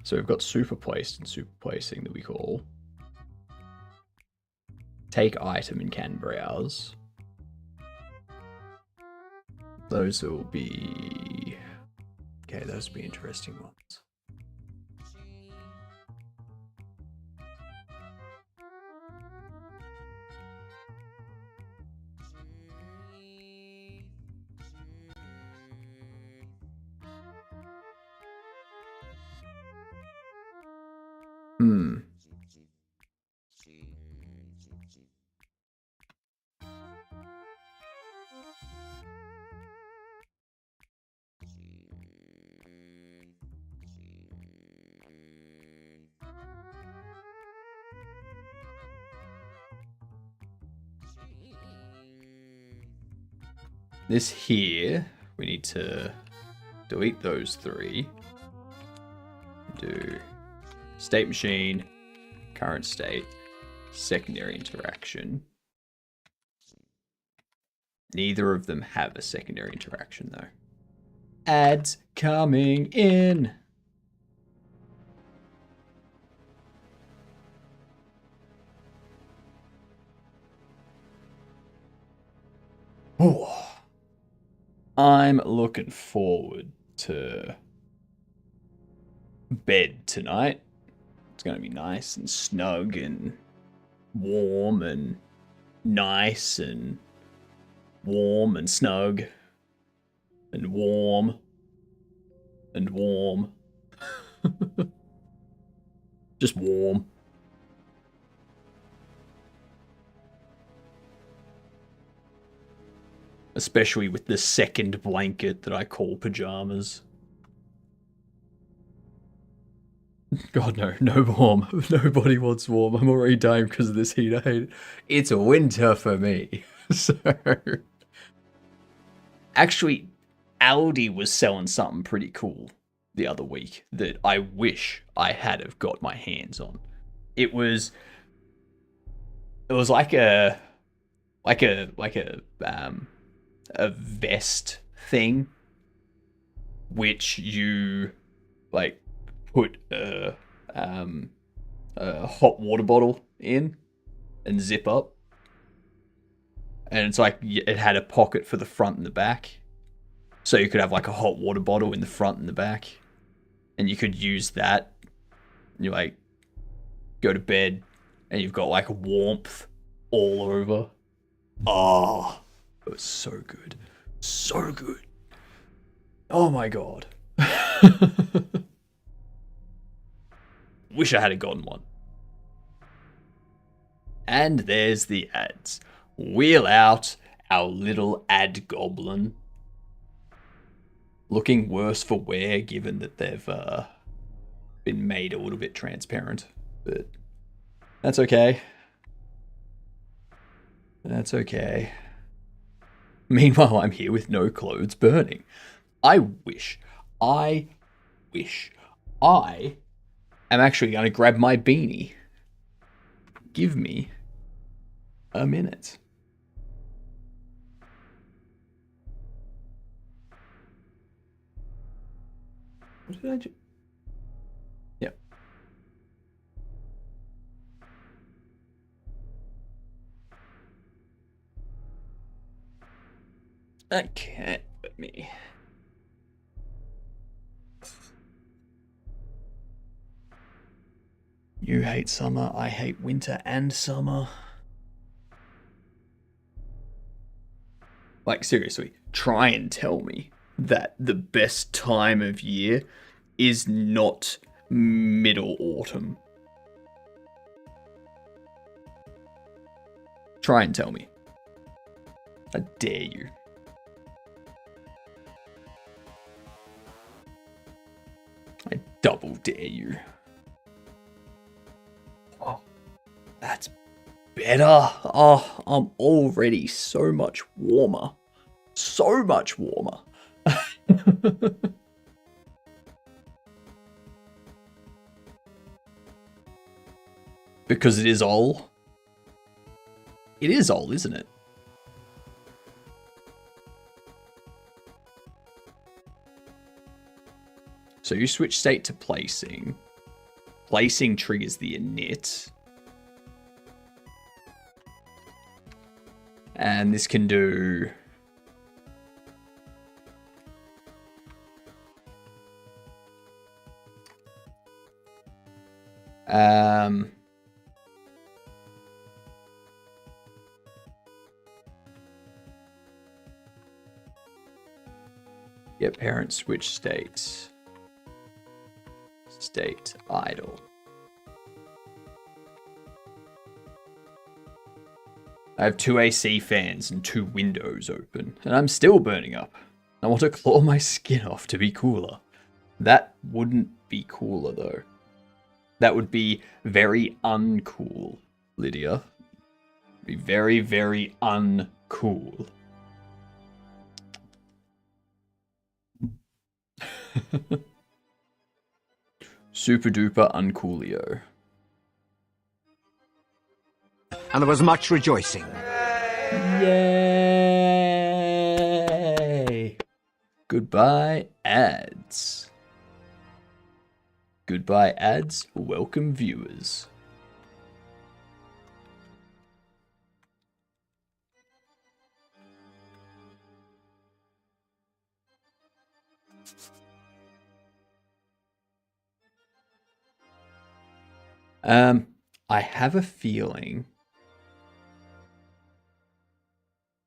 So we've got super placed and super placing that we call. Take item and can browse. Those will be... Okay, those will be interesting ones. This here, we need to delete those three. Do state machine, current state, secondary interaction. Neither of them have a secondary interaction though. Ads coming in. Ooh. I'm looking forward to bed tonight. It's going to be nice and snug and warm and nice and warm and snug and warm and warm. Just warm. especially with the second blanket that I call pajamas. God, no, no warm. Nobody wants warm. I'm already dying because of this heat. I hate it. It's winter for me. So, actually, Aldi was selling something pretty cool the other week that I wish I had have got my hands on. It was like a vest thing, which you like put a hot water bottle in and zip up, and it's like it had a pocket for the front and the back, so you could have like a hot water bottle in the front and the back, and you could use that. And you like go to bed, and you've got like warmth all over. Oh, it was so good, so good. Oh my god. Wish I had gotten one. And there's the ads. Wheel out our little ad goblin. Looking worse for wear, given that they've been made a little bit transparent. But that's okay. That's okay. Meanwhile, I'm here with no clothes burning. I wish I am actually going to grab my beanie. Give me a minute. What did I do? Yep. Okay, let me. You hate summer, I hate winter and summer. Like, seriously, try and tell me that the best time of year is not middle autumn. Try and tell me. I dare you. I double dare you. Oh, that's better. Oh, I'm already so much warmer. So much warmer. Because it is all. It is all, isn't it? So you switch state to placing. Placing triggers the init. And this can do... yeah, parent switch state. State idle. I have 2 AC fans and 2 windows open, and I'm still burning up. I want to claw my skin off to be cooler. That wouldn't be cooler, though. That would be very uncool, Lydia. Be very, very uncool. Super duper uncoolio. And there was much rejoicing. Yay! Goodbye, ads. Goodbye, ads. Welcome, viewers. I have a feeling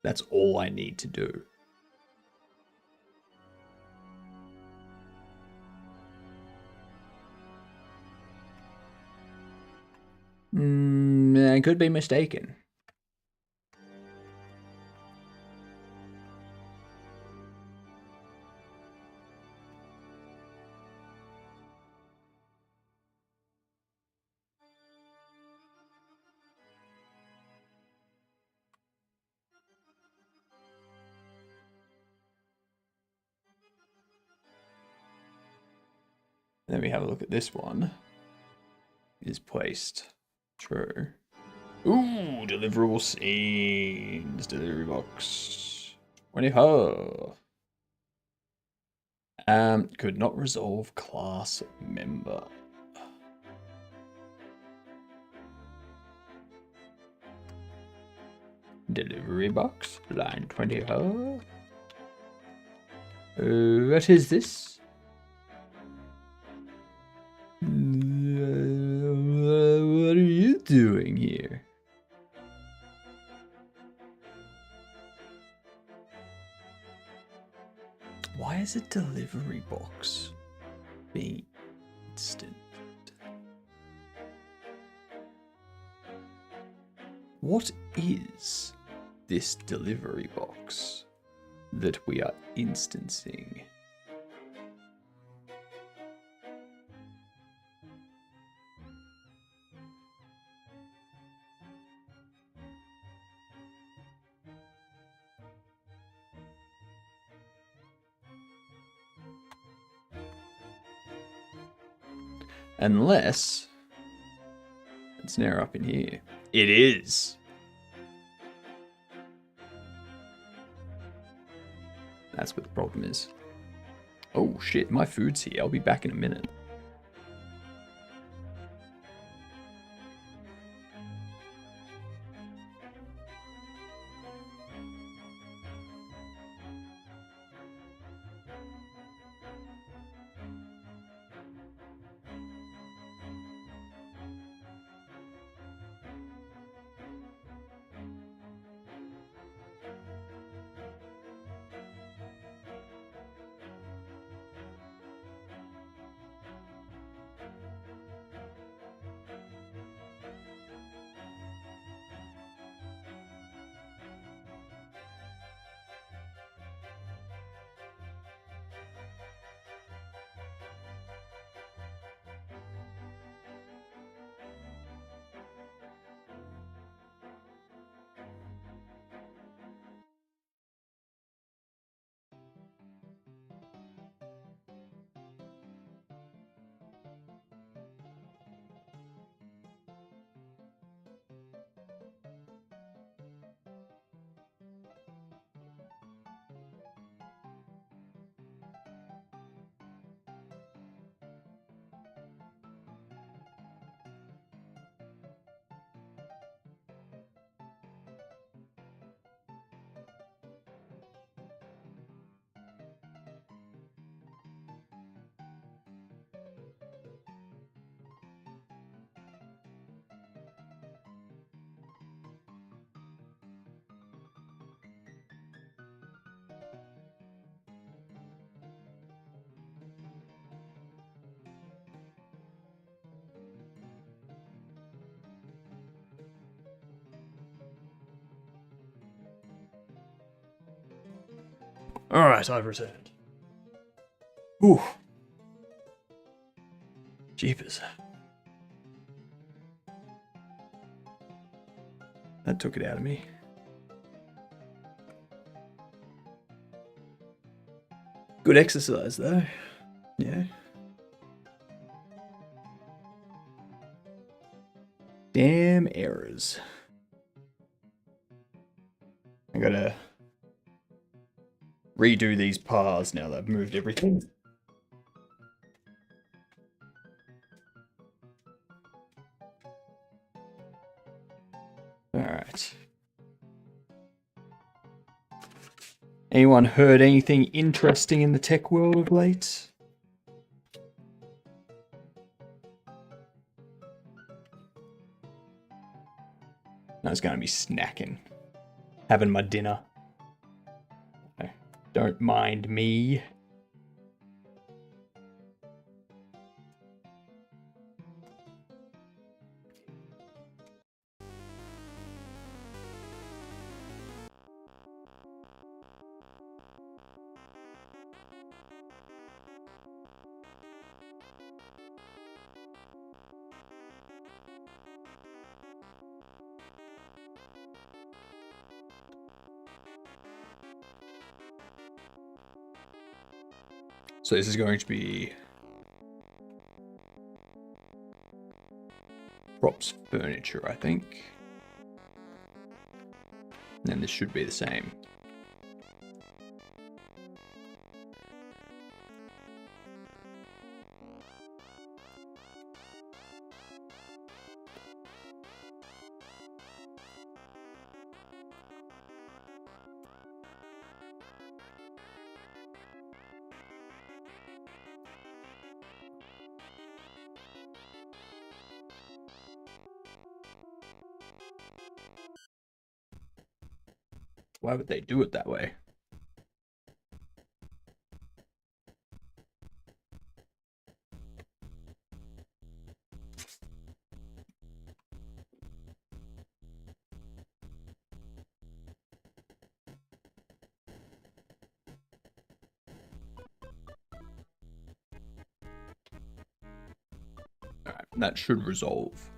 that's all I need to do. I could be mistaken. Then we have a look at this one. Is placed. True. Ooh, deliverable scenes. Delivery box. 24. Could not resolve class member. Delivery box, line 24. What is this? What are you doing here? Why is a delivery box being instant? What is this delivery box that we are instancing? Unless it's now up in here. It is. That's what the problem is. Oh shit, my food's here. I'll be back in a minute. Alright, I've returned. Ooh. Jeepers. That took it out of me. Good exercise, though. Yeah. Damn errors. I gotta redo these paths now that I've moved everything. Alright. Anyone heard anything interesting in the tech world of late? I was gonna be snacking. Having my dinner. Don't mind me. So this is going to be props furniture, I think. And then this should be the same. Why would they do it that way? Alright, that should resolve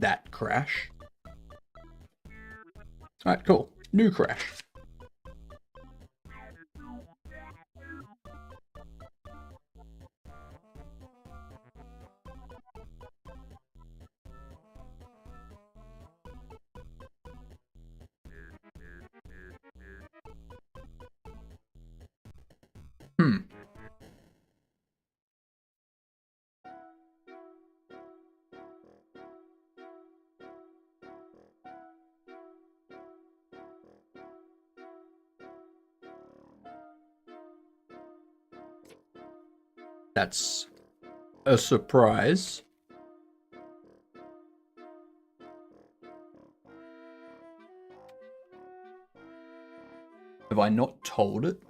that crash. Alright, cool. New crash. That's a surprise. Have I not told it?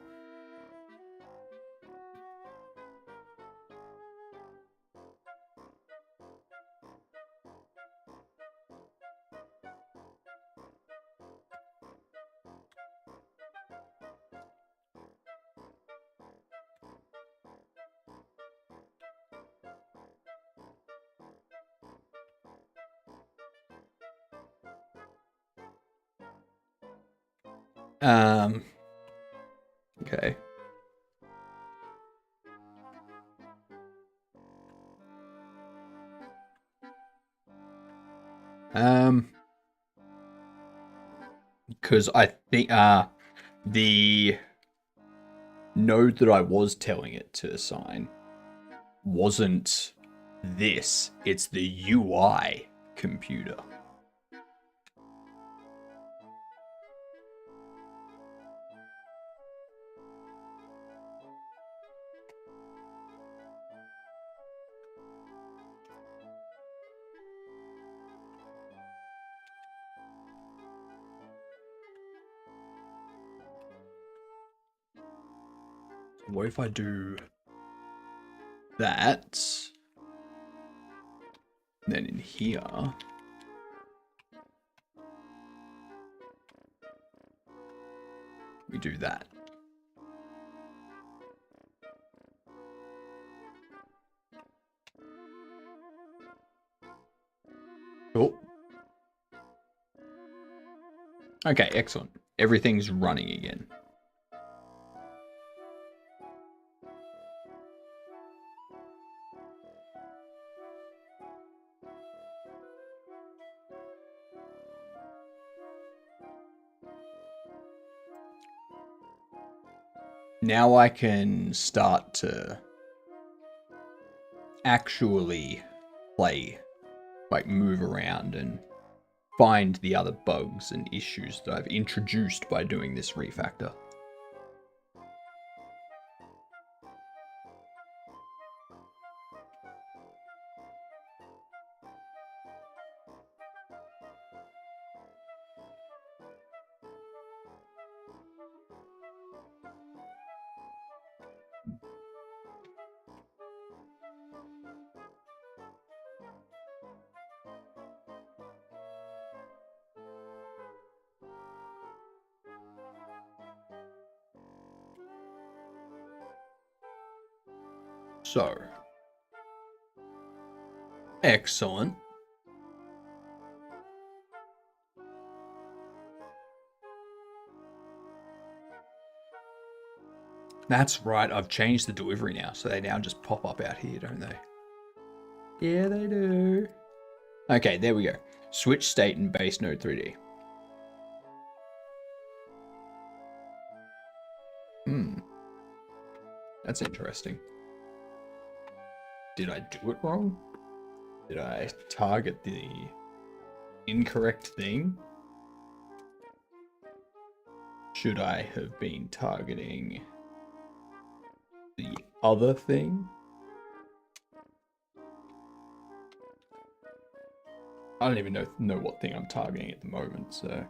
Okay. Because I think the node that I was telling it to assign wasn't this, it's the UI computer. What if I do that? Then in here, we do that. Cool. Okay, excellent. Everything's running again. Now I can start to actually play, like move around and find the other bugs and issues that I've introduced by doing this refactor. So, excellent. That's right, I've changed the delivery now, so they now just pop up out here, don't they? Yeah, they do. Okay, there we go. Switch state in base node 3D. That's interesting. Did I do it wrong? Did I target the incorrect thing? Should I have been targeting the other thing? I don't even know what thing I'm targeting at the moment, so...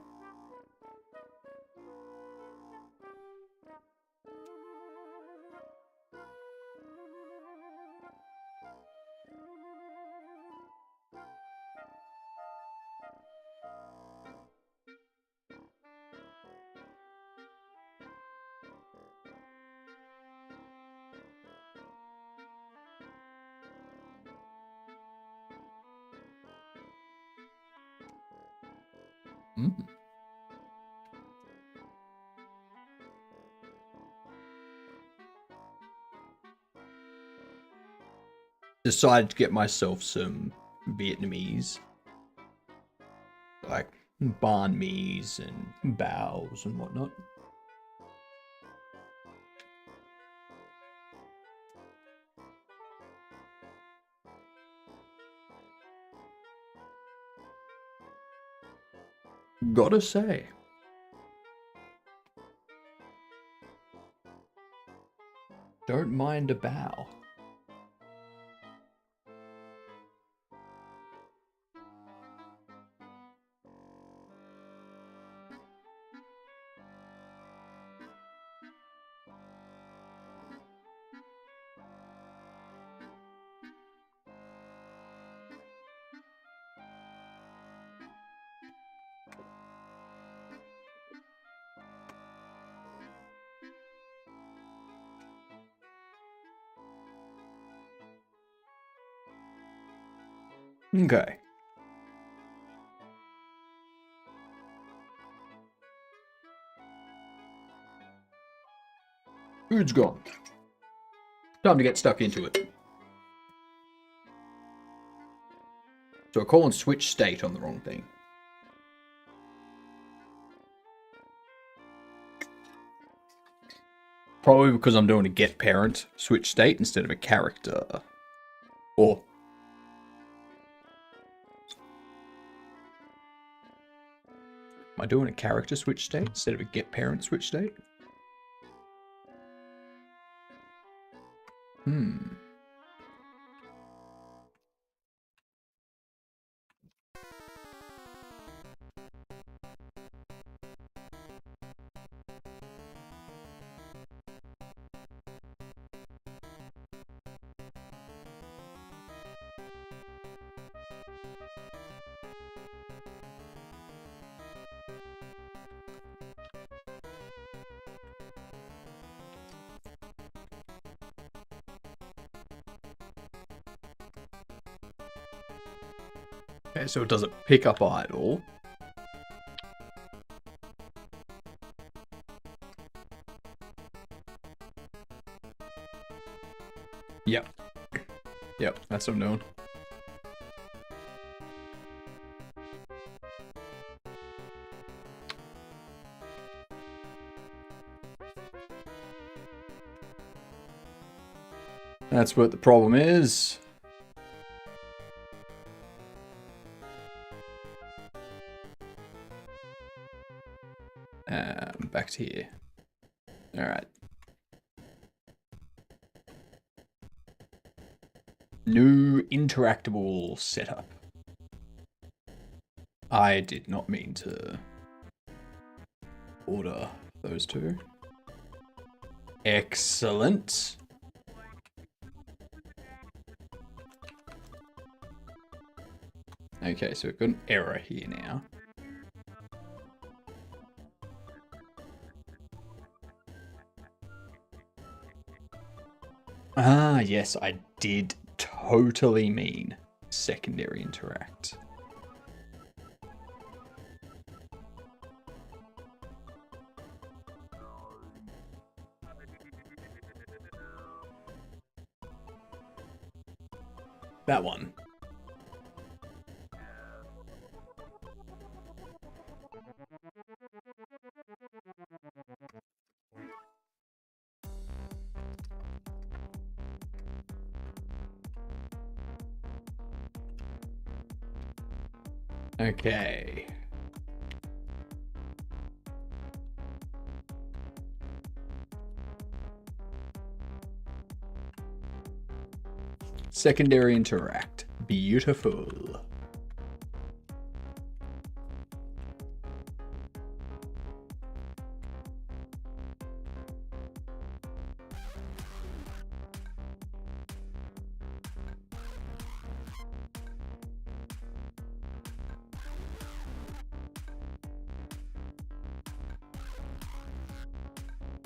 Decided to get myself some Vietnamese, like banh mi's and baos and whatnot. Gotta say. Don't mind a bao. Okay. Food's gone. Time to get stuck into it. So I call and switch state on the wrong thing. Probably because I'm doing a get parent switch state instead of a character. Or... am I doing a character switch state instead of a get parent switch state? Okay, so it doesn't pick up idle. Yep. Yep, that's what I'm doing. That's what the problem is. Back to here. All right. New interactable setup. I did not mean to order those two. Excellent. Okay, so we've got an error here now. Ah, yes, I did totally mean secondary interact. That one. Okay. Secondary interact. Beautiful.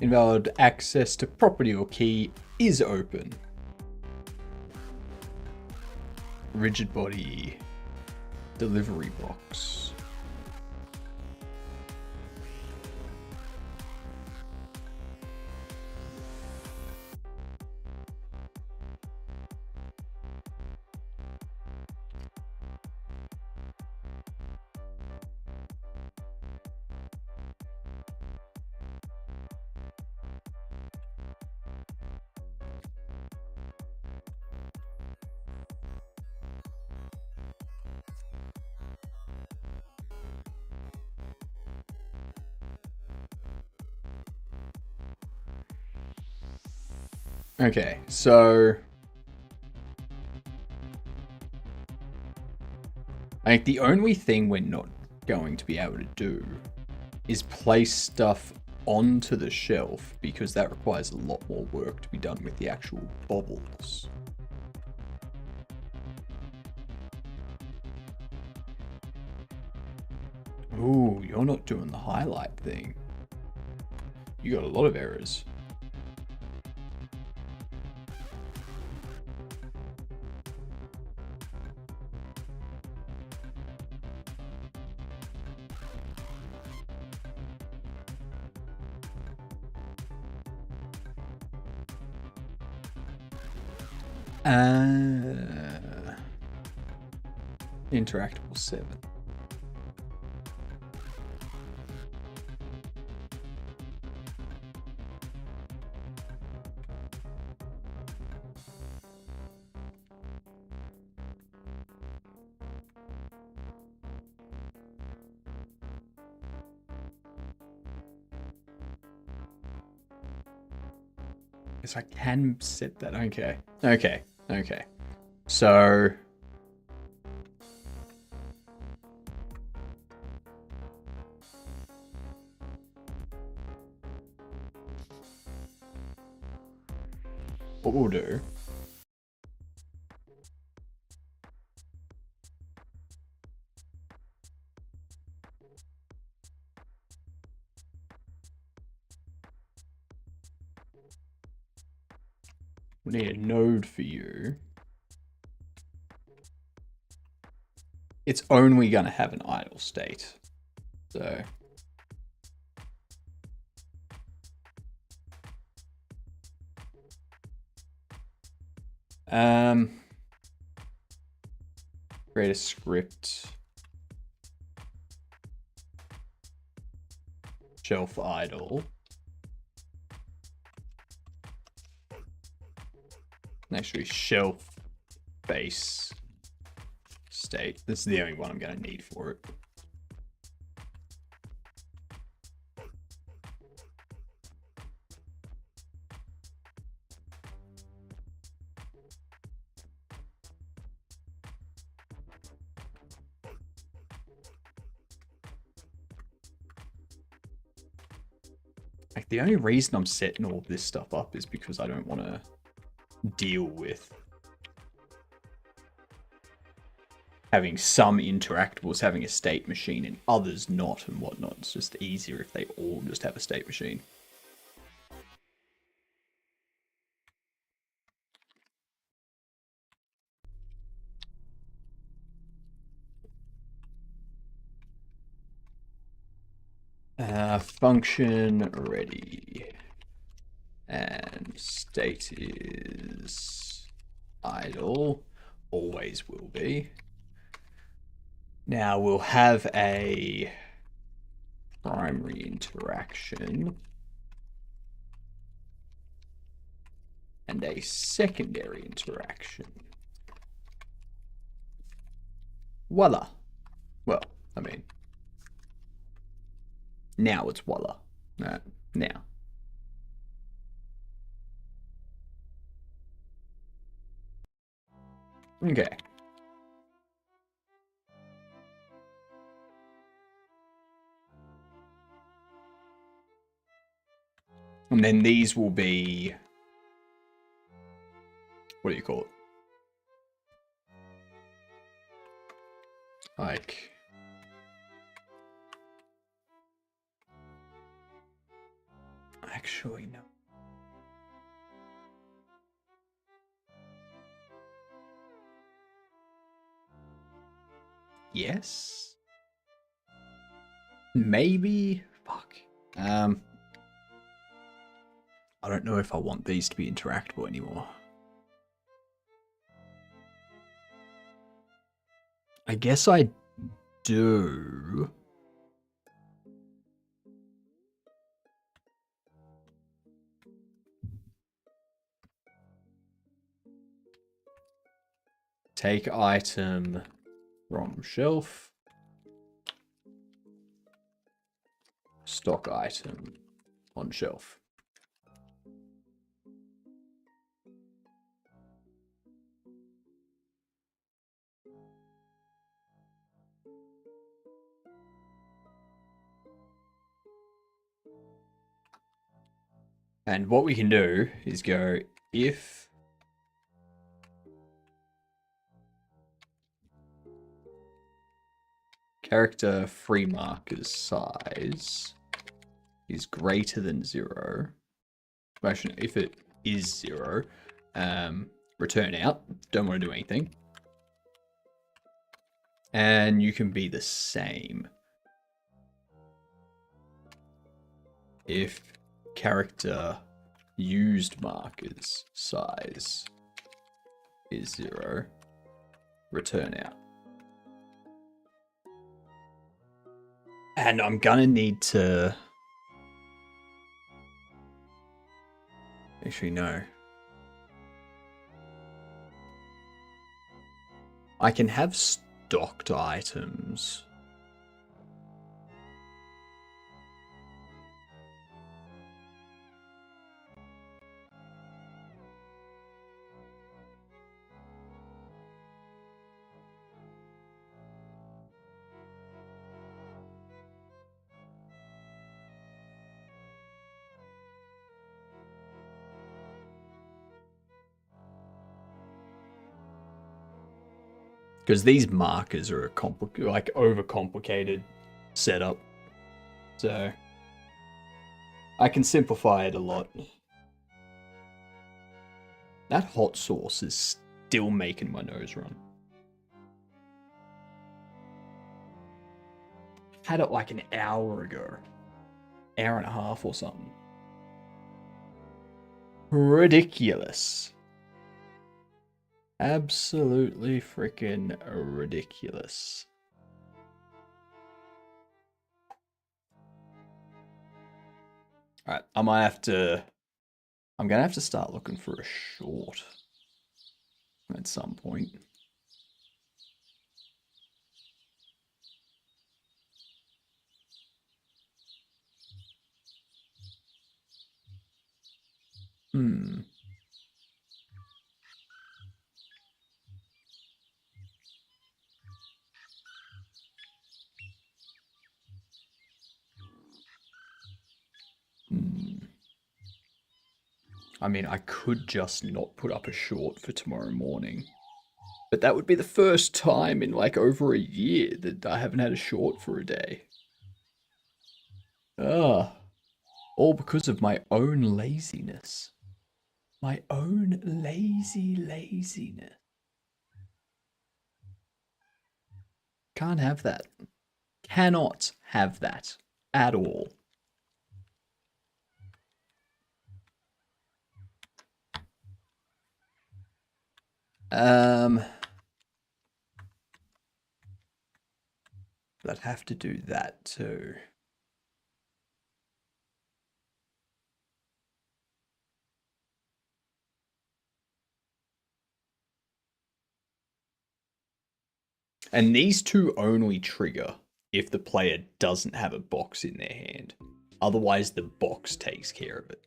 Invalid access to property or key is open. Rigid body. Delivery box. Okay, so I think the only thing we're not going to be able to do is place stuff onto the shelf, because that requires a lot more work to be done with the actual bobbles. Ooh, you're not doing the highlight thing. You got a lot of errors. Interactable 7. Guess I can set that. Okay. Okay. Okay. So what we'll do we need a node for you. It's only going to have an idle state. So create a script. Shelf idle. Actually, shelf base state. This is the only one I'm going to need for it. Like, the only reason I'm setting all of this stuff up is because I don't want to deal with having some interactables having a state machine and others not and whatnot. It's just easier if they all just have a state machine. Function ready. And state is idle. Always will be. Now we'll have a primary interaction and a secondary interaction. Voila. Well, I mean, now it's voila. Now. Okay. And then these will be, what do you call it? Like, actually, no. Yes? Maybe? Fuck. I don't know if I want these to be interactable anymore. I guess I do. Take item from shelf. Stock item on shelf. And what we can do is go if character free marker's size is greater than 0. Actually, if it is 0, return out. Don't want to do anything. And you can be the same. If character used markers size is 0, return out. And I'm gonna need to... Actually, no. I can have stocked items. Because these markers are a overcomplicated setup. So I can simplify it a lot. That hot sauce is still making my nose run. Had it like an hour ago. Hour and a half or something. Ridiculous. Absolutely freaking ridiculous. Alright, I'm gonna have to start looking for a short at some point. I mean, I could just not put up a short for tomorrow morning. But that would be the first time in like over a year that I haven't had a short for a day. All because of my own laziness. My own laziness. Can't have that. Cannot have that at all. But I'd have to do that too. And these two only trigger if the player doesn't have a box in their hand. Otherwise, the box takes care of it.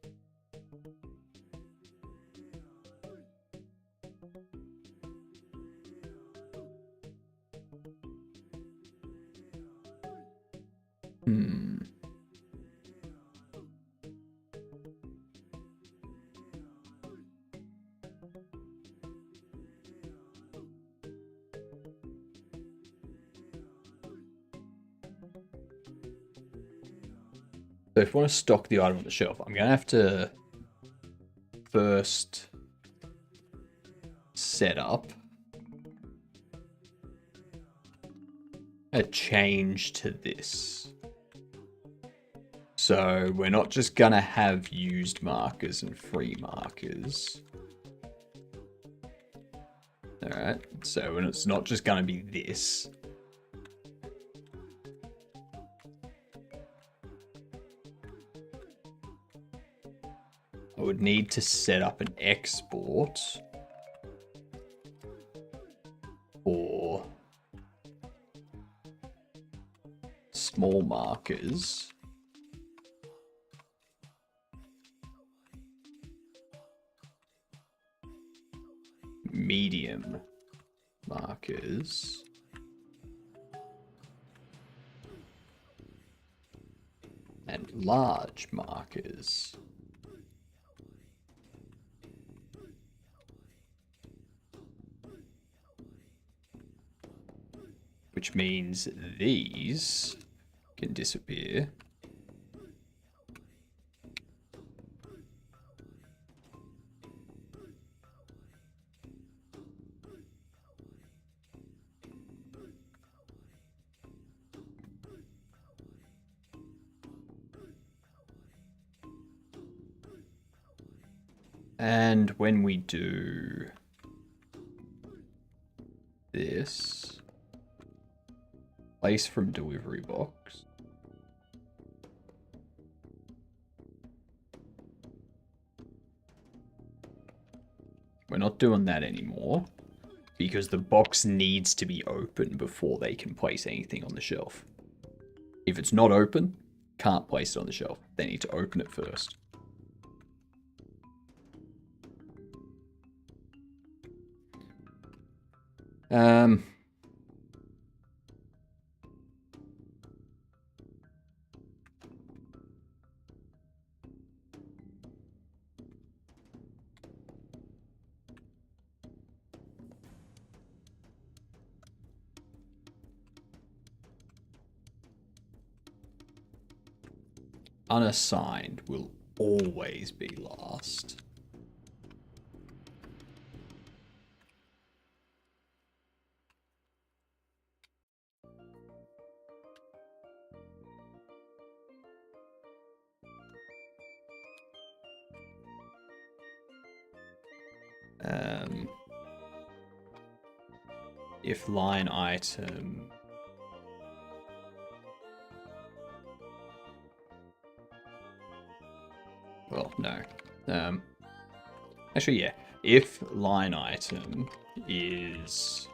So if I want to stock the item on the shelf, I'm going to have to first set up a change to this. So we're not just going to have used markers and free markers. Alright, so it's not just going to be this. I would need to set up an export for small markers. Medium markers. And large markers. Which means these can disappear. And when we do this, place from delivery box. We're not doing that anymore because the box needs to be open before they can place anything on the shelf. If it's not open, can't place it on the shelf. They need to open it first. Unassigned will always be last. If line item well, no. Actually, yeah. If line item is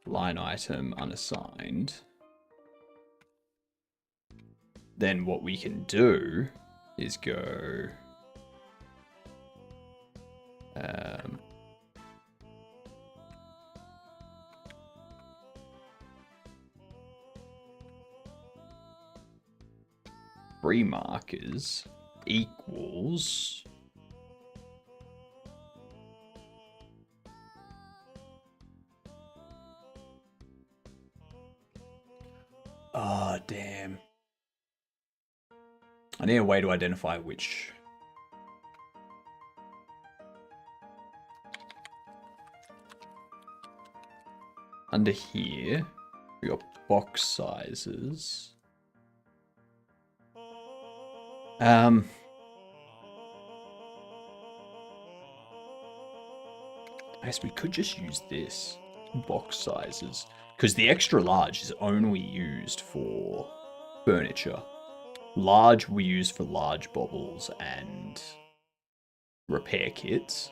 line item unassigned, then what we can do is go free markers equals oh damn. I need a way to identify which under here we got box sizes. I guess we could just use this box sizes because the extra large is only used for furniture. Large we use for large bobbles and repair kits,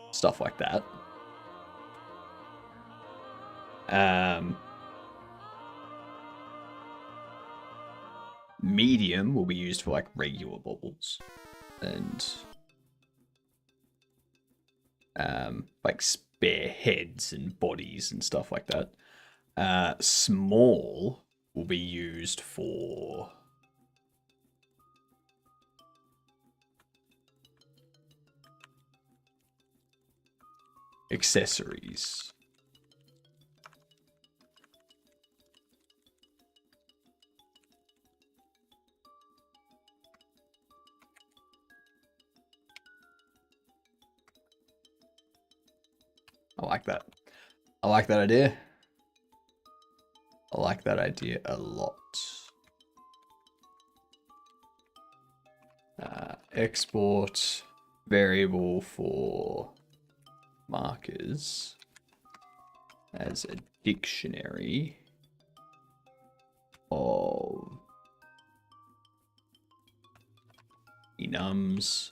stuff like that. Medium will be used for like regular bubbles and like spare heads and bodies and stuff like that. Small will be used for accessories. I like that. I like that idea. I like that idea a lot. Export variable for markers as a dictionary of enums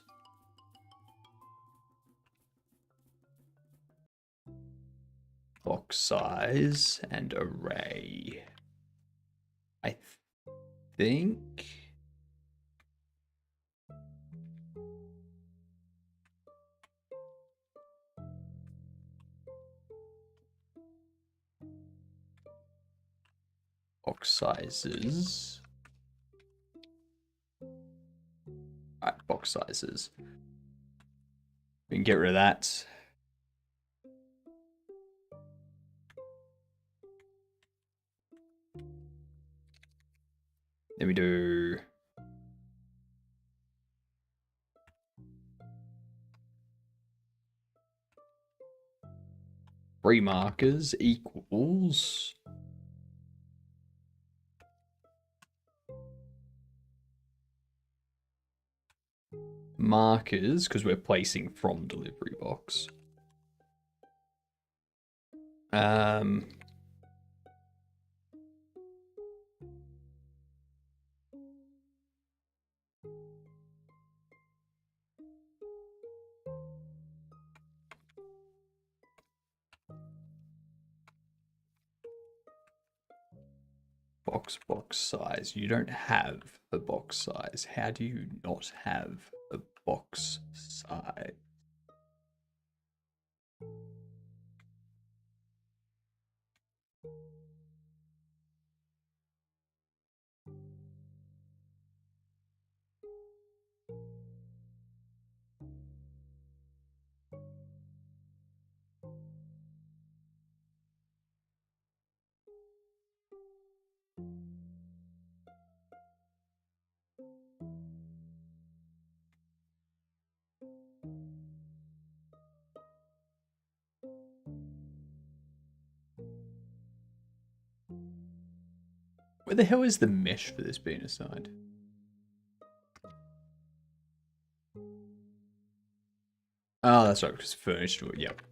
box size and array. I think box sizes. Alright, box sizes. We can get rid of that. Then we do three markers equals markers, because we're placing from delivery box. Box size. You don't have a box size. How do you not have a box size? Where the hell is the mesh for this being assigned? Oh, that's right, because furnished. Yep.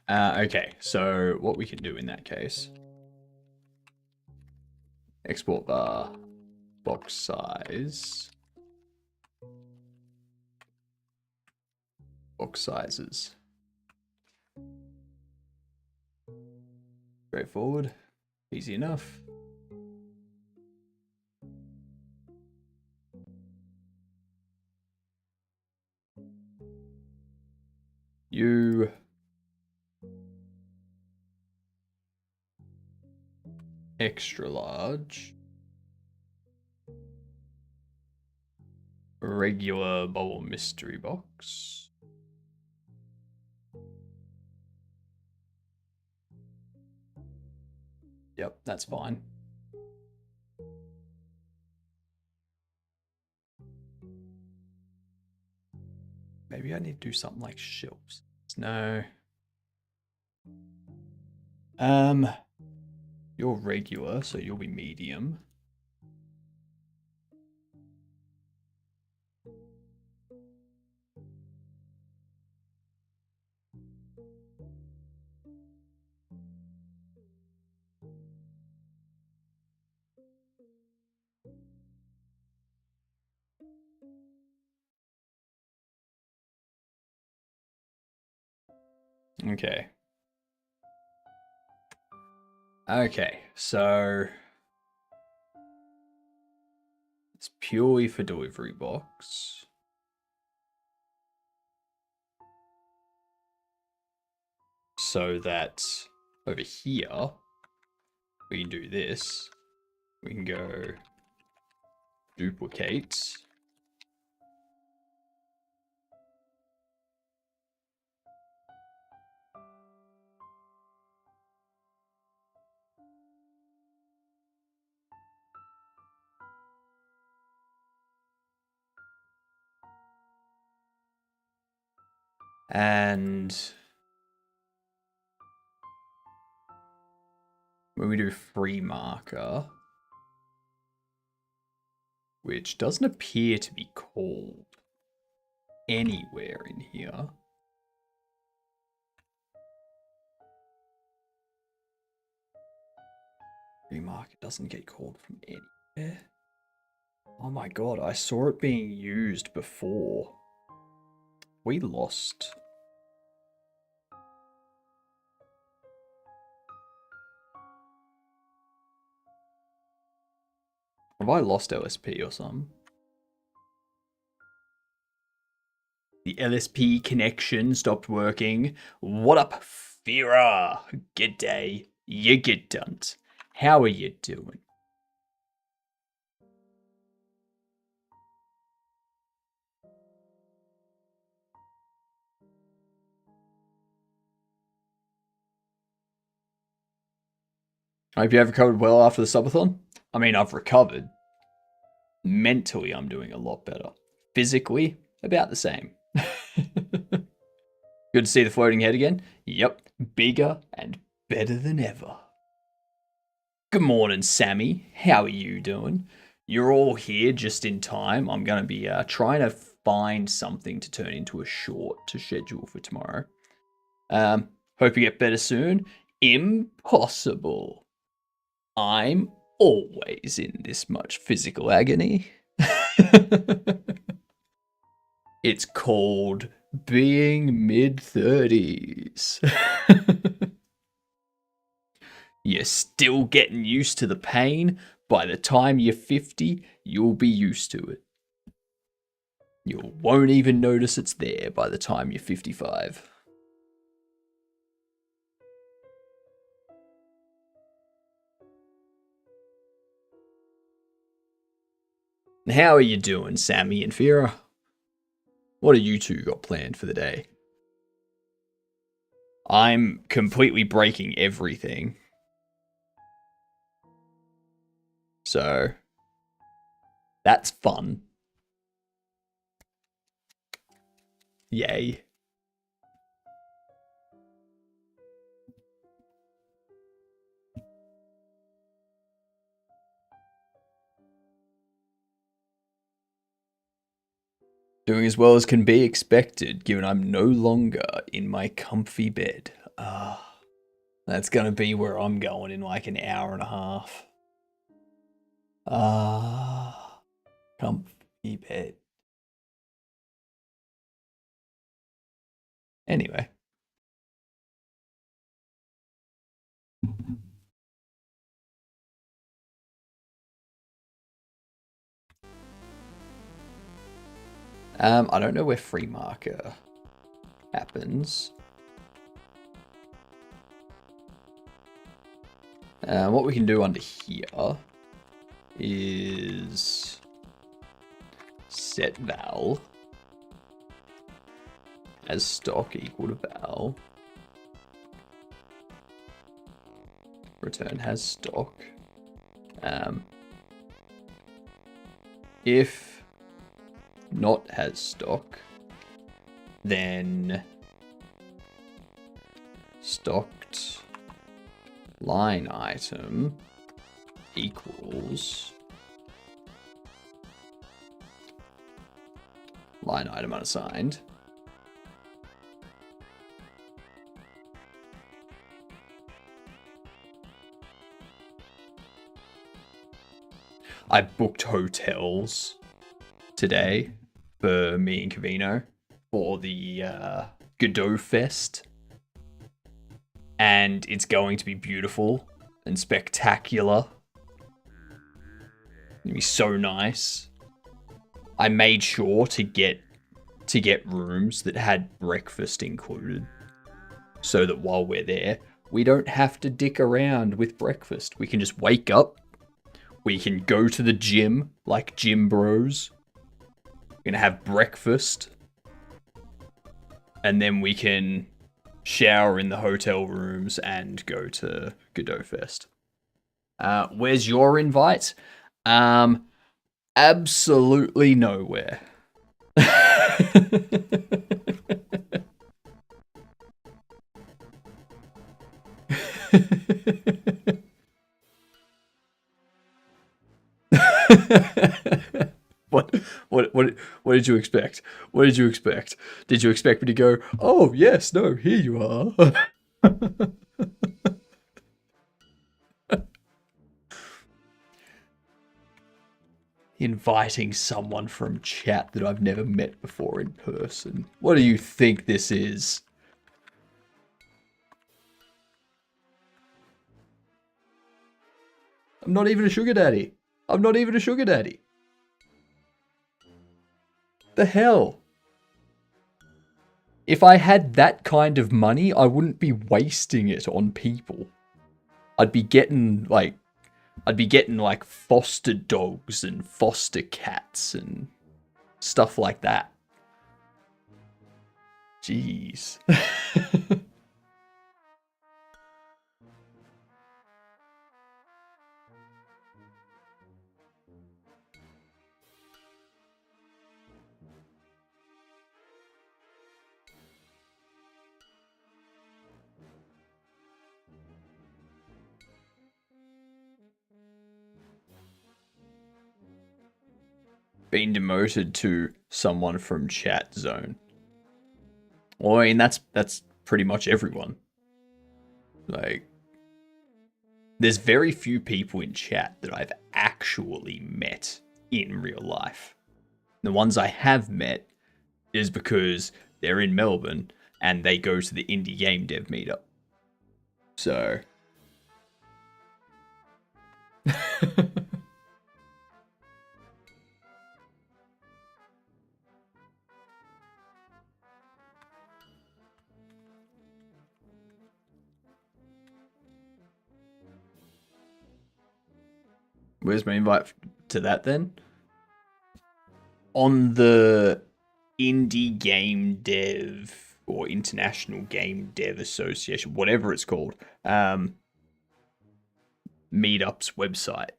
Okay, so what we can do in that case, export bar box size, box sizes. Straightforward, easy enough. You extra large, regular bubble mystery box. Yep, that's fine. Maybe I need to do something like shelves. No. You're regular, so you'll be medium. Okay. Okay, so purely for delivery box. So that over here, we can do this. We can go duplicate. And when we do free marker, which doesn't appear to be called anywhere in here. Free marker doesn't get called from anywhere. Oh my god, I saw it being used before. We lost. Have I lost LSP or something? The LSP connection stopped working. What up, Fira? G'day, you get dumped. How are you doing? I hope you have recovered well after the subathon. I mean, I've recovered. Mentally, I'm doing a lot better. Physically, about the same. Good to see the floating head again. Yep, bigger and better than ever. Good morning, Sammy. How are you doing? You're all here just in time. I'm going to be trying to find something to turn into a short to schedule for tomorrow. Hope you get better soon. Impossible. I'm always in this much physical agony. It's called being mid-30s. You're still getting used to the pain. By the time you're 50, you'll be used to it. You won't even notice it's there by the time you're 55. How are you doing, Sammy and Fira? What have you two got planned for the day? I'm completely breaking everything. So, that's fun. Yay. Doing as well as can be expected, given I'm no longer in my comfy bed. That's gonna be where I'm going in like an hour and a half. Comfy bed. Anyway. I don't know where free marker happens. What we can do under here is set val as stock equal to val. Return has stock. If not has stock, then stocked line item equals line item unassigned. I booked hotels today for me and Cavino for the Godot Fest. And it's going to be beautiful and spectacular. It's going to be so nice. I made sure to get rooms that had breakfast included, so that while we're there, we don't have to dick around with breakfast. We can just wake up. We can go to the gym like gym bros. We're gonna have breakfast, and then we can shower in the hotel rooms and go to Godot Fest. Where's your invite? Absolutely nowhere. What did you expect? What did you expect? Did you expect me to go, "Oh, yes, no, here you are." Inviting someone from chat that I've never met before in person. What do you think this is? I'm not even a sugar daddy. I'm not even a sugar daddy. The hell? If I had that kind of money, I wouldn't be wasting it on people. I'd be getting like foster dogs and foster cats and stuff like that. Jeez. Being demoted to someone from chat zone. Well, I mean, that's pretty much everyone. Like, there's very few people in chat that I've actually met in real life. The ones I have met is because they're in Melbourne and they go to the indie game dev meetup. So... Where's my invite to that then? On the Indie Game Dev or International Game Dev Association, whatever it's called, meetup's website.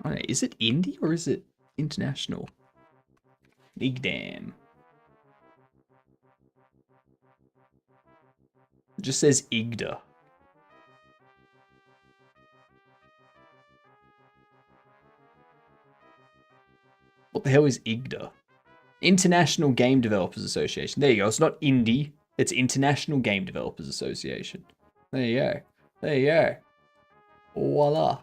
I don't know, is it indie or is it international? IGDAM. It just says IGDA. What the hell is IGDA? International Game Developers Association. There you go. It's not indie. It's International Game Developers Association. There you go. There you go. Voila.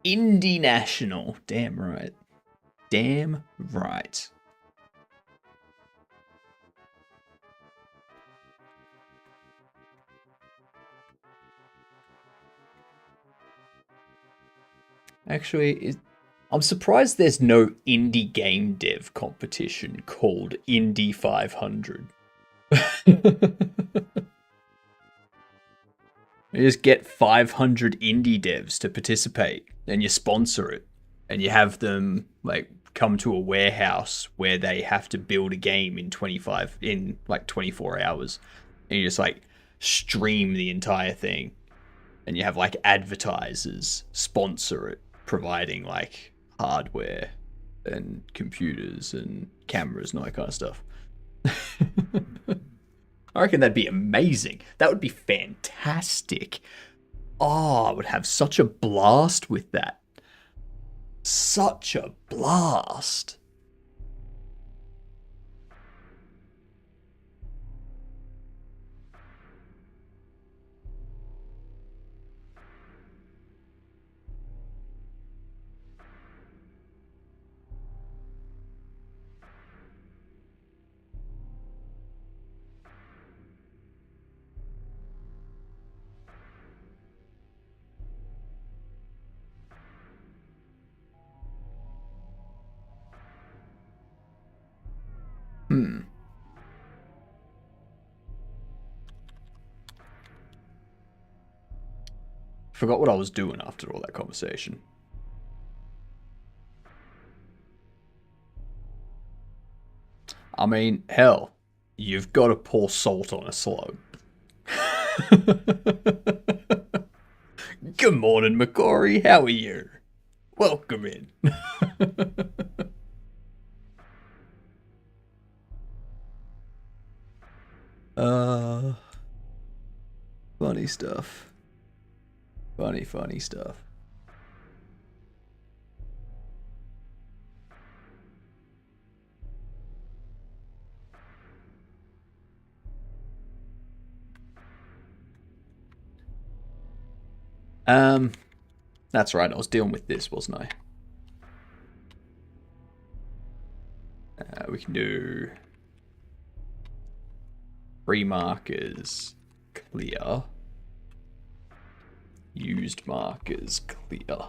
Indie National. Damn right. Damn right. Actually, I'm surprised there's no indie game dev competition called Indie 500. You just get 500 indie devs to participate, and you sponsor it, and you have them like come to a warehouse where they have to build a game in 24 hours, and you just like stream the entire thing, and you have like advertisers sponsor it, providing like hardware and computers and cameras and all that kind of stuff. I reckon that'd be amazing. That would be fantastic. Oh, I would have such a blast with that. Such a blast. Forgot what I was doing after all that conversation. I mean, hell, you've got to pour salt on a slug. Good morning, McCory. How are you? Welcome in. Funny stuff. Funny stuff. That's right. I was dealing with this, wasn't I? We can do free markers clear. Used markers clear.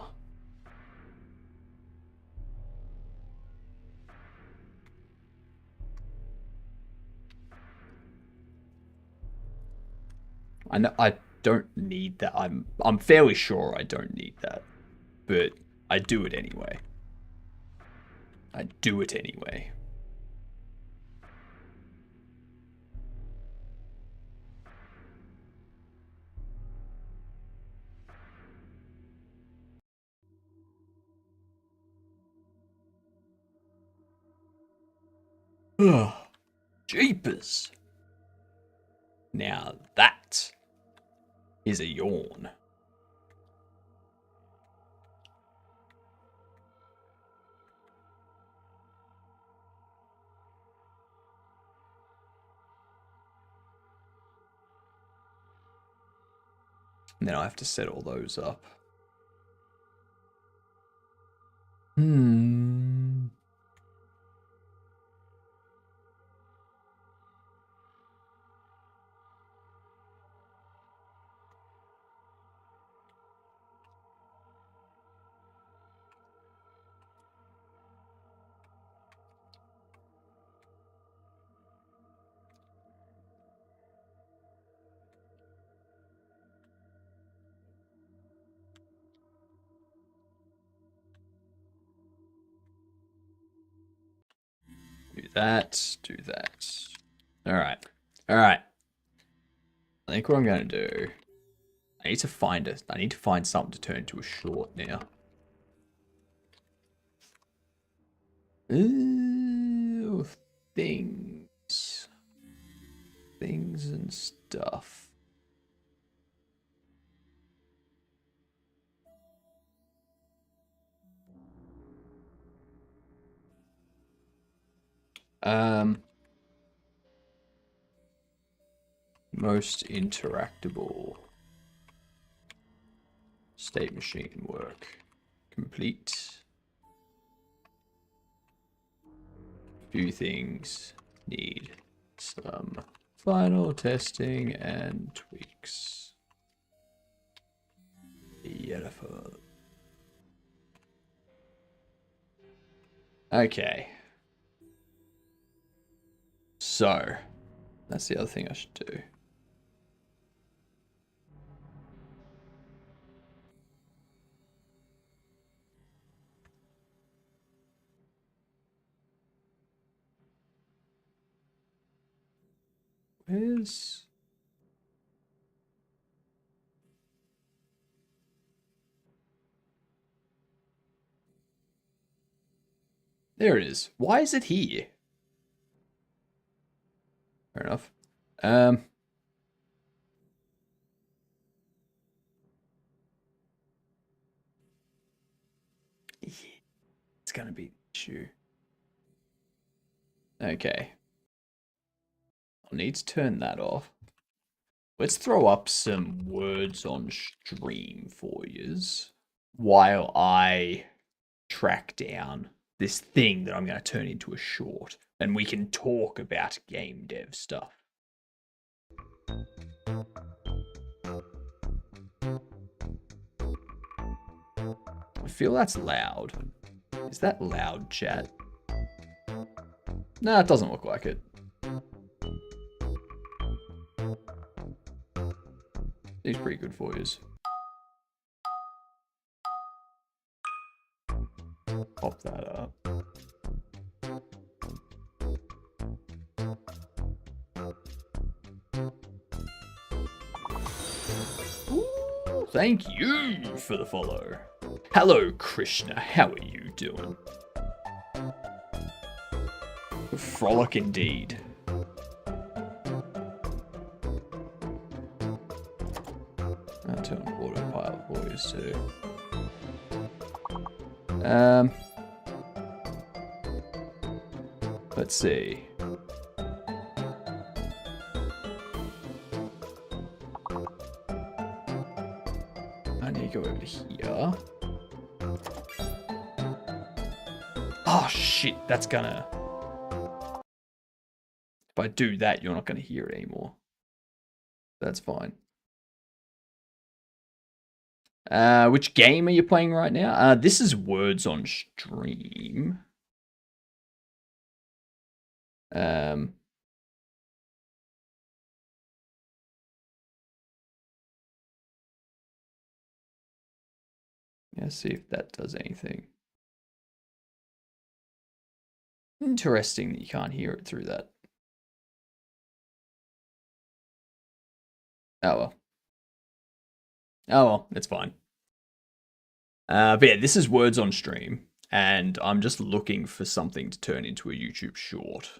I know I don't need that. I'm fairly sure I don't need that, but I do it anyway. I do it anyway. Jeepers. Now that is a yawn. And then I have to set all those up. Do that, do that. Alright. Alright. I think what I'm gonna do, I need to find something to turn into a short now. Ooh, things. Things and stuff. Most interactable. State machine work. Complete. Few things need some final testing and tweaks. Beautiful. Okay. So, that's the other thing I should do. Where's... There it is. Why is it here? Fair enough. It's gonna be an issue. Okay. I'll need to turn that off. Let's throw up some words on stream for yous while I track down this thing that I'm going to turn into a short, and we can talk about game dev stuff. I feel that's loud. Is that loud, chat? Nah, it doesn't look like it. He's pretty good for yous. Pop that up. Ooh, thank you for the follow. Hello, Krishna. How are you doing? Frolic indeed. I'll turn on autopilot boys too. Let's see. I need to go over to here. Oh shit, that's gonna... If I do that, you're not gonna hear it anymore. That's fine. Which game are you playing right now? This is Words on Stream. Let's see if that does anything. Interesting that you can't hear it through that. Oh well. Oh well, it's fine. But yeah, this is Words on Stream, and I'm just looking for something to turn into a YouTube short.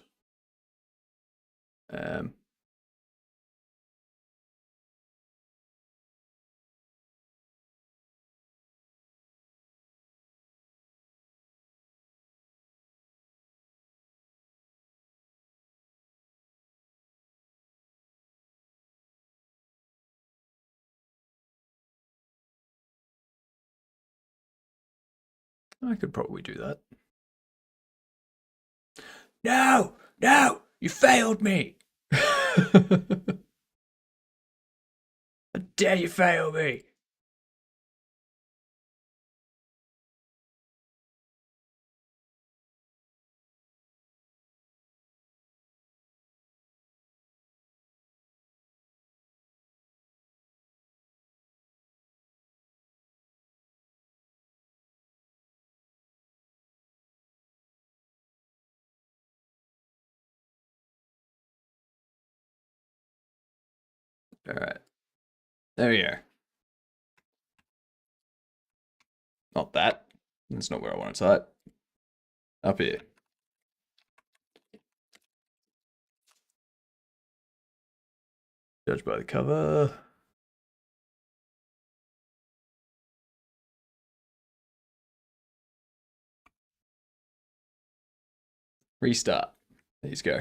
I could probably do that. No! No! You failed me! How dare you fail me? Alright. There we are. Not that. That's not where I want to type. Up here. Judge by the cover. Restart. There you go.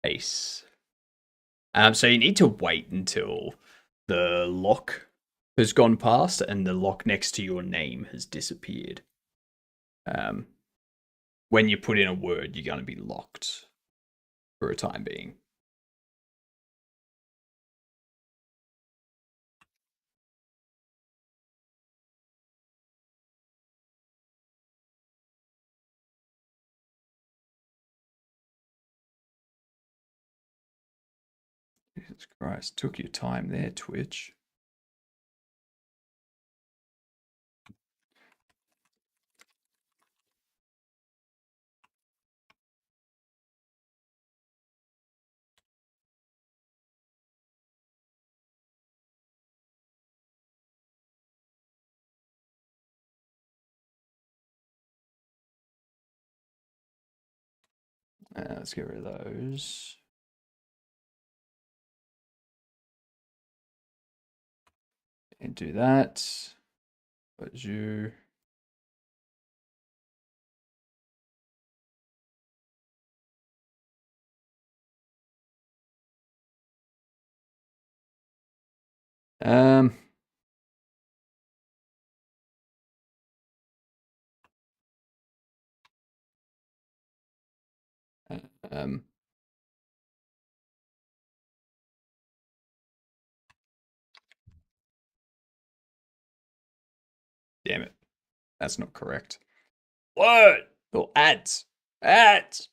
Ace. So you need to wait until the lock has gone past and the lock next to your name has disappeared. When you put in a word, you're going to be locked for a time being. Jesus Christ, took your time there, Twitch. Let's get rid of those. And do that. But you. Damn it. That's not correct. What? Oh, ads. Ads.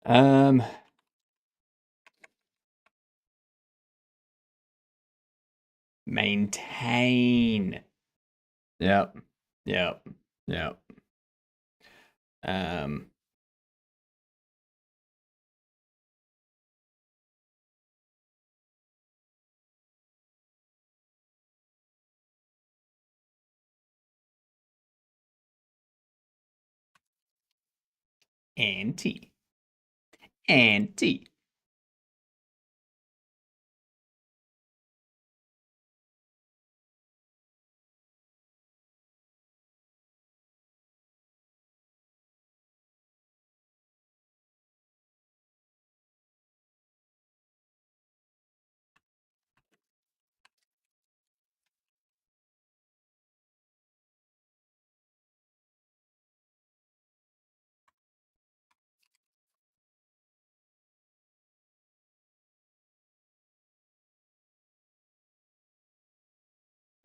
um, maintain. Yep. Yep. Yep. Um, anti. Anti.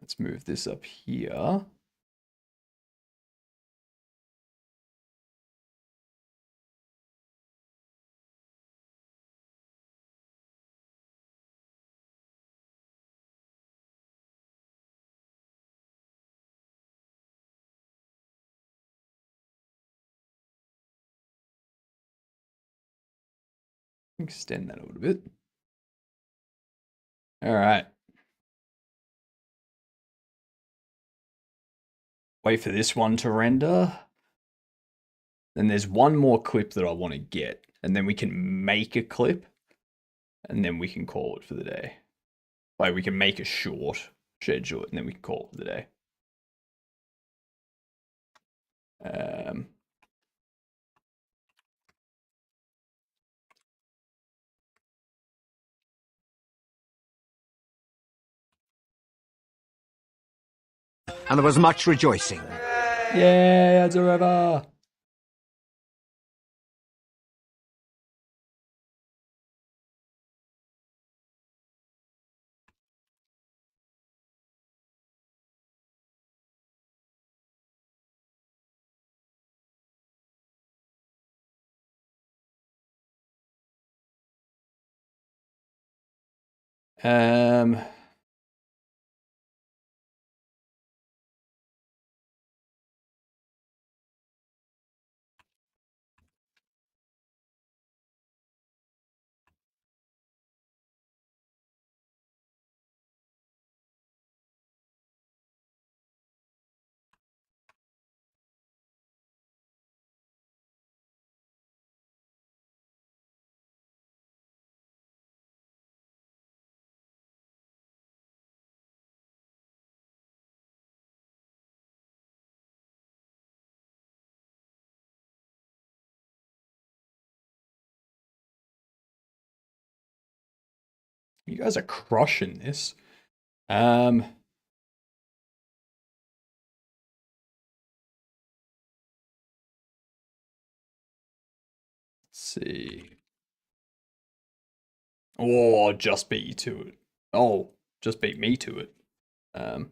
Let's move this up here. Extend that a little bit. All right. Wait for this one to render. Then there's one more clip that I want to get, and then we can make a clip, and then we can call it for the day. Like we can make a short, schedule it, and then we can call it for the day. And there was much rejoicing. Yay, ads are over. Let's You guys are crushing this. Let's see. Oh, just beat you to it. Oh, just beat me to it. Um,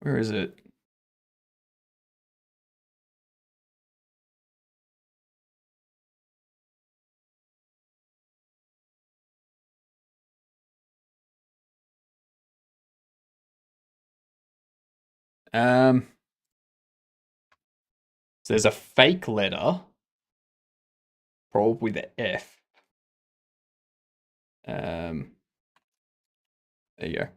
Where is it? So there's a fake letter, probably the F. There you go.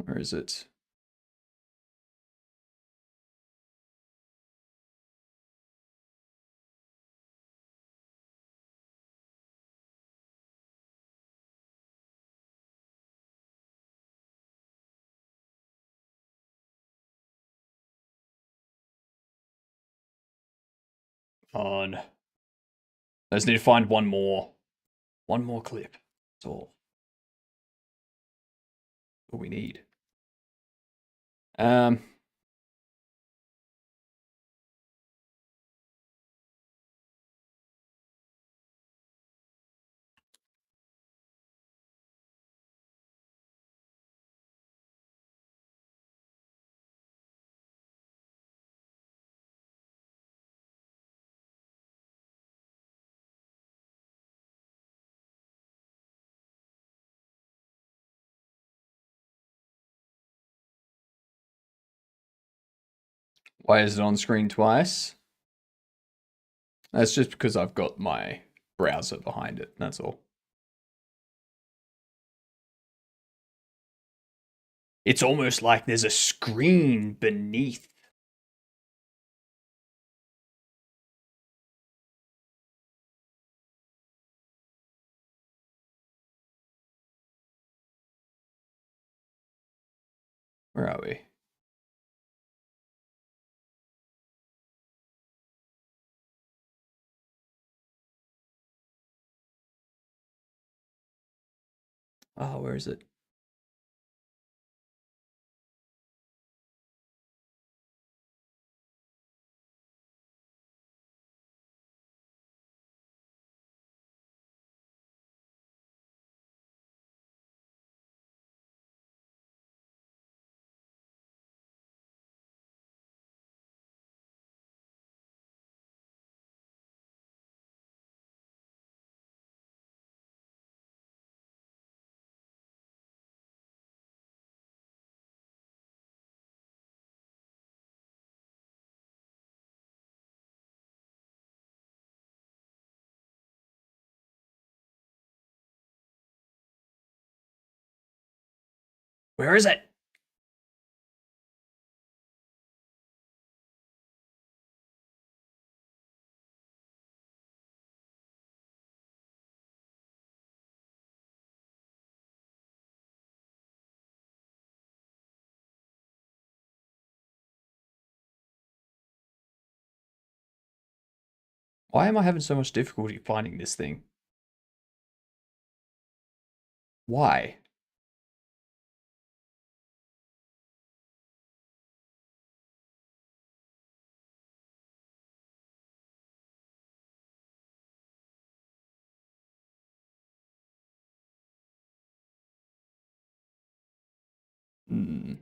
Where is it? On. I just need to find one more. One more clip. That's all we need. Um. Why is it on screen twice? That's just because I've got my browser behind it. That's all. It's almost like there's a screen beneath. Where are we? Oh, where is it? Where is it? Why am I having so much difficulty finding this thing? Why? Hmm.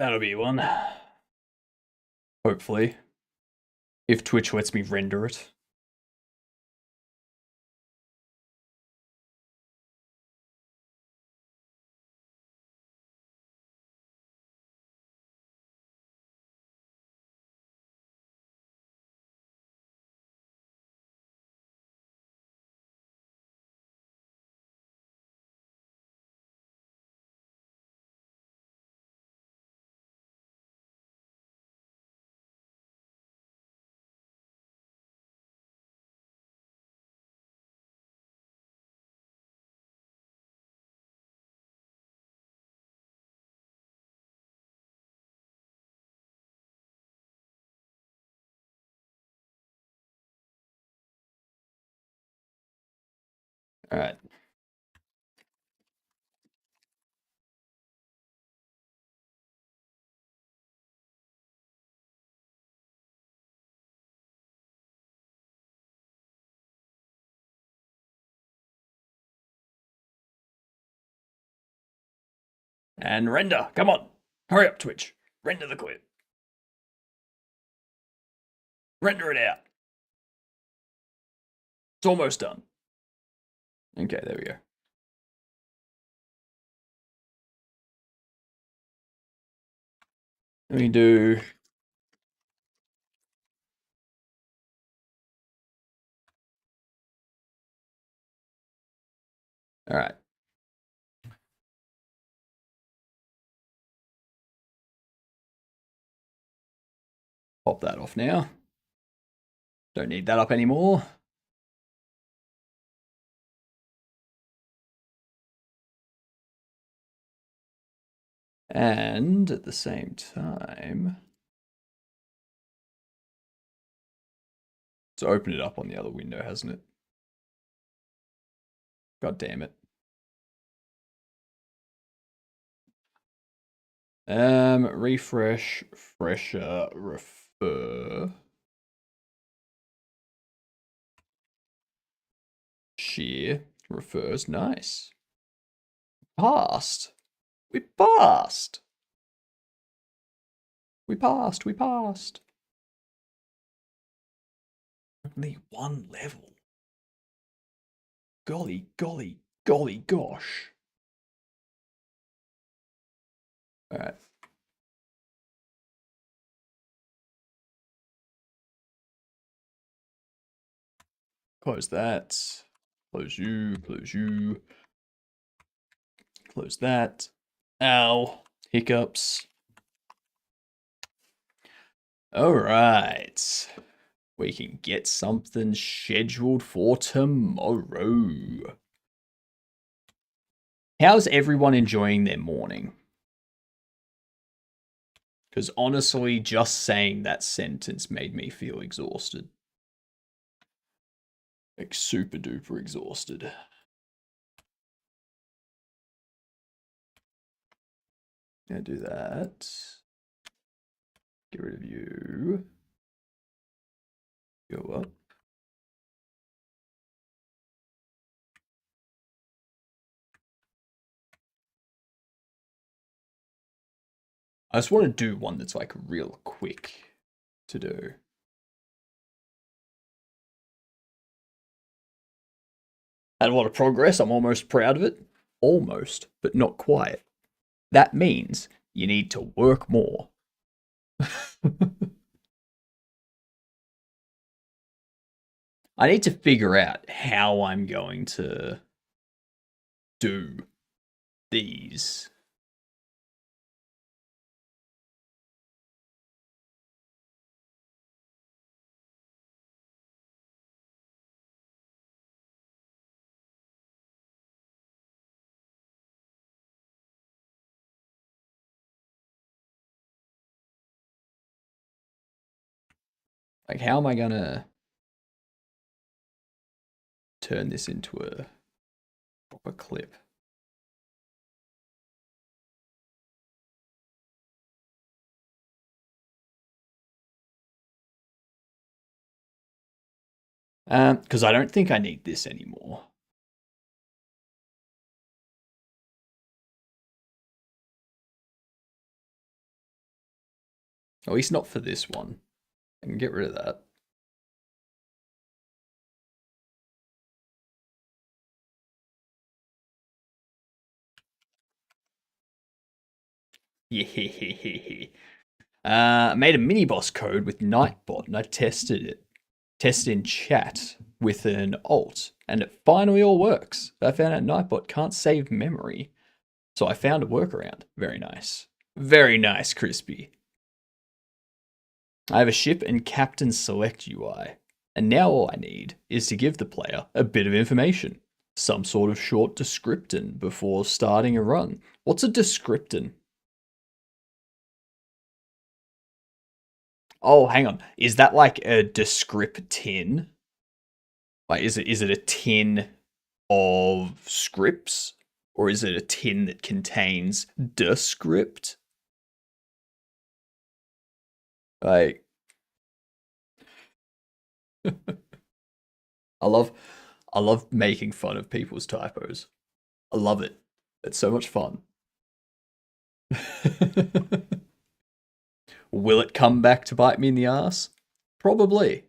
That'll be one. Hopefully. If Twitch lets me render it. All right. And render. Come on. Hurry up, Twitch. Render the clip. Render it out. It's almost done. Okay, there we go. Let me do... All right. Pop that off now. Don't need that up anymore. And at the same time, it's opened it up on the other window, hasn't it? God damn it. Refresh, fresher, refer. Share, refers, nice. Passed. We passed. We passed. Only one level. Golly gosh. All right. Close that. Close you. Close that. Ow. Hiccups. All right. We can get something scheduled for tomorrow. How's everyone enjoying their morning? Because honestly, just saying that sentence made me feel exhausted. Like super duper exhausted. Gonna do that. Get rid of you. Go up. I just want to do one that's like real quick to do. Had a lot of progress. I'm almost proud of it. Almost, but not quite. That means you need to work more. I need to figure out how I'm going to do these. Like, how am I gonna turn this into a proper clip? Because I don't think I need this anymore. At least not for this one. I can get rid of that. Yeah. I made a mini boss code with Nightbot and I tested it. Tested in chat with an alt, and it finally all works. I found out Nightbot can't save memory, so I found a workaround. Very nice. Very nice, Crispy. I have a ship and captain select UI, and now all I need is to give the player a bit of information. Some sort of short description before starting a run. What's a description? Oh, hang on. Is that like a descriptin? Like, is it a tin of scripts, or is it a tin that contains the script? Like, I love making fun of people's typos. I love it. It's so much fun. Will it come back to bite me in the ass? Probably.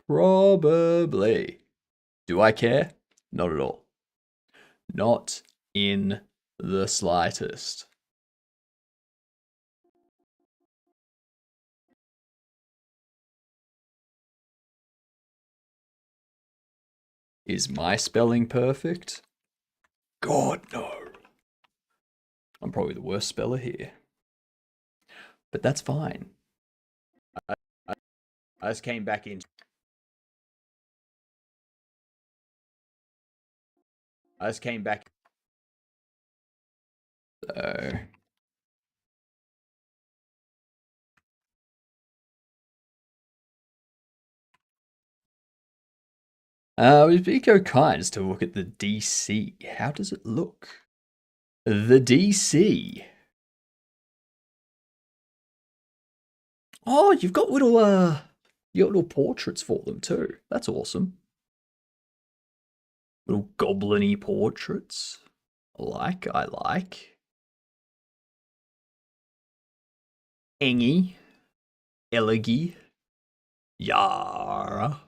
Probably. Do I care? Not at all. Not in the slightest. Is my spelling perfect? God, no. I'm probably the worst speller here. But that's fine. I just came back in. I just came back. So. With Eco Kinds to look at the DC. How does it look? The DC. Oh, you've got little you got little portraits for them too. That's awesome. Little goblin-y portraits. I like. Engy. Elegy. Yara.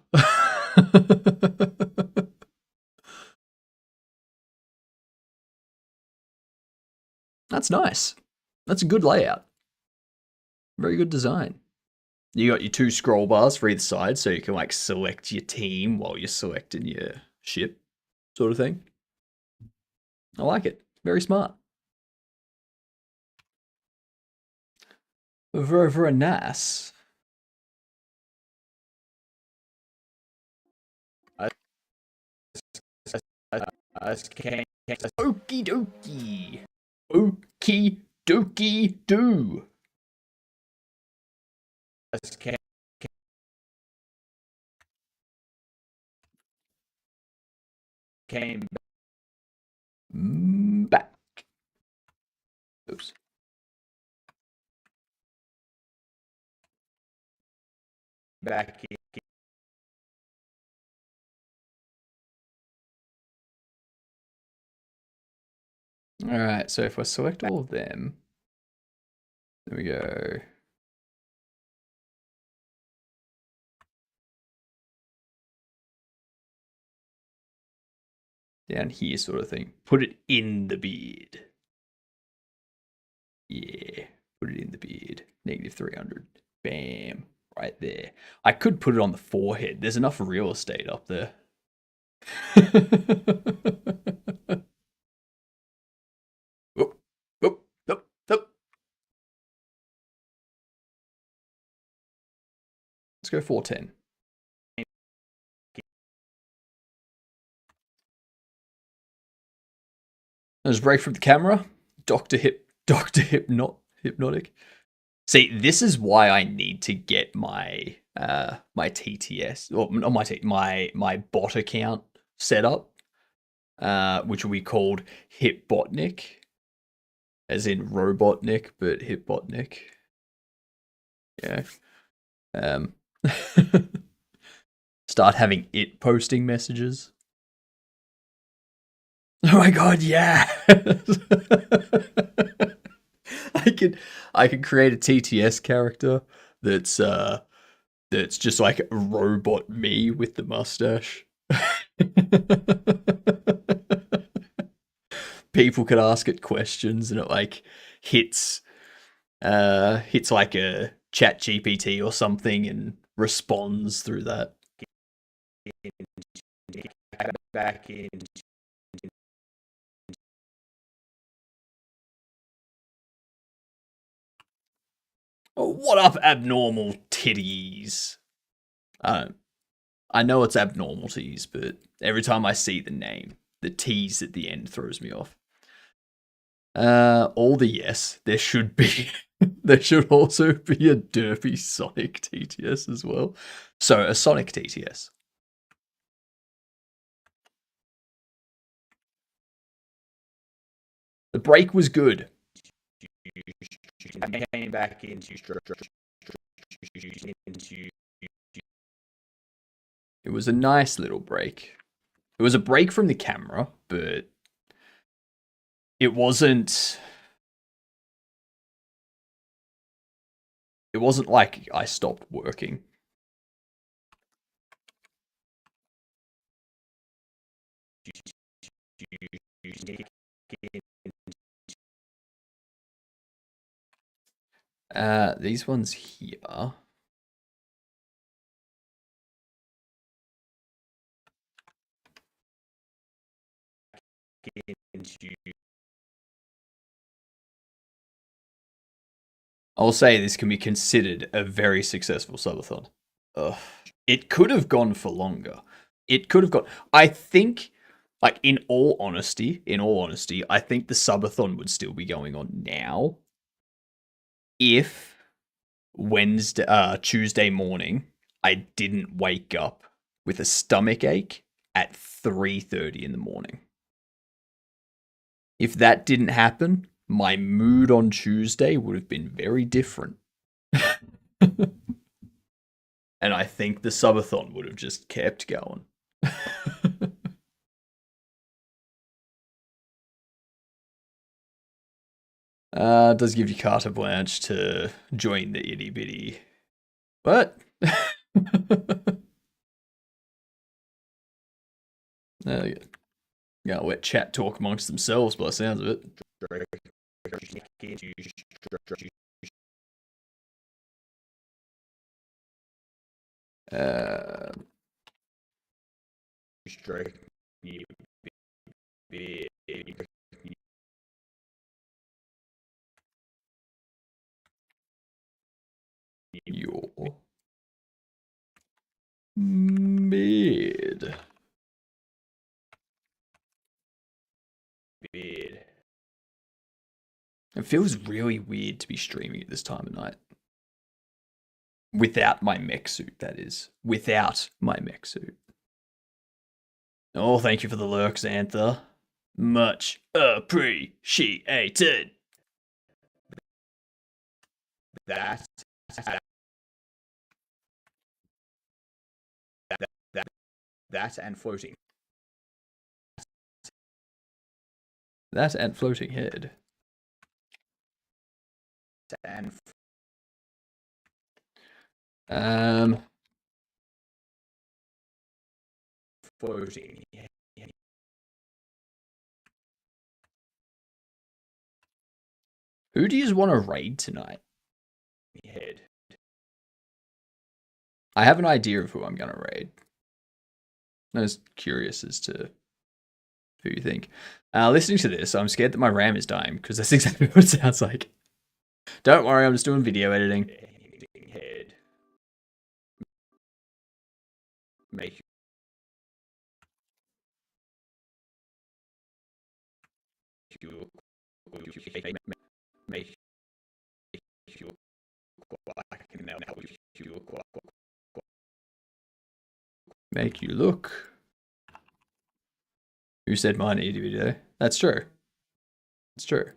That's nice. That's a good layout. Very good design. You got your two scroll bars for either side, so you can like select your team while you're selecting your ship, sort of thing. I like it. Very smart. Very, very nice. Okie dokie. Okie dokie do. Came back. Oops. Back. All right, so if I select all of them, there we go. Down here, sort of thing. Put it in the beard. Yeah, put it in the beard. -300. Bam. Right there. I could put it on the forehead. There's enough real estate up there. Oh, oh, oh, oh. Let's go 410. There's a break from the camera. Dr. Hypnotic. See, this is why I need to get my my TTS or not my bot account set up, which will be called Hipbotnik, as in Robotnik, but Hipbotnik. Yeah. Start having it posting messages. Oh my god, yeah! I I could create a TTS character that's just like robot me with the mustache. People could ask it questions and it like hits like a chat GPT or something and responds through that. Back in. Oh, what up, abnormal titties? I know it's abnormalities, but every time I see the name, the T's at the end throws me off. All the yes, there should be. There should also be a derpy Sonic TTS as well. So a Sonic TTS. The break was good. Came back into it was a nice little break. It was a break from the camera, but it wasn't like I stopped working. These ones here. I'll say this can be considered a very successful subathon. Ugh. It could have gone for longer. It could have gone. I think, like in all honesty, I think the subathon would still be going on now if Tuesday morning I didn't wake up with a stomach ache at 3:30 in the morning. If that didn't happen, my mood on Tuesday would have been very different. And I think the subathon would have just kept going. Does give you carte blanche to join the itty bitty. But yeah, let chat talk amongst themselves by the sounds of it. Strike you big. You're mid. Mid. It feels really weird to be streaming at this time of night. Without my mech suit, that is. Without my mech suit. Oh, thank you for the lurk, Xantha. Much appreciated. That and floating. That and floating head. And floating. Who do you want to raid tonight? Head. I have an idea of who I'm gonna raid. I was curious as to who you think. Listening to this, I'm scared that my RAM is dying because that's exactly what it sounds like. Don't worry, I'm just doing video editing. Head. Make you make you make you look. Who said mine needed video? That's true. It's true.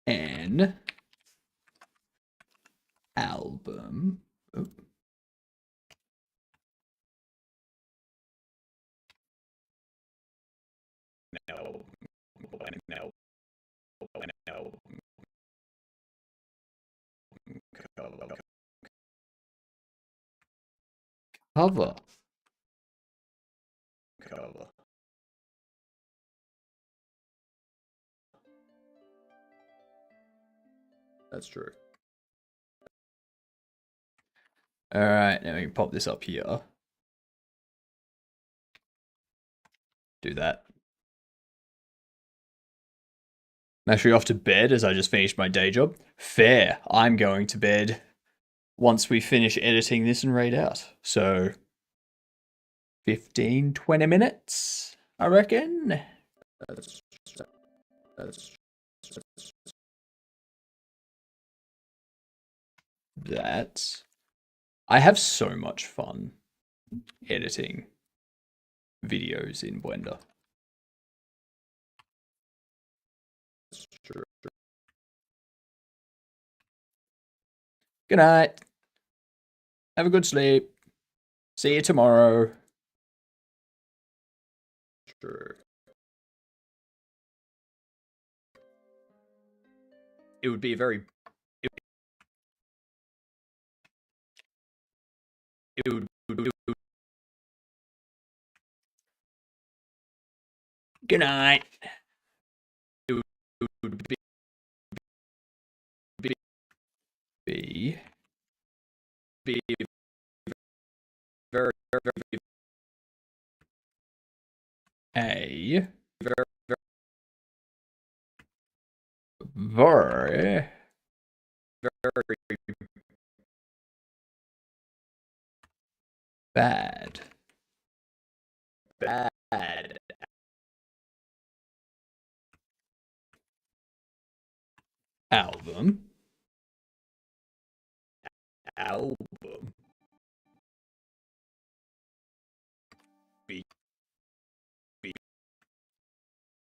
An album. Oh. Cover. That's true. Alright, now we can pop this up here. Do that. I'm actually off to bed as I just finished my day job. Fair. I'm going to bed once we finish editing this and raid out. So 15, 20 minutes, I reckon. That. I have so much fun editing videos in Blender. Good night. Have a good sleep. See you tomorrow. Sure. It would be a very... It would... Good night. It would be very a very bad album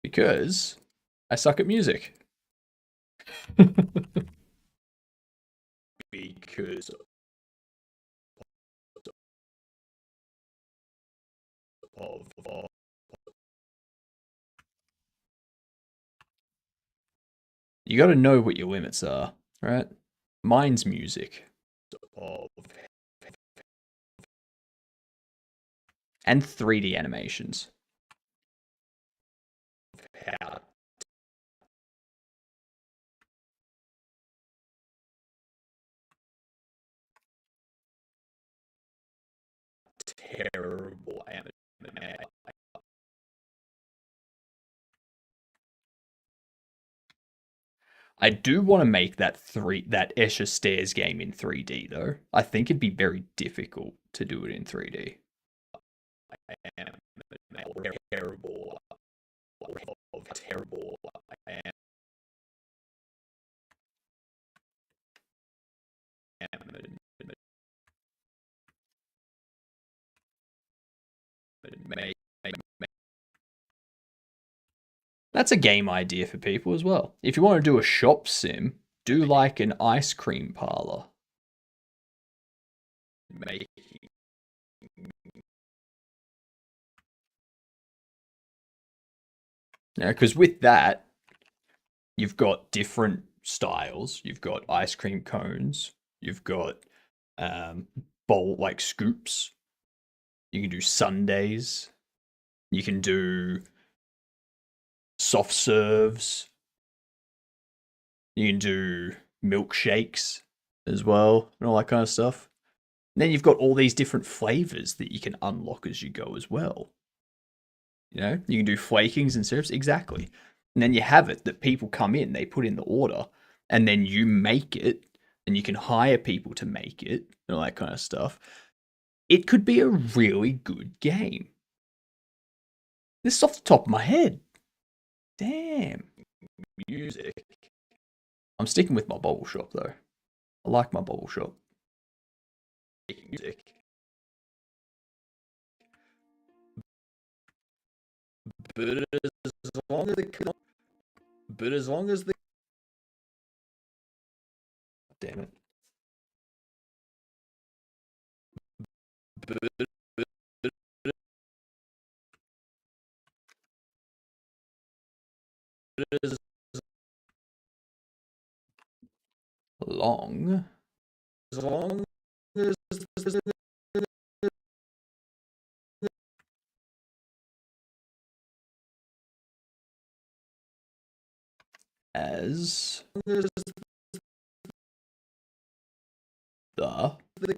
because I suck at music. Because of you got to know what your limits are, right? Mine's music. And 3D animations. Terrible anime. I do want to make that Escher Stairs game in 3D though. I think it'd be very difficult to do it in 3D. I am terrible. Terrible. I am. That's a game idea for people as well. If you want to do a shop sim, do like an ice cream parlor. Yeah, because with that, you've got different styles. You've got ice cream cones. You've got bowl like scoops. You can do sundaes. You can do soft serves. You can do milkshakes as well and all that kind of stuff. And then you've got all these different flavors that you can unlock as you go as well. You know, you can do flakings and syrups, exactly. And then you have it that people come in, they put in the order, and then you make it, and you can hire people to make it, and all that kind of stuff. It could be a really good game. This is off the top of my head. Damn. Music. I'm sticking with my bubble shop, though. I like my bubble shop. Music. But as long as the damn it. Long as long as the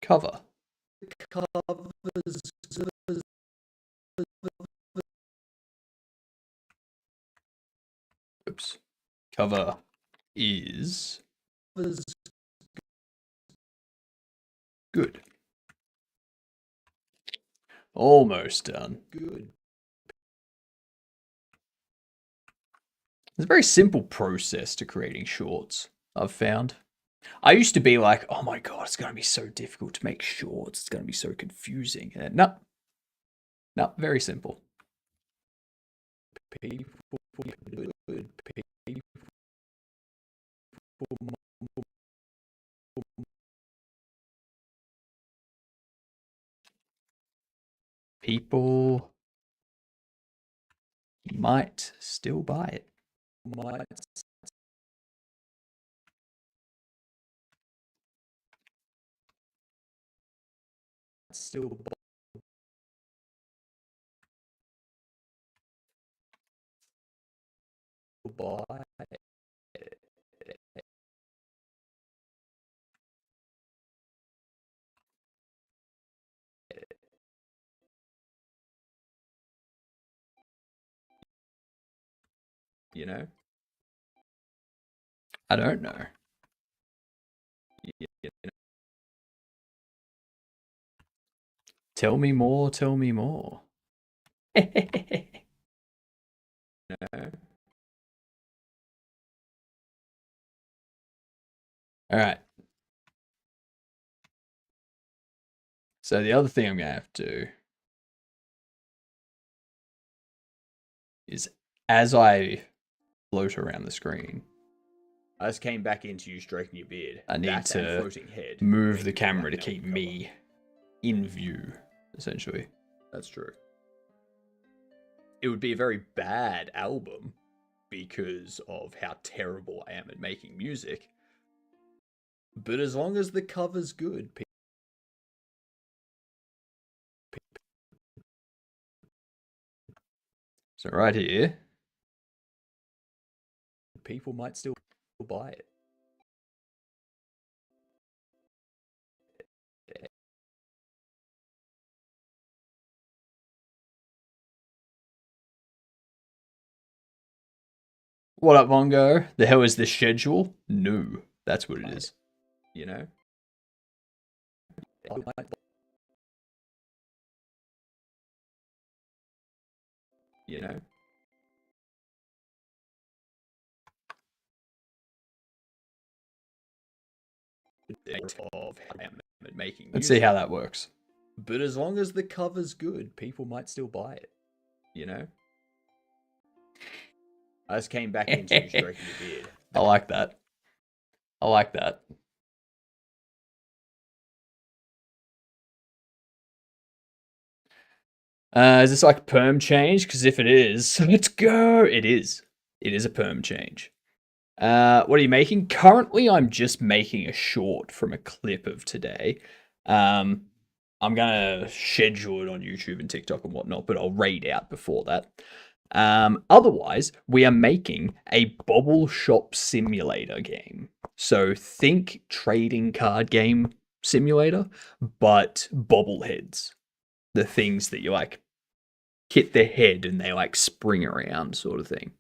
cover cover is good. Almost done. Good. It's a very simple process to creating shorts, I've found. I used to be like, oh my god, it's going to be so difficult to make shorts. It's going to be so confusing. And no, very simple. People might still buy it. Still buy it. You know? I don't know. Tell me more, tell me more. No. All right. So the other thing I'm going to have to do is as I float around the screen, I just came back into you stroking your beard. I need to move the camera to keep me in view, essentially. That's true. It would be a very bad album because of how terrible I am at making music. But as long as the cover's good, so right here, people might still buy it. What up, Mongo? The hell is this schedule? No, that's what it is. You know? You know? Of how I'm making music. Let's see how that works. But as long as the cover's good, people might still buy it. You know? I just came back into you stroking your beard. I like that. I like that. Is this like a perm change? Because if it is, let's go. It is. It is a perm change. What are you making? Currently, I'm just making a short from a clip of today. I'm going to schedule it on YouTube and TikTok and whatnot, but I'll raid out before that. Otherwise, we are making a bobble shop simulator game. So think trading card game simulator, but bobbleheads. The things that you like hit the head and they like spring around sort of thing.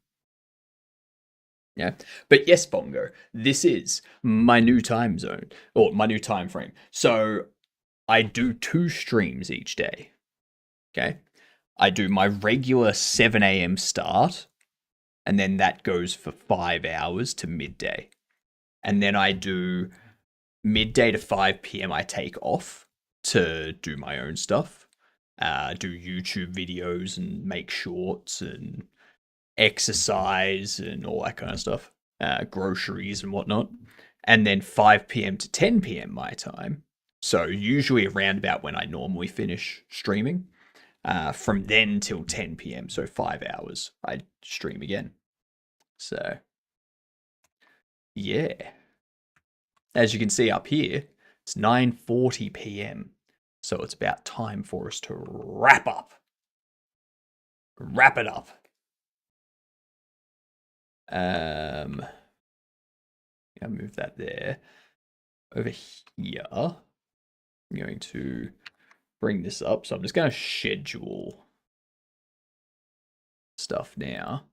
Yeah. But yes, Bongo, this is my new time zone or my new time frame. So I do 2 streams each day. Okay. I do my regular 7 a.m. start, and then that goes for 5 hours to midday. And then I do midday to 5 p.m. I take off to do my own stuff, do YouTube videos and make shorts and exercise and all that kind of stuff, groceries and whatnot. And then 5 p.m. to 10 p.m. my time. So usually around about when I normally finish streaming. from then till 10 p.m. So 5 hours, I stream again. So yeah, as you can see up here, it's 9:40 p.m. So it's about time for us to wrap up. Wrap it up. I'll move that there. Over here, I'm going to bring this up. So I'm just going to schedule stuff now.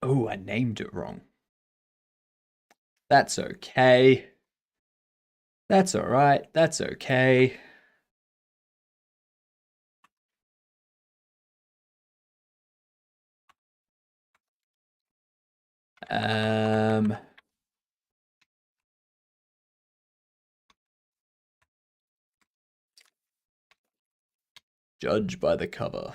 Oh, I named it wrong. That's okay. That's all right. That's okay. Judge by the cover.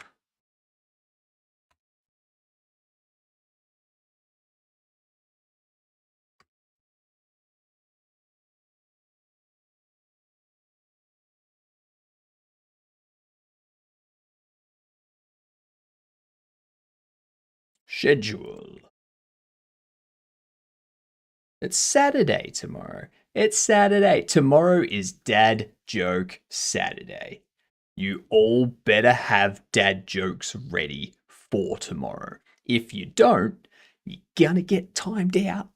Schedule. It's Saturday tomorrow. It's Saturday. Tomorrow is Dad Joke Saturday. You all better have dad jokes ready for tomorrow. If you don't, you're gonna get timed out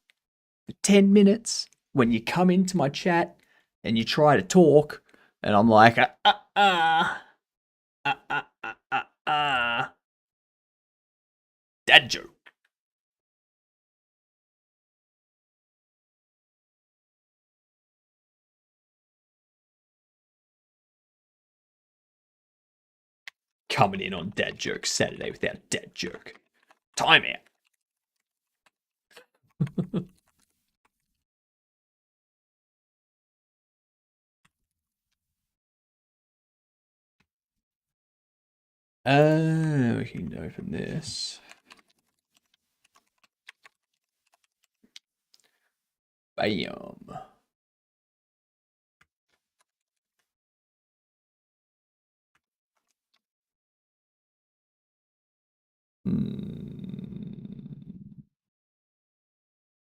for 10 minutes when you come into my chat and you try to talk, and I'm like, dad joke. Coming in on Dad Joke Saturday without a dad joke. Time out. We can open this. Bam.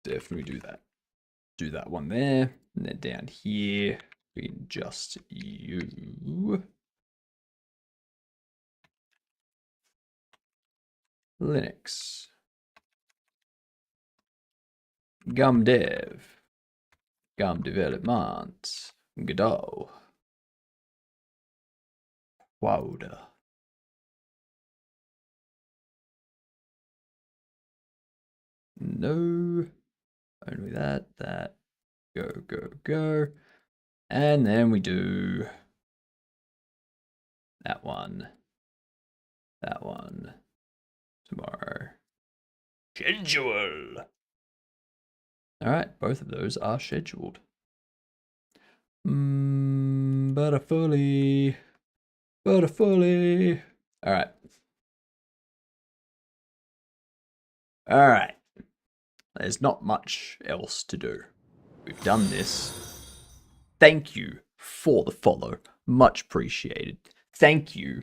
Definitely do that. Do that one there. And then down here, we can just you. Linux. Gum dev. Gum development. Godot. Wowda. No. Only that. Go, go, go. And then we do that one. That one. Tomorrow. Schedule. All right, both of those are scheduled. Butterfully. Butterfully. All right. All right. There's not much else to do. We've done this. Thank you for the follow. Much appreciated. Thank you.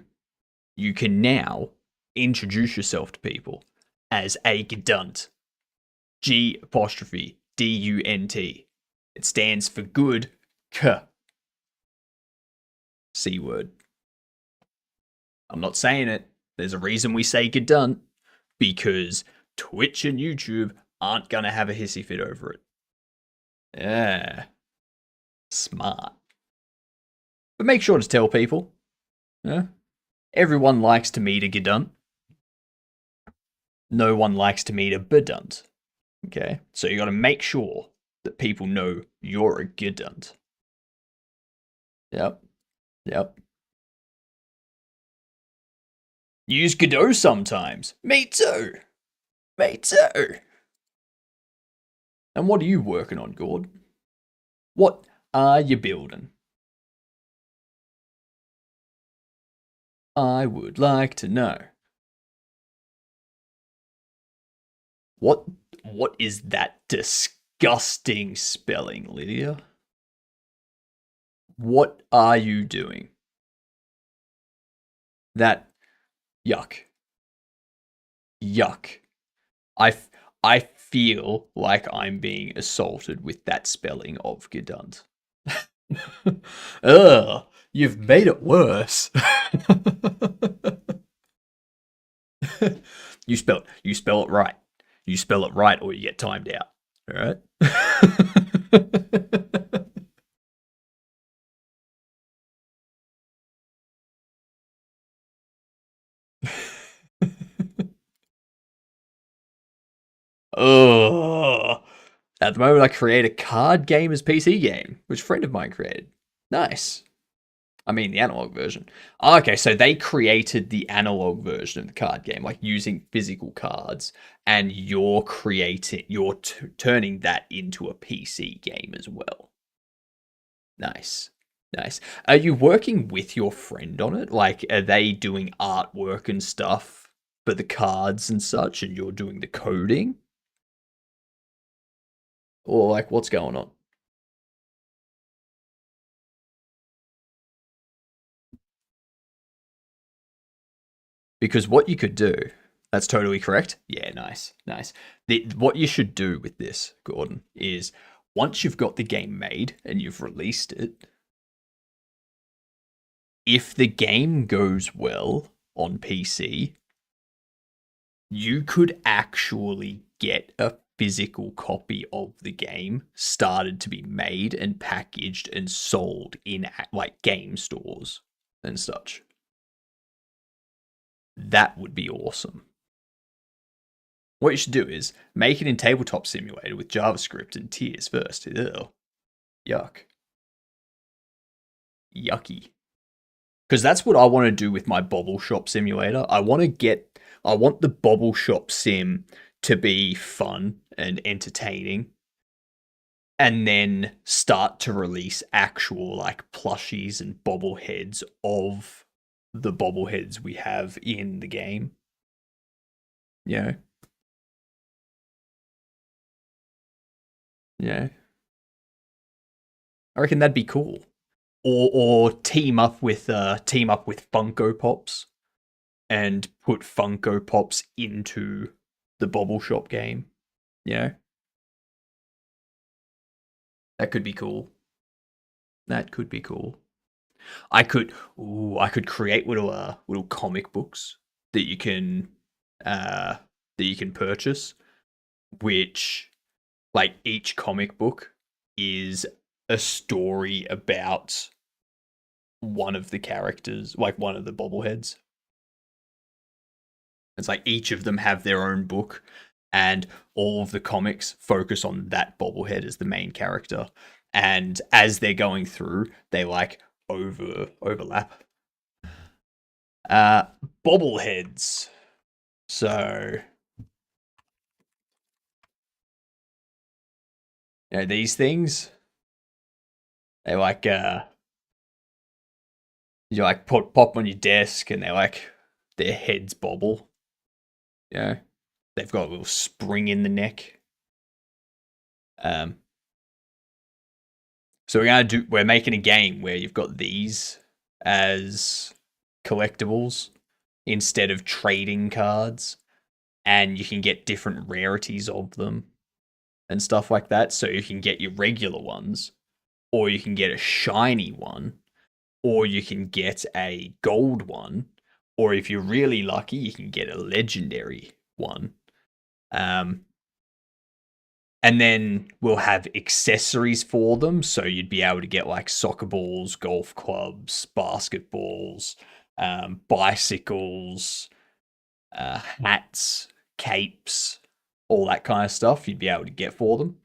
You can now introduce yourself to people as a Gdunt. G apostrophe D-U-N-T. It stands for good K. C word. I'm not saying it. There's a reason we say Gdunt. Because Twitch and YouTube aren't going to have a hissy fit over it. Yeah. Smart. But make sure to tell people. Yeah. Everyone likes to meet a Gdunt. No one likes to meet a Bedunt. Okay? So you got to make sure that people know you're a Gdunt. Yep. Yep. Use Godot sometimes. Me too. Me too. And what are you working on, Gord? What are you building? I would like to know. What is that disgusting spelling, Lydia? What are you doing? That yuck. Yuck. I feel like I'm being assaulted with that spelling of Gedund. Ugh, you've made it worse. You spell it right. You spell it right or you get timed out. All right? Oh, at the moment, I create a card game as PC game, which a friend of mine created. Nice. I mean, the analog version. Okay, so they created the analog version of the card game, like using physical cards, and you're turning that into a PC game as well. Nice. Nice. Are you working with your friend on it? Like, are they doing artwork and stuff for the cards and such, and you're doing the coding? Or, like, what's going on? Because what you could do, that's totally correct. Yeah, nice, nice. What you should do with this, Gordon, is once you've got the game made and you've released it, if the game goes well on PC, you could actually get a physical copy of the game started to be made and packaged and sold in like game stores and such. That would be awesome. What you should do is make it in Tabletop Simulator with JavaScript and tiers first. Ew. Yuck. Yucky. Because that's what I want to do with my Bobble Shop Simulator. I want the Bobble Shop Sim to be fun and entertaining. And then start to release actual like plushies and bobbleheads of the bobbleheads we have in the game. Yeah. Yeah. I reckon that'd be cool. Or team up with Funko Pops and put Funko Pops into the Bobble Shop game. Yeah. That could be cool. That could be cool. I could create little comic books that you can purchase, which like each comic book is a story about one of the characters, like one of the bobbleheads. It's like each of them have their own book, and all of the comics focus on that bobblehead as the main character. And as they're going through, they like overlap. Bobbleheads. So, you know, these things, they like you like pop on your desk, and their heads bobble. Yeah, they've got a little spring in the neck. So we're making a game where you've got these as collectibles instead of trading cards, and you can get different rarities of them and stuff like that. So you can get your regular ones, or you can get a shiny one, or you can get a gold one, or if you're really lucky, you can get a legendary one. And then we'll have accessories for them. So you'd be able to get like soccer balls, golf clubs, basketballs, bicycles, hats, capes, all that kind of stuff you'd be able to get for them.